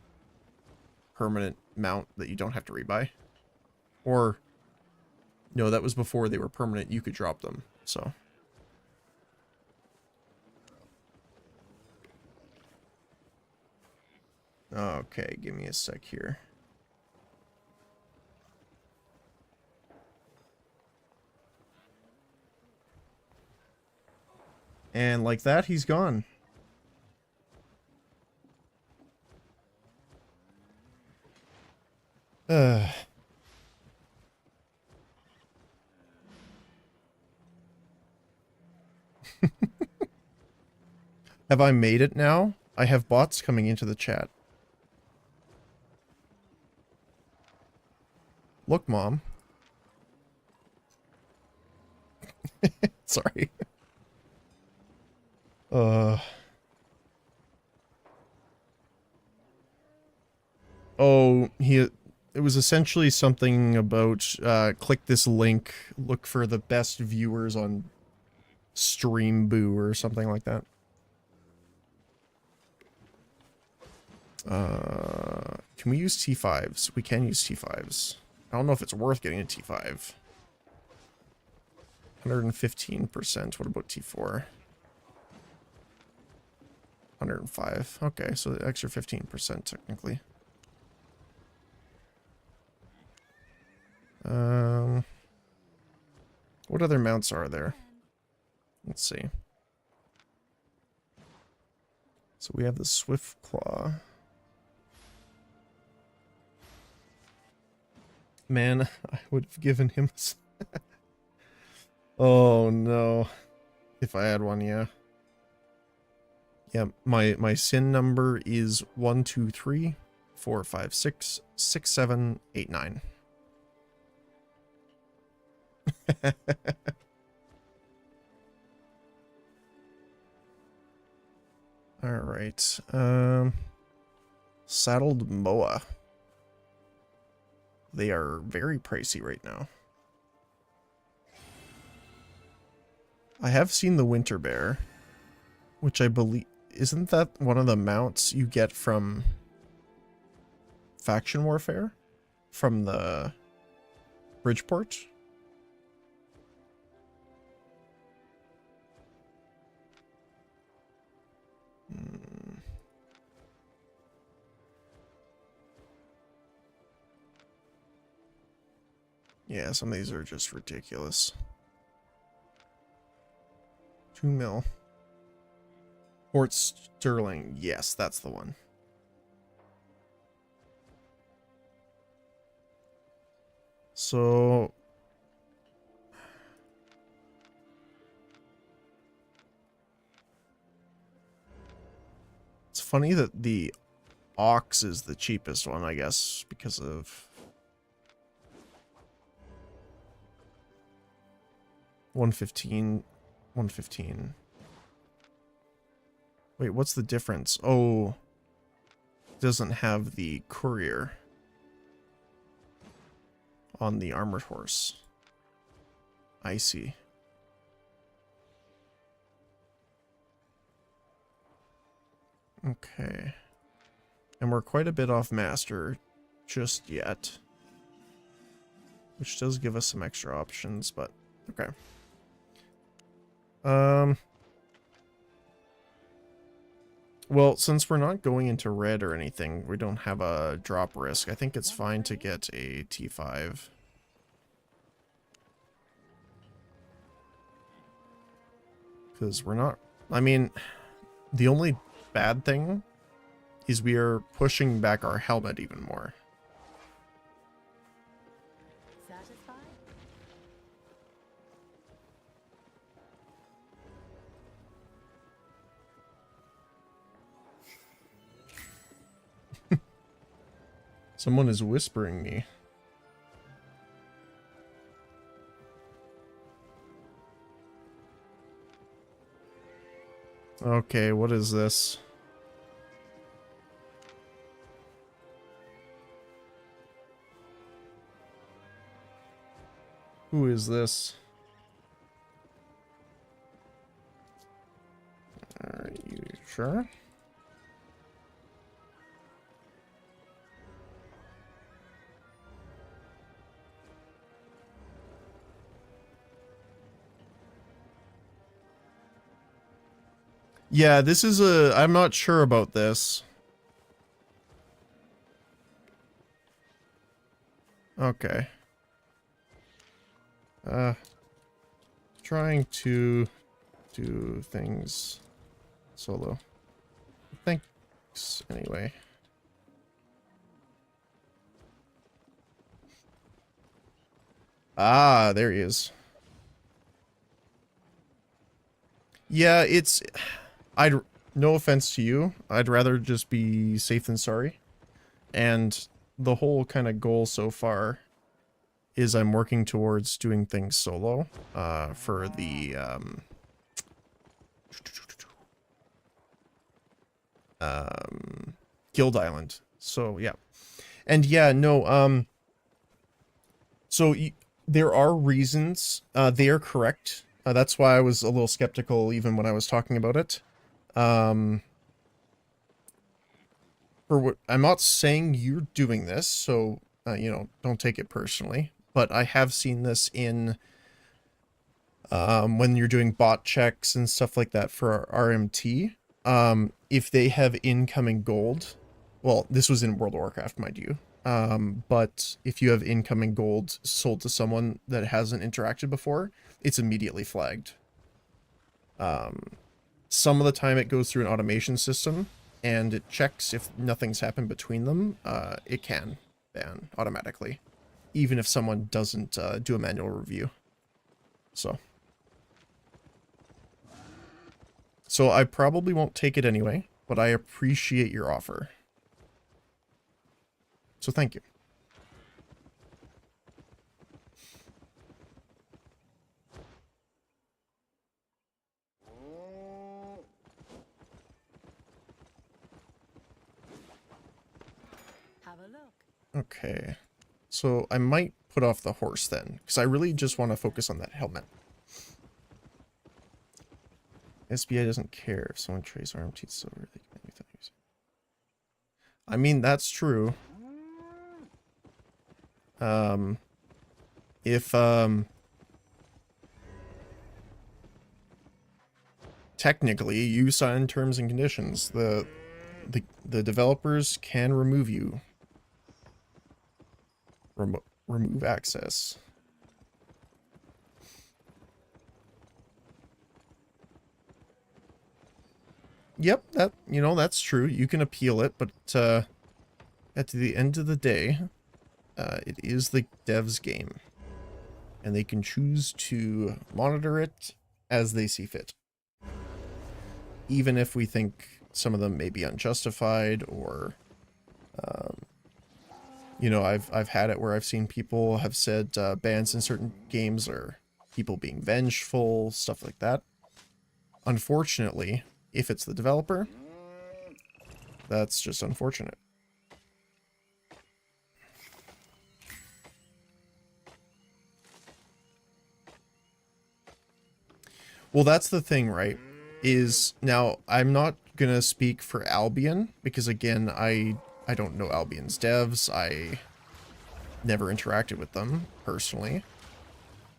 S1: permanent mount that you don't have to rebuy. Or, no, that was before they were permanent, you could drop them, so. Okay, give me a sec here. And like that, he's gone. Uh. Have I made it now? I have bots coming into the chat. Look, Mom. Sorry. Uh. Oh, it was essentially something about click this link, look for the best viewers on Stream Boo or something like that. Can we use T5s? We can use T5s. I don't know if it's worth getting a T5. 115%. What about T4? 105. Okay, so the extra 15% technically. What other mounts are there? Let's see. So we have the Swift Claw. Man, I would have given him... Oh no. If I had one, yeah. Yeah, my SIN number is 123-456-6789. Alright. Saddled Moa. They are very pricey right now. I have seen the Winter Bear, which I believe... Isn't that one of the mounts you get from Faction Warfare? From the Bridgeport? Yeah, some of these are just ridiculous. 2 mil. Port Sterling. Yes, that's the one. So... It's funny that the Ox is the cheapest one, I guess, because of... 115. 115. Wait, what's the difference? Oh, it doesn't have the courier on the armored horse. I see. Okay. And we're quite a bit off master just yet, which does give us some extra options, but okay. Well, since we're not going into red or anything, we don't have a drop risk. I think it's fine to get a T5. Because we're not... I mean, the only bad thing is we are pushing back our helmet even more.
S2: Satisfied?
S1: Someone is whispering me. Okay, what is this? Who is this? Are you sure? Yeah, this is a... I'm not sure about this. Okay. Trying to do things solo. Thanks, anyway. Ah, there he is. Yeah, it's... I'd... No offense to you. I'd rather just be safe than sorry. And the whole kind of goal so far is I'm working towards doing things solo, for the, Guild Island. So, yeah. And yeah, no, so there are reasons, they are correct. That's why I was a little skeptical even when I was talking about it. For what, I'm not saying you're doing this, so, you know, don't take it personally. But I have seen this in, when you're doing bot checks and stuff like that for RMT. If they have incoming gold, well, this was in World of Warcraft, mind you. But if you have incoming gold sold to someone that hasn't interacted before, it's immediately flagged. Some of the time it goes through an automation system and it checks if nothing's happened between them. It can ban automatically, even if someone doesn't do a manual review. So I probably won't take it anyway, but I appreciate your offer. So thank you.
S2: Have a look.
S1: Okay. So I might put off the horse then, because I really just want to focus on that helmet. SBI doesn't care if someone trades RMT silver. They can make that use. I mean, that's true. If technically you sign terms and conditions, the developers can remove you. Remove access. Yep, that, you know, that's true. You can appeal it, but at the end of the day, it is the devs' game. And they can choose to monitor it as they see fit. Even if we think some of them may be unjustified, or you know, I've had it where I've seen people have said bans in certain games are people being vengeful, stuff like that. Unfortunately, if it's the developer, that's just unfortunate. Well, that's the thing, right? Is now I'm not gonna speak for Albion because again, I don't know Albion's devs. I never interacted with them personally,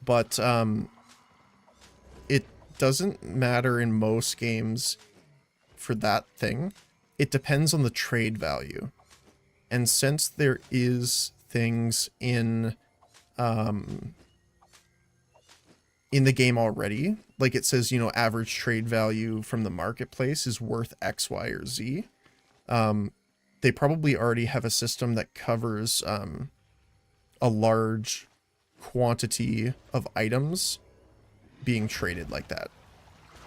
S1: but it doesn't matter in most games for that thing. It depends on the trade value, and since there is things in the game already, like it says, you know, average trade value from the marketplace is worth X, Y, or Z. They probably already have a system that covers a large quantity of items being traded like that.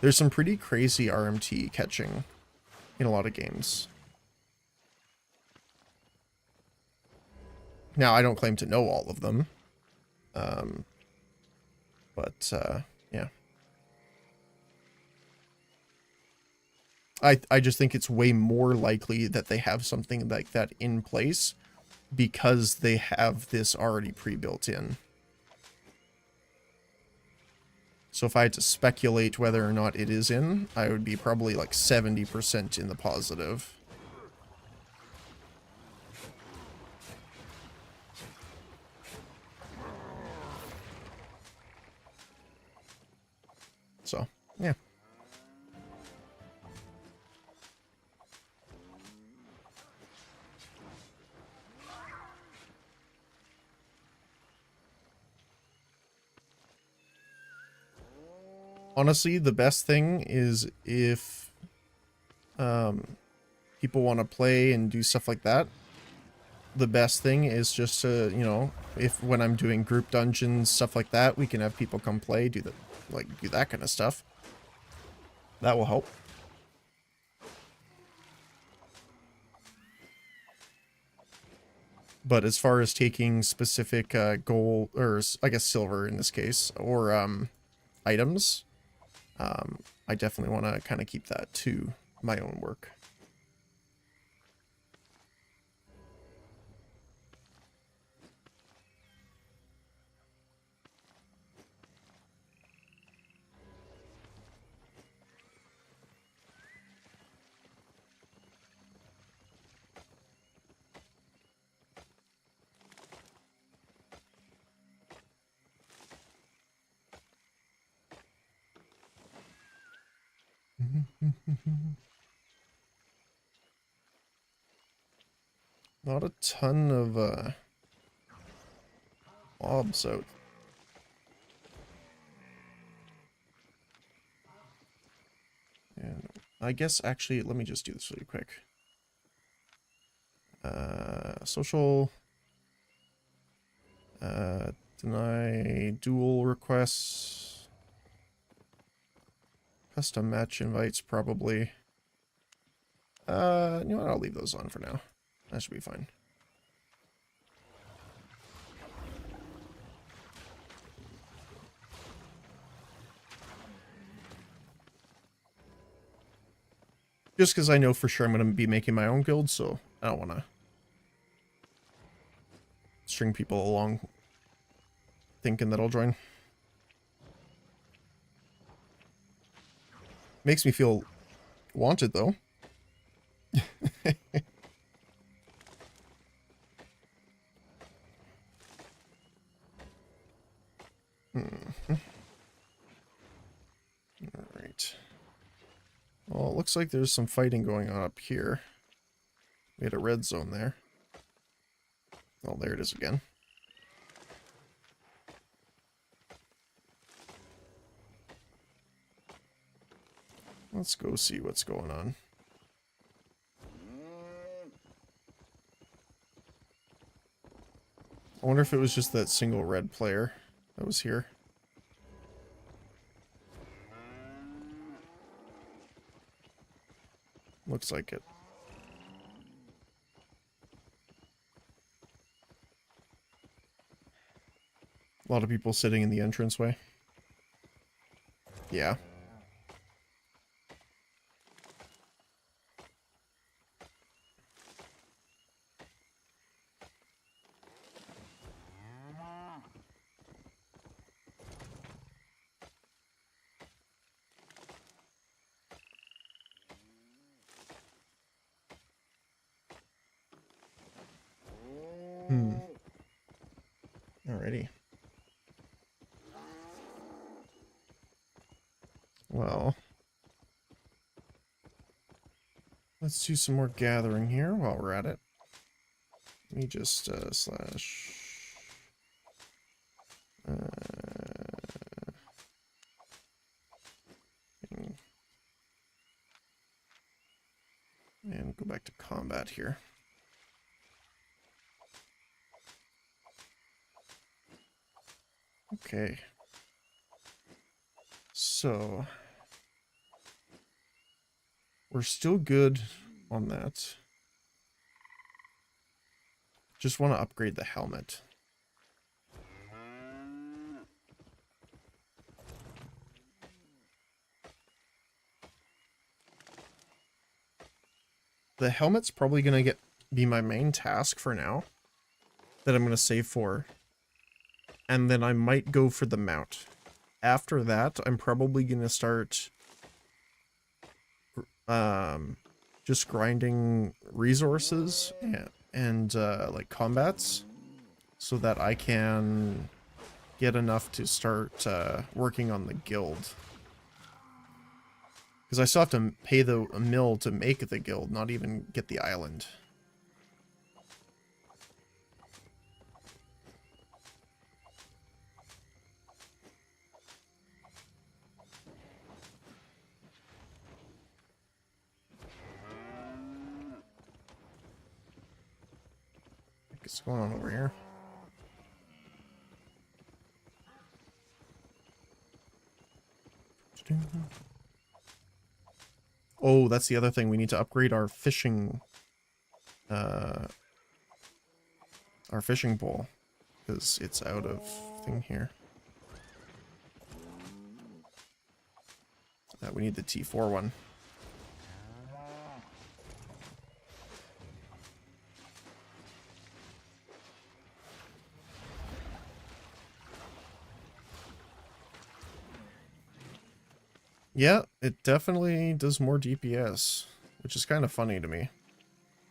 S1: There's some pretty crazy RMT catching in a lot of games. Now, I don't claim to know all of them. But yeah. I just think it's way more likely that they have something like that in place because they have this already pre-built in. So if I had to speculate whether or not it is in, I would be probably like 70% in the positive. So, yeah. Honestly, the best thing is if people want to play and do stuff like that. The best thing is just to, you know, if when I'm doing group dungeons, stuff like that, we can have people come play, do that kind of stuff. That will help. But as far as taking specific gold, or I guess silver in this case, or items, I definitely want to kind of keep that to my own work. Not a ton of mobs out. And I guess actually, let me just do this really quick. Social. Deny dual requests. Custom match invites, probably. You know what? I'll leave those on for now. That should be fine. Just because I know for sure I'm going to be making my own guild, so I don't want to string people along thinking that I'll join. Makes me feel wanted, though. Alright. Well, it looks like there's some fighting going on up here. We had a red zone there. Oh, there it is again. Let's go see what's going on. I wonder if it was just that single red player that was here. Looks like it. A lot of people sitting in the entranceway. Yeah. Alrighty. Well, let's do some more gathering here while we're at it. Let me just slash... and go back to combat here. Okay. So... we're still good on that. Just want to upgrade the helmet. The helmet's probably going to be my main task for now. That I'm going to save for. And then I might go for the mount. After that, I'm probably going to start just grinding resources and like combats so that I can get enough to start working on the guild. Because I still have to pay the mill to make the guild, not even get the island. What's going on over here? Oh, that's the other thing. We need to upgrade our fishing pole, because it's out of thing here. We need the T4 one. Yeah, it definitely does more DPS, which is kind of funny to me.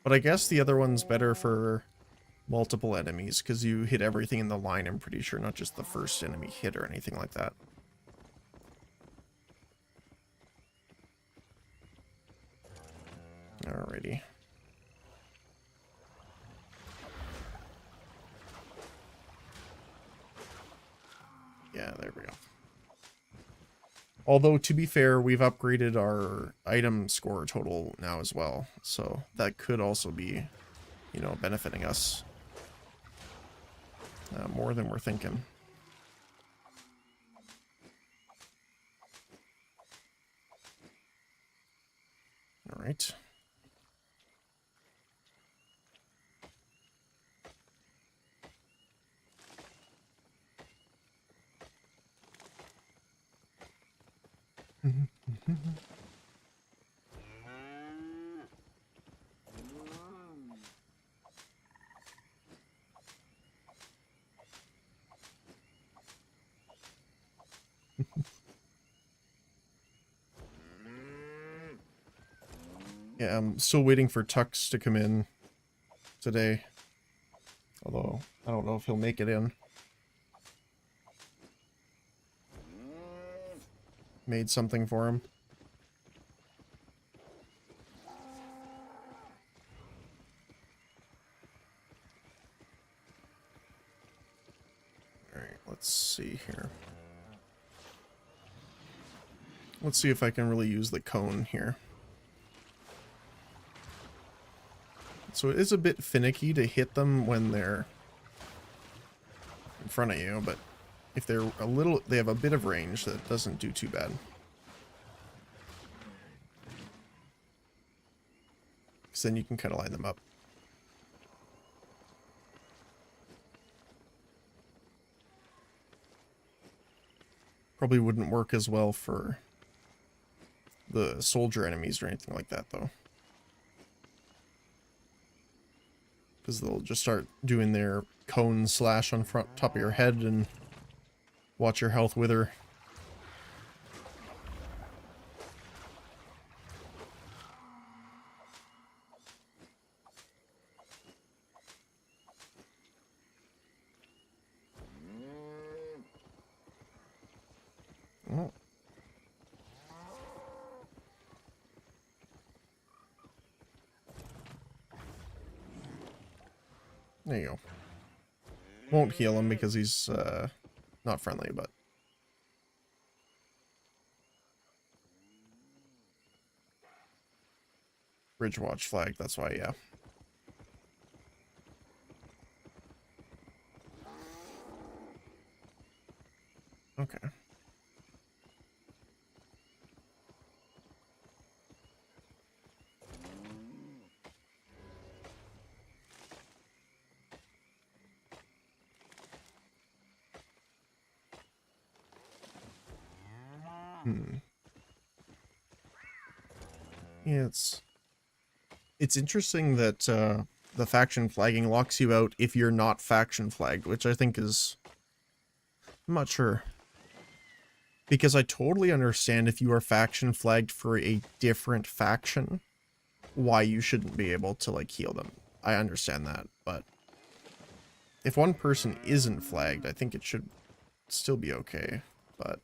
S1: But I guess the other one's better for multiple enemies, because you hit everything in the line, I'm pretty sure, not just the first enemy hit or anything like that. Alrighty. Yeah, there we go. Although, to be fair, we've upgraded our item score total now as well, so that could also be, you know, benefiting us more than we're thinking. All right. Yeah, I'm still waiting for Tux to come in today. Although, I don't know if he'll make it in. Made something for him. Alright, let's see here. Let's see if I can really use the cone here. So it is a bit finicky to hit them when they're in front of you, but if they're a little, they have a bit of range, that doesn't do too bad. Because then you can kind of line them up. Probably wouldn't work as well for the soldier enemies or anything like that, though. Because they'll just start doing their cone slash on top of your head and watch your health wither. Oh. There you go. Won't heal him because he's not friendly, but... Bridge watch flag, that's why, yeah. Okay. Yeah, it's interesting that the faction flagging locks you out if you're not faction flagged, which I think is... I'm not sure. Because I totally understand if you are faction flagged for a different faction, why you shouldn't be able to, like, heal them. I understand that, but if one person isn't flagged, I think it should still be okay, but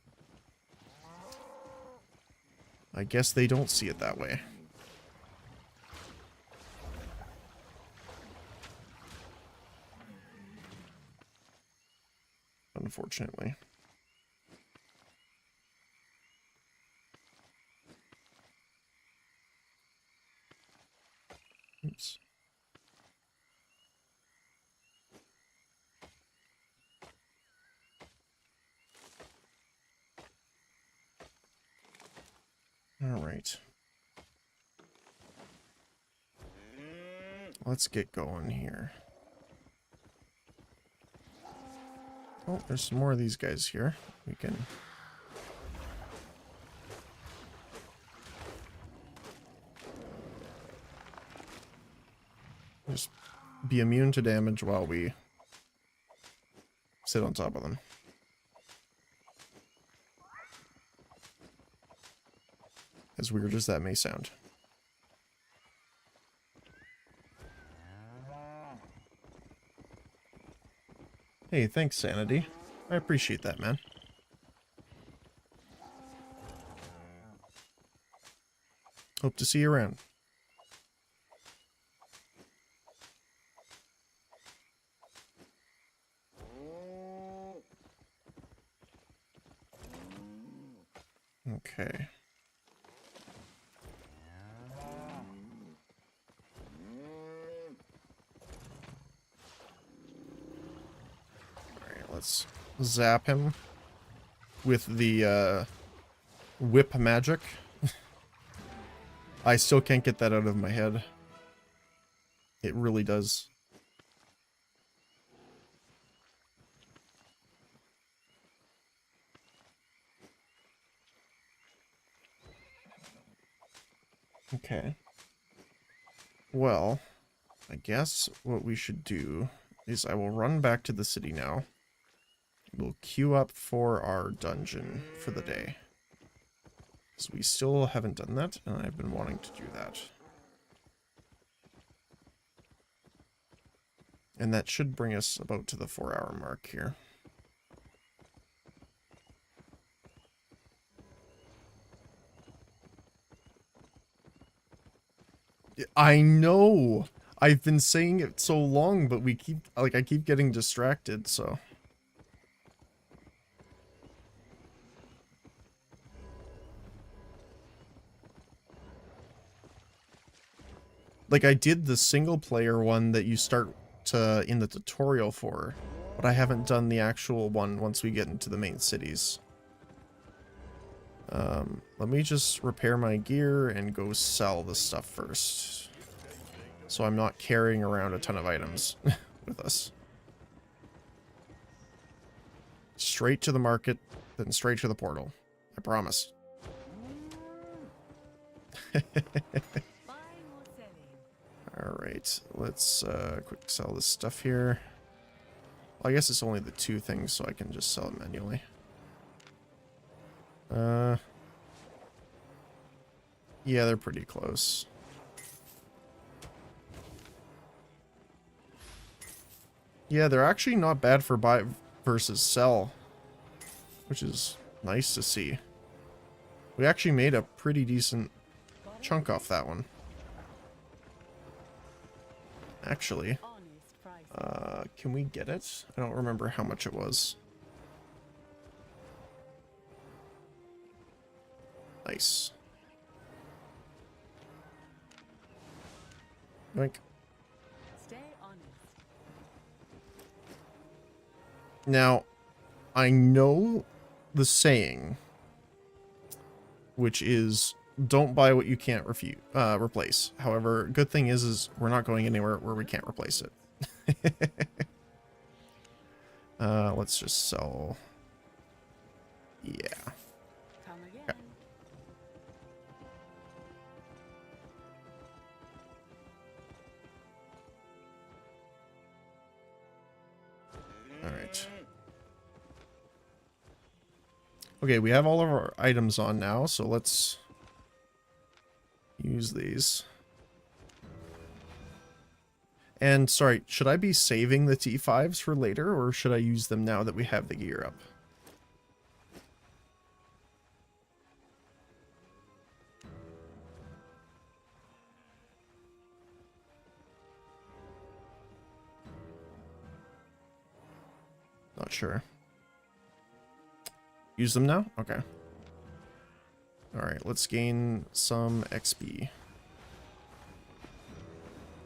S1: I guess they don't see it that way. Unfortunately. Oops. All right. Let's get going here. Oh, there's some more of these guys here. We can... just be immune to damage while we sit on top of them. As weird as that may sound. Hey, thanks, Sanity. I appreciate that, man. Hope to see you around. Okay. Alright, let's zap him with the whip magic. I still can't get that out of my head. It really does. Okay. Well, I guess what we should do is I will run back to the city now. We'll queue up for our dungeon for the day. So we still haven't done that, and I've been wanting to do that. And that should bring us about to the 4-hour mark here. I know! I've been saying it so long, but we keep, like, I keep getting distracted, so... Like, I did the single player one that you start in the tutorial for, but I haven't done the actual one once we get into the main cities. Let me just repair my gear and go sell the stuff first. So I'm not carrying around a ton of items with us. Straight to the market, then straight to the portal. I promise. Alright, let's quick sell this stuff here. Well, I guess it's only the 2 things, so I can just sell it manually. Yeah, they're pretty close. Yeah, they're actually not bad for buy versus sell, which is nice to see. We actually made a pretty decent chunk off that one. Actually, can we get it? I don't remember how much it was. Nice. Like,
S2: Stay honest.
S1: now, I know the saying, which is, don't buy what you can't replace. However, good thing is we're not going anywhere where we can't replace it. Let's just sell. Yeah.
S2: Come again.
S1: Okay. All right. Okay, we have all of our items on now, so let's use these. And sorry, should I be saving the T5s for later, or should I use them now that we have the gear up? Not sure. Use them now? Okay. Alright, let's gain some XP.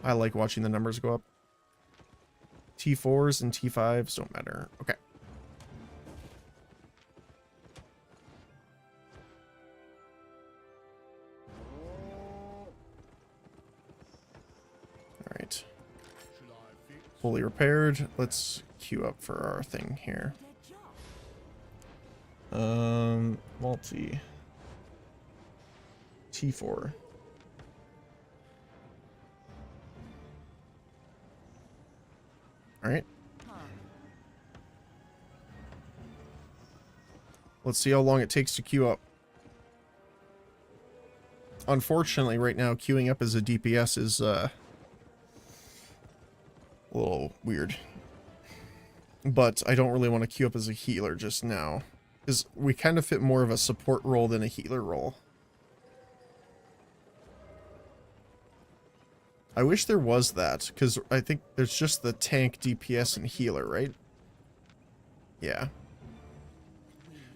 S1: I like watching the numbers go up. T4s and T5s don't matter. Okay. Fully repaired. Let's queue up for our thing here. Multi. T4. Alright. Let's see how long it takes to queue up. Unfortunately, right now, queuing up as a DPS is, a little weird. But I don't really want to queue up as a healer just now. Because we kind of fit more of a support role than a healer role. I wish there was that, because I think there's just the tank, DPS, and healer, right? Yeah.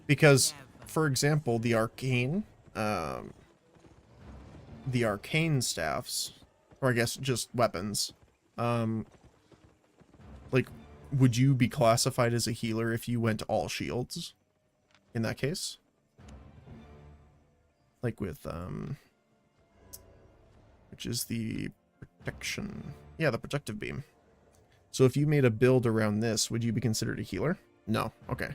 S1: Because, for example, the arcane staffs, or I guess just weapons, like, would you be classified as a healer if you went all shields in that case? Like with, which is the protection. Yeah, the protective beam. So if you made a build around this, would you be considered a healer? No. Okay.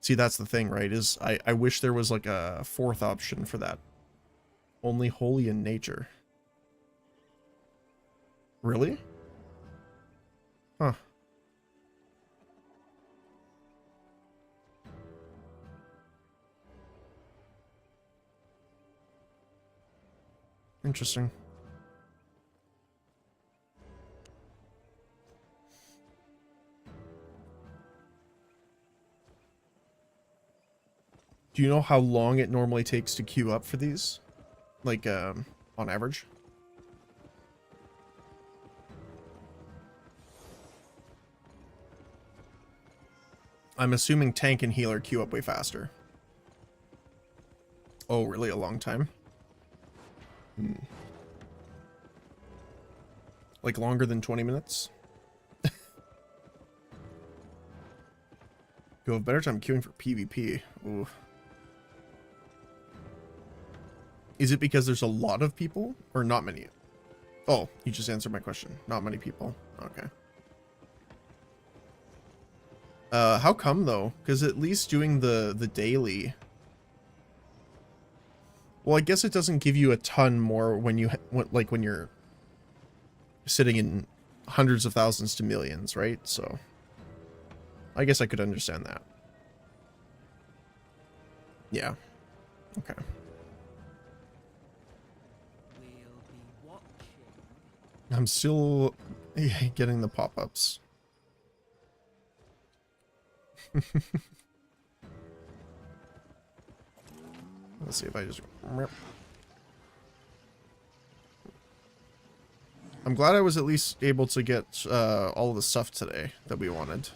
S1: See, that's the thing, right? Is I wish there was like a fourth option for that. Only holy in nature. Really? Huh. Interesting. Do you know how long it normally takes to queue up for these? Like, on average? I'm assuming tank and healer queue up way faster. Oh, really? A long time? Like longer than 20 minutes? You'll have a better time queuing for PvP. Ooh. Is it because there's a lot of people or not many? Oh, you just answered my question. Not many people. Okay. How come though? Because at least doing the daily. Well, I guess it doesn't give you a ton more when you when you're sitting in hundreds of thousands to millions, right? So I guess I could understand that. Yeah. Okay. I'm still getting the pop-ups. Let's see if I just... I'm glad I was at least able to get all of the stuff today that we wanted.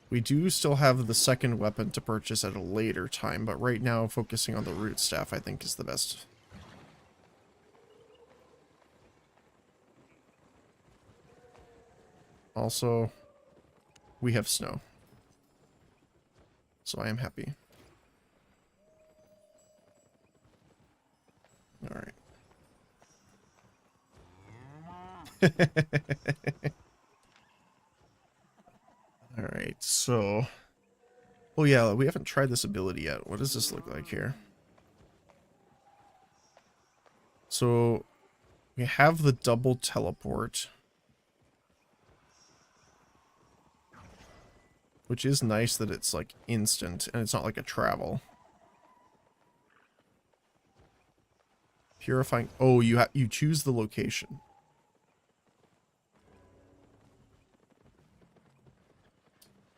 S1: We do still have the second weapon to purchase at a later time, but right now focusing on the root staff I think is the best. Also, we have snow. So I am happy. Alright. Alright, so... Oh yeah, we haven't tried this ability yet. What does this look like here? So, we have the double teleport. Which is nice that it's like instant and it's not like a travel. Purifying. Oh, you choose the location.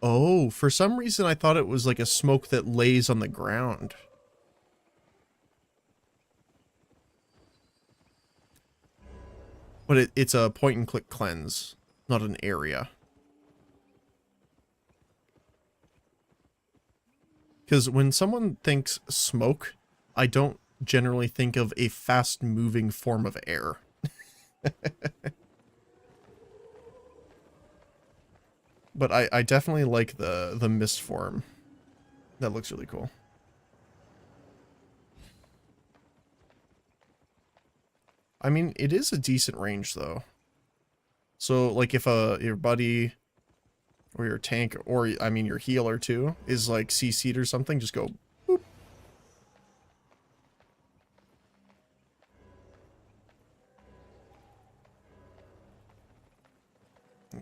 S1: Oh, for some reason I thought it was like a smoke that lays on the ground. But it's a point and click cleanse, not an area. Because when someone thinks smoke, I don't generally think of a fast-moving form of air. But I definitely like the mist form. That looks really cool. I mean, it is a decent range though. So like if your buddy or your tank or I mean your healer too is like CC'd or something, just go boop.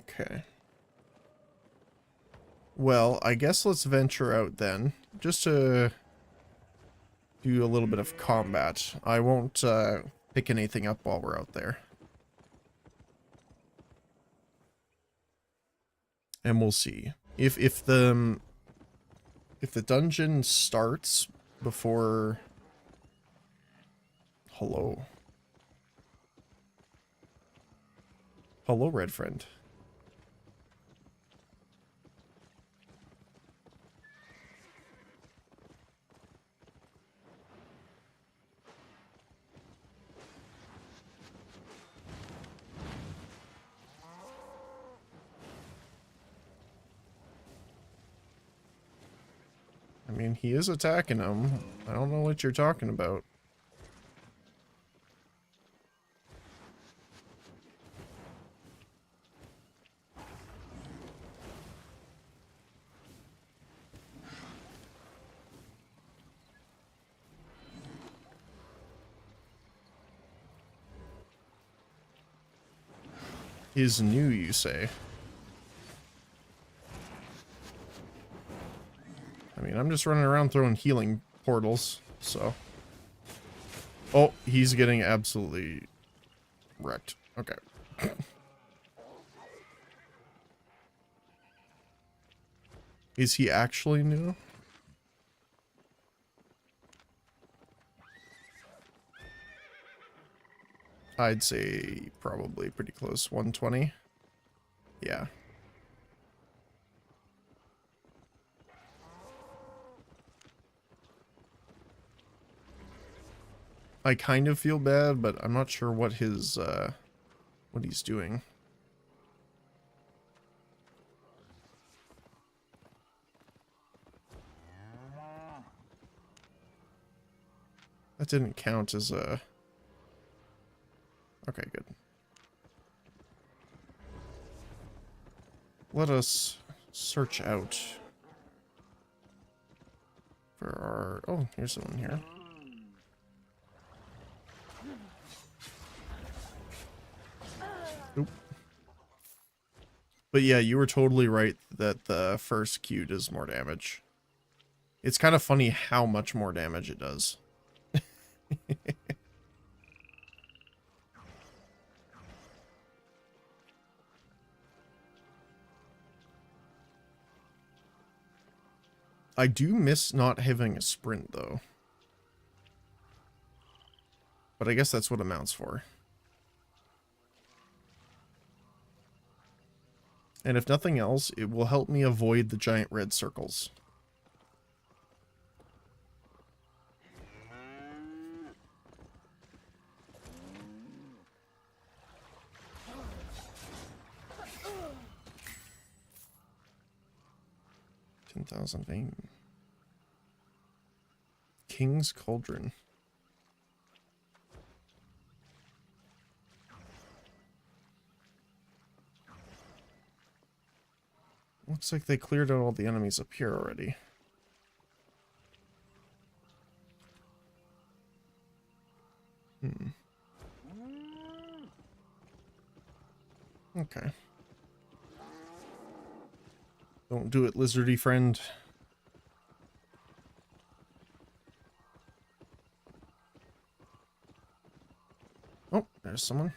S1: Okay. Well, I guess let's venture out then, just to do a little bit of combat. I won't pick anything up while we're out there. And we'll see. If the dungeon starts before... Hello. Hello, red friend. I mean, he is attacking him. I don't know what you're talking about. Is new, you say? I mean, I'm just running around throwing healing portals, so... Oh, he's getting absolutely wrecked. Okay. Is he actually new? I'd say probably pretty close. 120. Yeah. I kind of feel bad, but I'm not sure what his, what he's doing. That didn't count as a... Okay, good. Let us search out for our... Oh, here's someone here. Oop. But yeah, you were totally right that the first Q does more damage. It's kind of funny how much more damage it does. I do miss not having a sprint, though. But I guess that's what it amounts for. And if nothing else, it will help me avoid the giant red circles. $10,000 vein. King's Cauldron. Looks like they cleared out all the enemies up here already. Okay. Don't do it, lizardy friend. Oh, there's someone.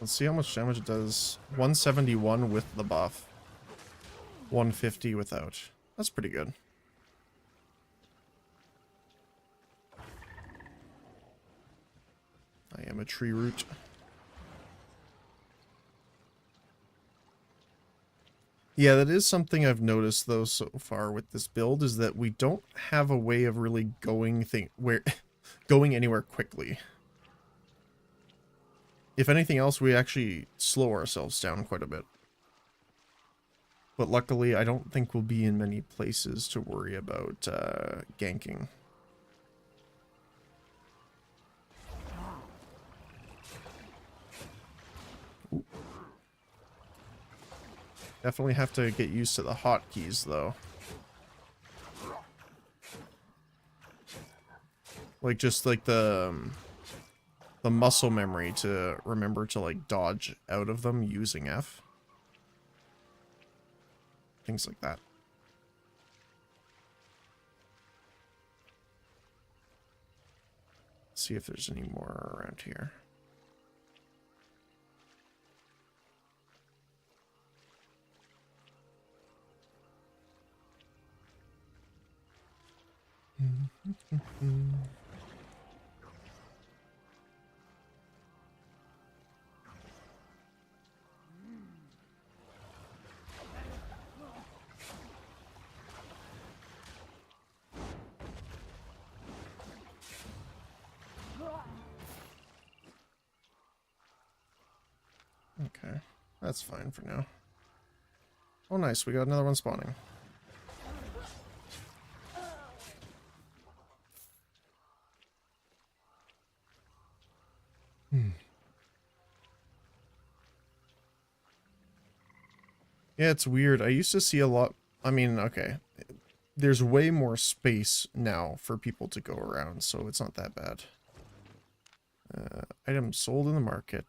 S1: Let's see how much damage it does. 171 with the buff. 150 without. That's pretty good. I am a tree root. Yeah, that is something I've noticed though so far with this build, is that we don't have a way of really going anywhere quickly. If anything else, we actually slow ourselves down quite a bit. But luckily, I don't think we'll be in many places to worry about ganking. Ooh. Definitely have to get used to the hotkeys, though. Like, just like the muscle memory to remember to, like, dodge out of them using F. Things like that. See if there's any more around here. Okay, that's fine for now. Oh, nice. We got another one spawning. Yeah, it's weird. I used to see a lot. I mean, okay. There's way more space now for people to go around, so it's not that bad. Items sold in the market.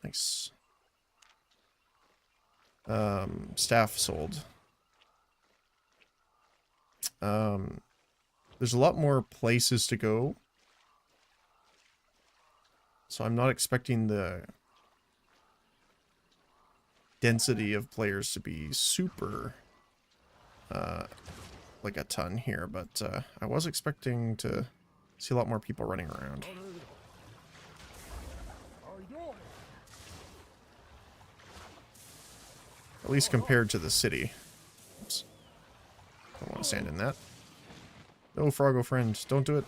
S1: Nice. Staff sold. There's a lot more places to go. So I'm not expecting the density of players to be super, like a ton here, but I was expecting to see a lot more people running around. At least compared to the city. Oops. Don't want to stand in that. No, Froggo friend, don't do it.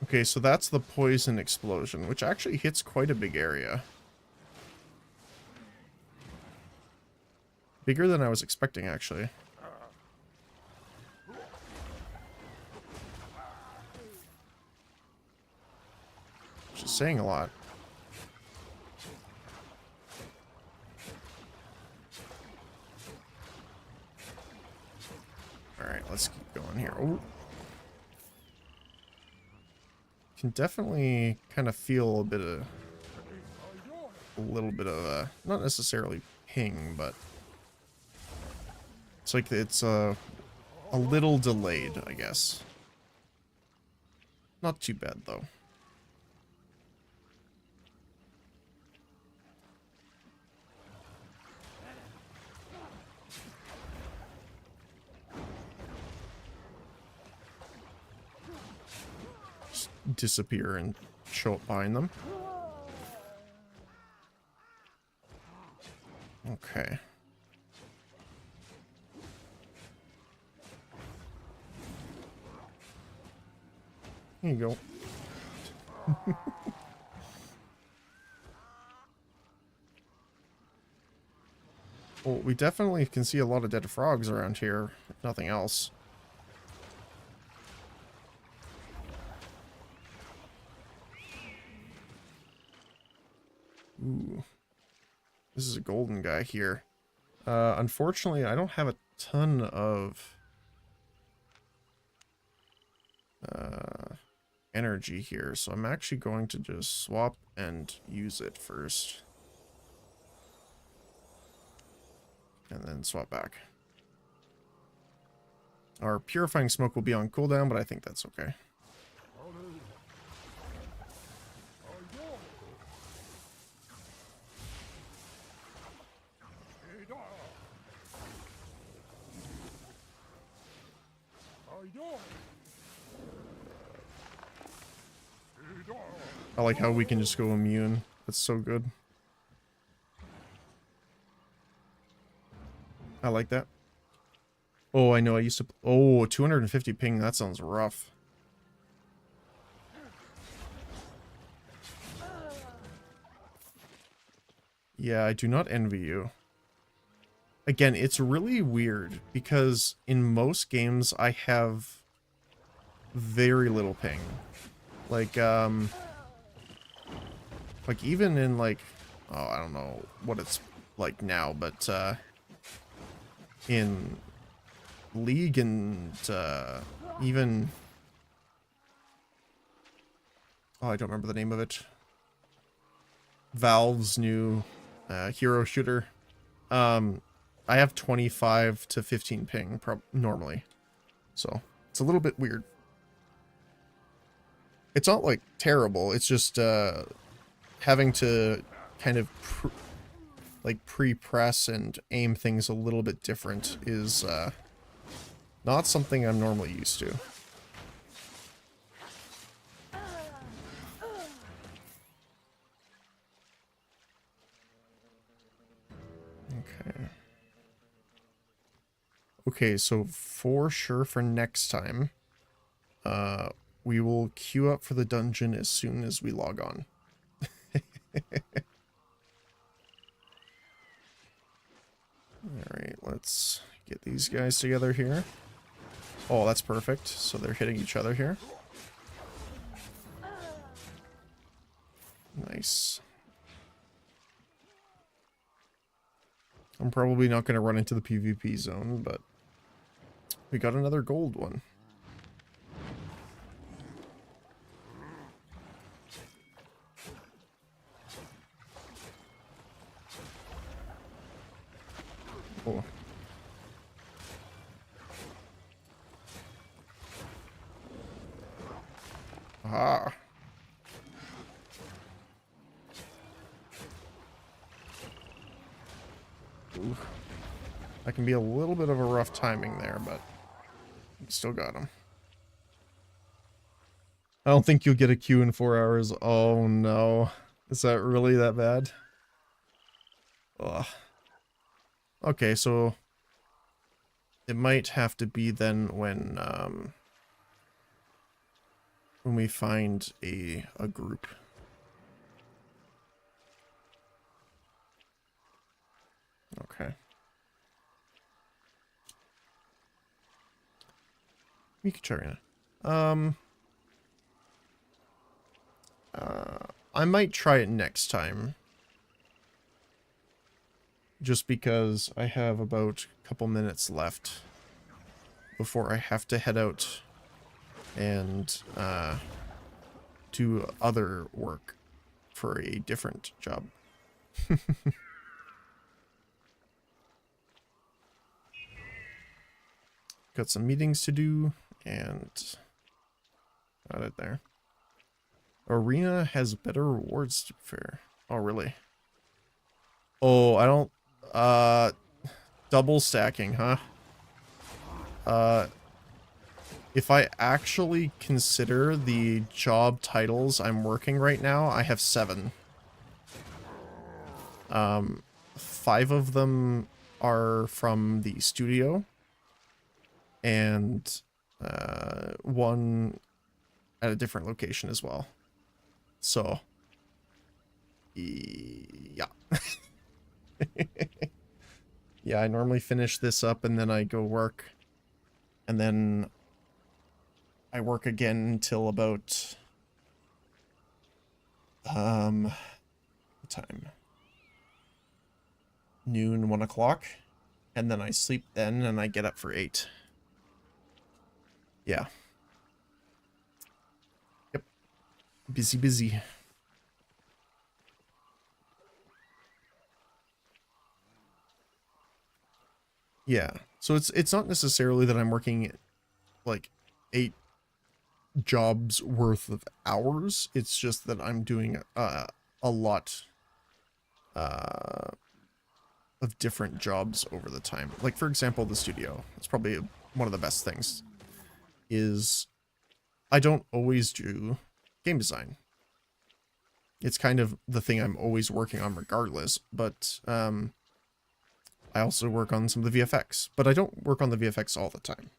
S1: Okay, so that's the poison explosion, which actually hits quite a big area. Bigger than I was expecting, actually. Which is saying a lot. Alright, let's keep going here. Oh. Can definitely kind of feel a little bit of a, not necessarily ping, but it's like it's a little delayed, I guess. Not too bad, though. Just disappear and show up behind them. Okay. Here you go. Well, we definitely can see a lot of dead frogs around here, if nothing else. Ooh. This is a golden guy here. Unfortunately, I don't have a ton of energy here, so I'm actually going to just swap and use it first. And then swap back. Our purifying smoke will be on cooldown, but I think that's okay. I like how we can just go immune. That's so good. I like that. Oh, I know I used to... Oh, 250 ping. That sounds rough. Yeah, I do not envy you. Again, it's really weird because in most games I have very little ping. Like even in like, oh, I don't know what it's like now, but in League and even, oh, I don't remember the name of it. Valve's new hero shooter. I have 25 to 15 ping normally. So, it's a little bit weird. It's not like terrible, it's just having to kind of pre-press and aim things a little bit different is not something I'm normally used to. Okay. Okay, so for sure for next time, we will queue up for the dungeon as soon as we log on. Alright, let's get these guys together here. Oh, that's perfect. So they're hitting each other here. Nice. I'm probably not going to run into the PvP zone, but we got another gold one. Oh. Ah. Ooh. That can be a little bit of a rough timing there, but still got him. I don't think you'll get a queue in 4 hours. Oh no. Is that really that bad? Ugh. Okay, so it might have to be then when we find a group. Okay. We could try it. I might try it next time. Just because I have about a couple minutes left before I have to head out and do other work for a different job. Got some meetings to do and got it there. Arena has better rewards, to be fair. Oh, really? Oh, I don't... double stacking, huh? If I actually consider the job titles I'm working right now, I have 7. 5 of them are from the studio, and 1 at a different location as well. So, yeah. Yeah, I normally finish this up and then I go work. And then I work again until about what time? Noon, 1 o'clock. And then I sleep then and I get up for 8. Yeah. Yep. Busy, busy. Yeah. So it's not necessarily that I'm working like 8 jobs worth of hours. It's just that I'm doing a lot of different jobs over the time. Like, for example, the studio. It's probably one of the best things. Is I don't always do game design. It's kind of the thing I'm always working on regardless, but I also work on some of the VFX, but I don't work on the VFX all the time.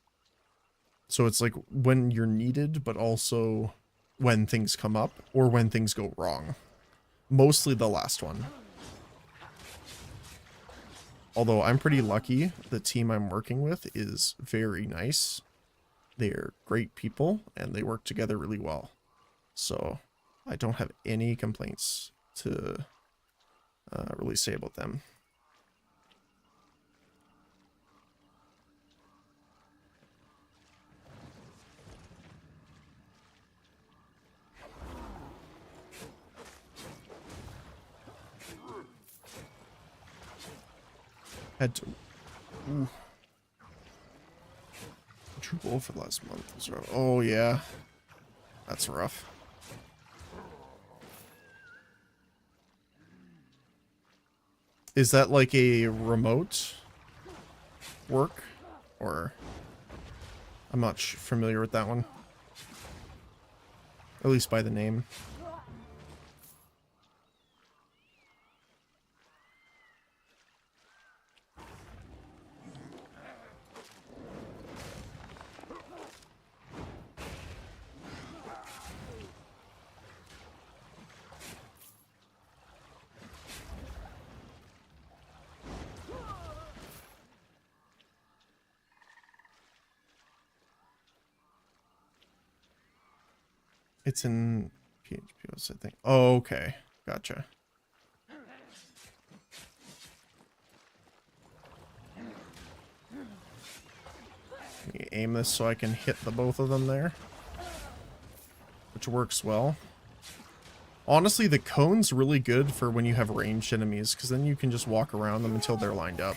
S1: So it's like when you're needed, but also when things come up or when things go wrong. Mostly the last one. Although I'm pretty lucky, the team I'm working with is very nice. They're great people and they work together really well. So I don't have any complaints to really say about them. Had to... Ooh. True goal for the last month was rough. Oh yeah. That's rough. Is that like a remote work? Or... I'm not familiar with that one. At least by the name. It's in PHP, I think. Oh, okay. Gotcha. Let me aim this so I can hit the both of them there. Which works well. Honestly, the cone's really good for when you have ranged enemies, because then you can just walk around them until they're lined up.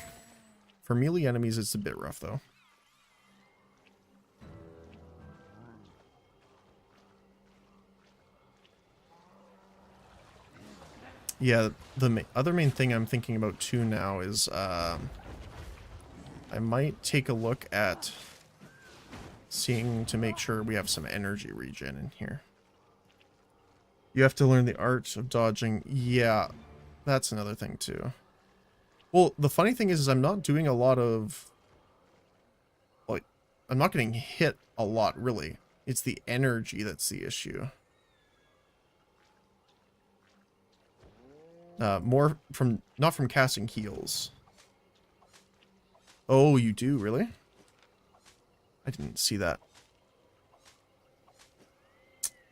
S1: For melee enemies, it's a bit rough, though. Yeah, the other main thing I'm thinking about too now is I might take a look at seeing to make sure we have some energy regen in here. You have to learn the art of dodging. Yeah, that's another thing too. Well, the funny thing is I'm not doing a lot of... Like, I'm not getting hit a lot, really. It's the energy that's the issue. More from... Not from casting heals. Oh, you do? Really? I didn't see that.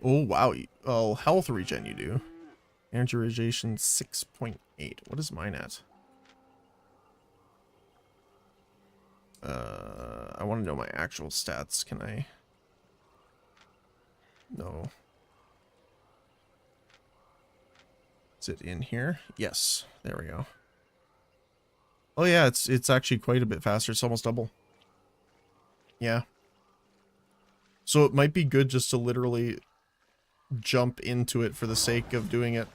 S1: Oh, wow. Oh, health regen you do. Energy regen 6.8. What is mine at? I want to know my actual stats. Can I? No. Is it in here? Yes. There we go. Oh yeah, it's actually quite a bit faster. It's almost double. Yeah. So it might be good just to literally jump into it for the sake of doing it.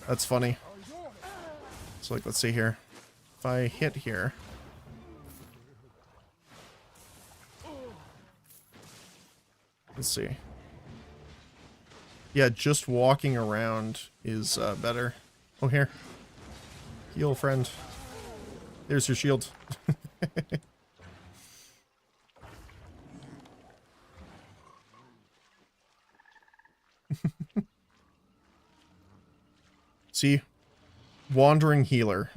S1: That's funny. So like, let's see here. If I hit here. Let's see. Yeah, just walking around is better. Oh, here. Heal, friend. There's your shield. See? Wandering healer.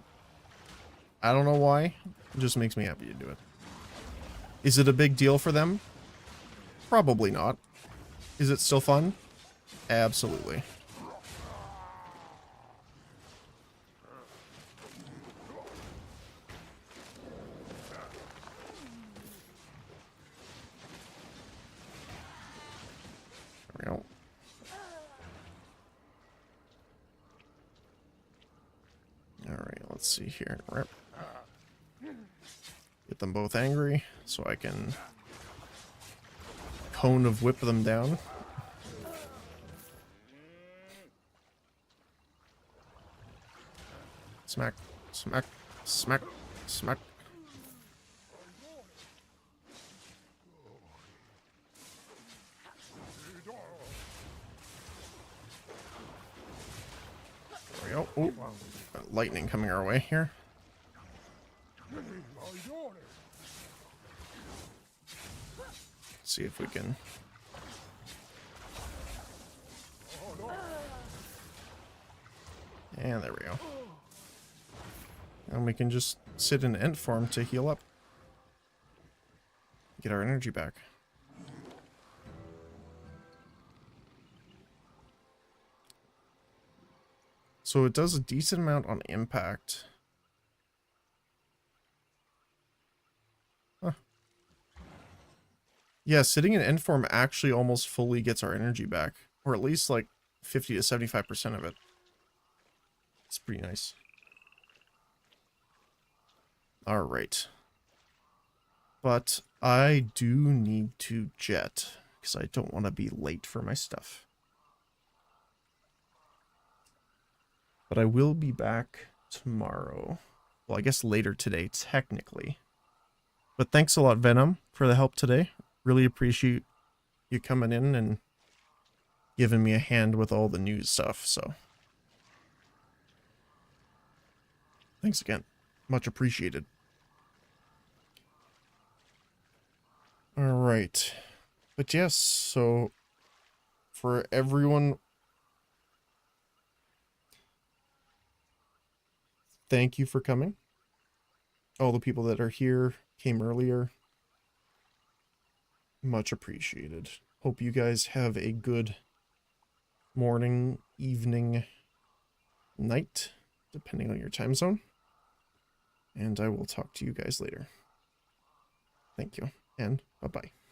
S1: I don't know why. It just makes me happy to do it. Is it a big deal for them? Probably not. Is it still fun? Absolutely. There we go. Alright, let's see here. Get them both angry so I can cone of whip them down. Smack, smack, smack, smack. lightning coming our way here. See if we can. And there we go. And we can just sit in ent form to heal up. Get our energy back. So it does a decent amount on impact. Huh. Yeah, sitting in end form actually almost fully gets our energy back. Or at least like 50 to 75% of it. It's pretty nice. Alright. But I do need to jet, because I don't want to be late for my stuff. But I will be back tomorrow. Well, I guess later today, technically. But thanks a lot, Venom, for the help today. Really appreciate you coming in and giving me a hand with all the news stuff, so. Thanks again. Much appreciated. Alright. But yes, so for everyone, thank you for coming. All the people that are here came earlier. Much appreciated. Hope you guys have a good morning, evening, night, depending on your time zone. And I will talk to you guys later. Thank you, and bye-bye.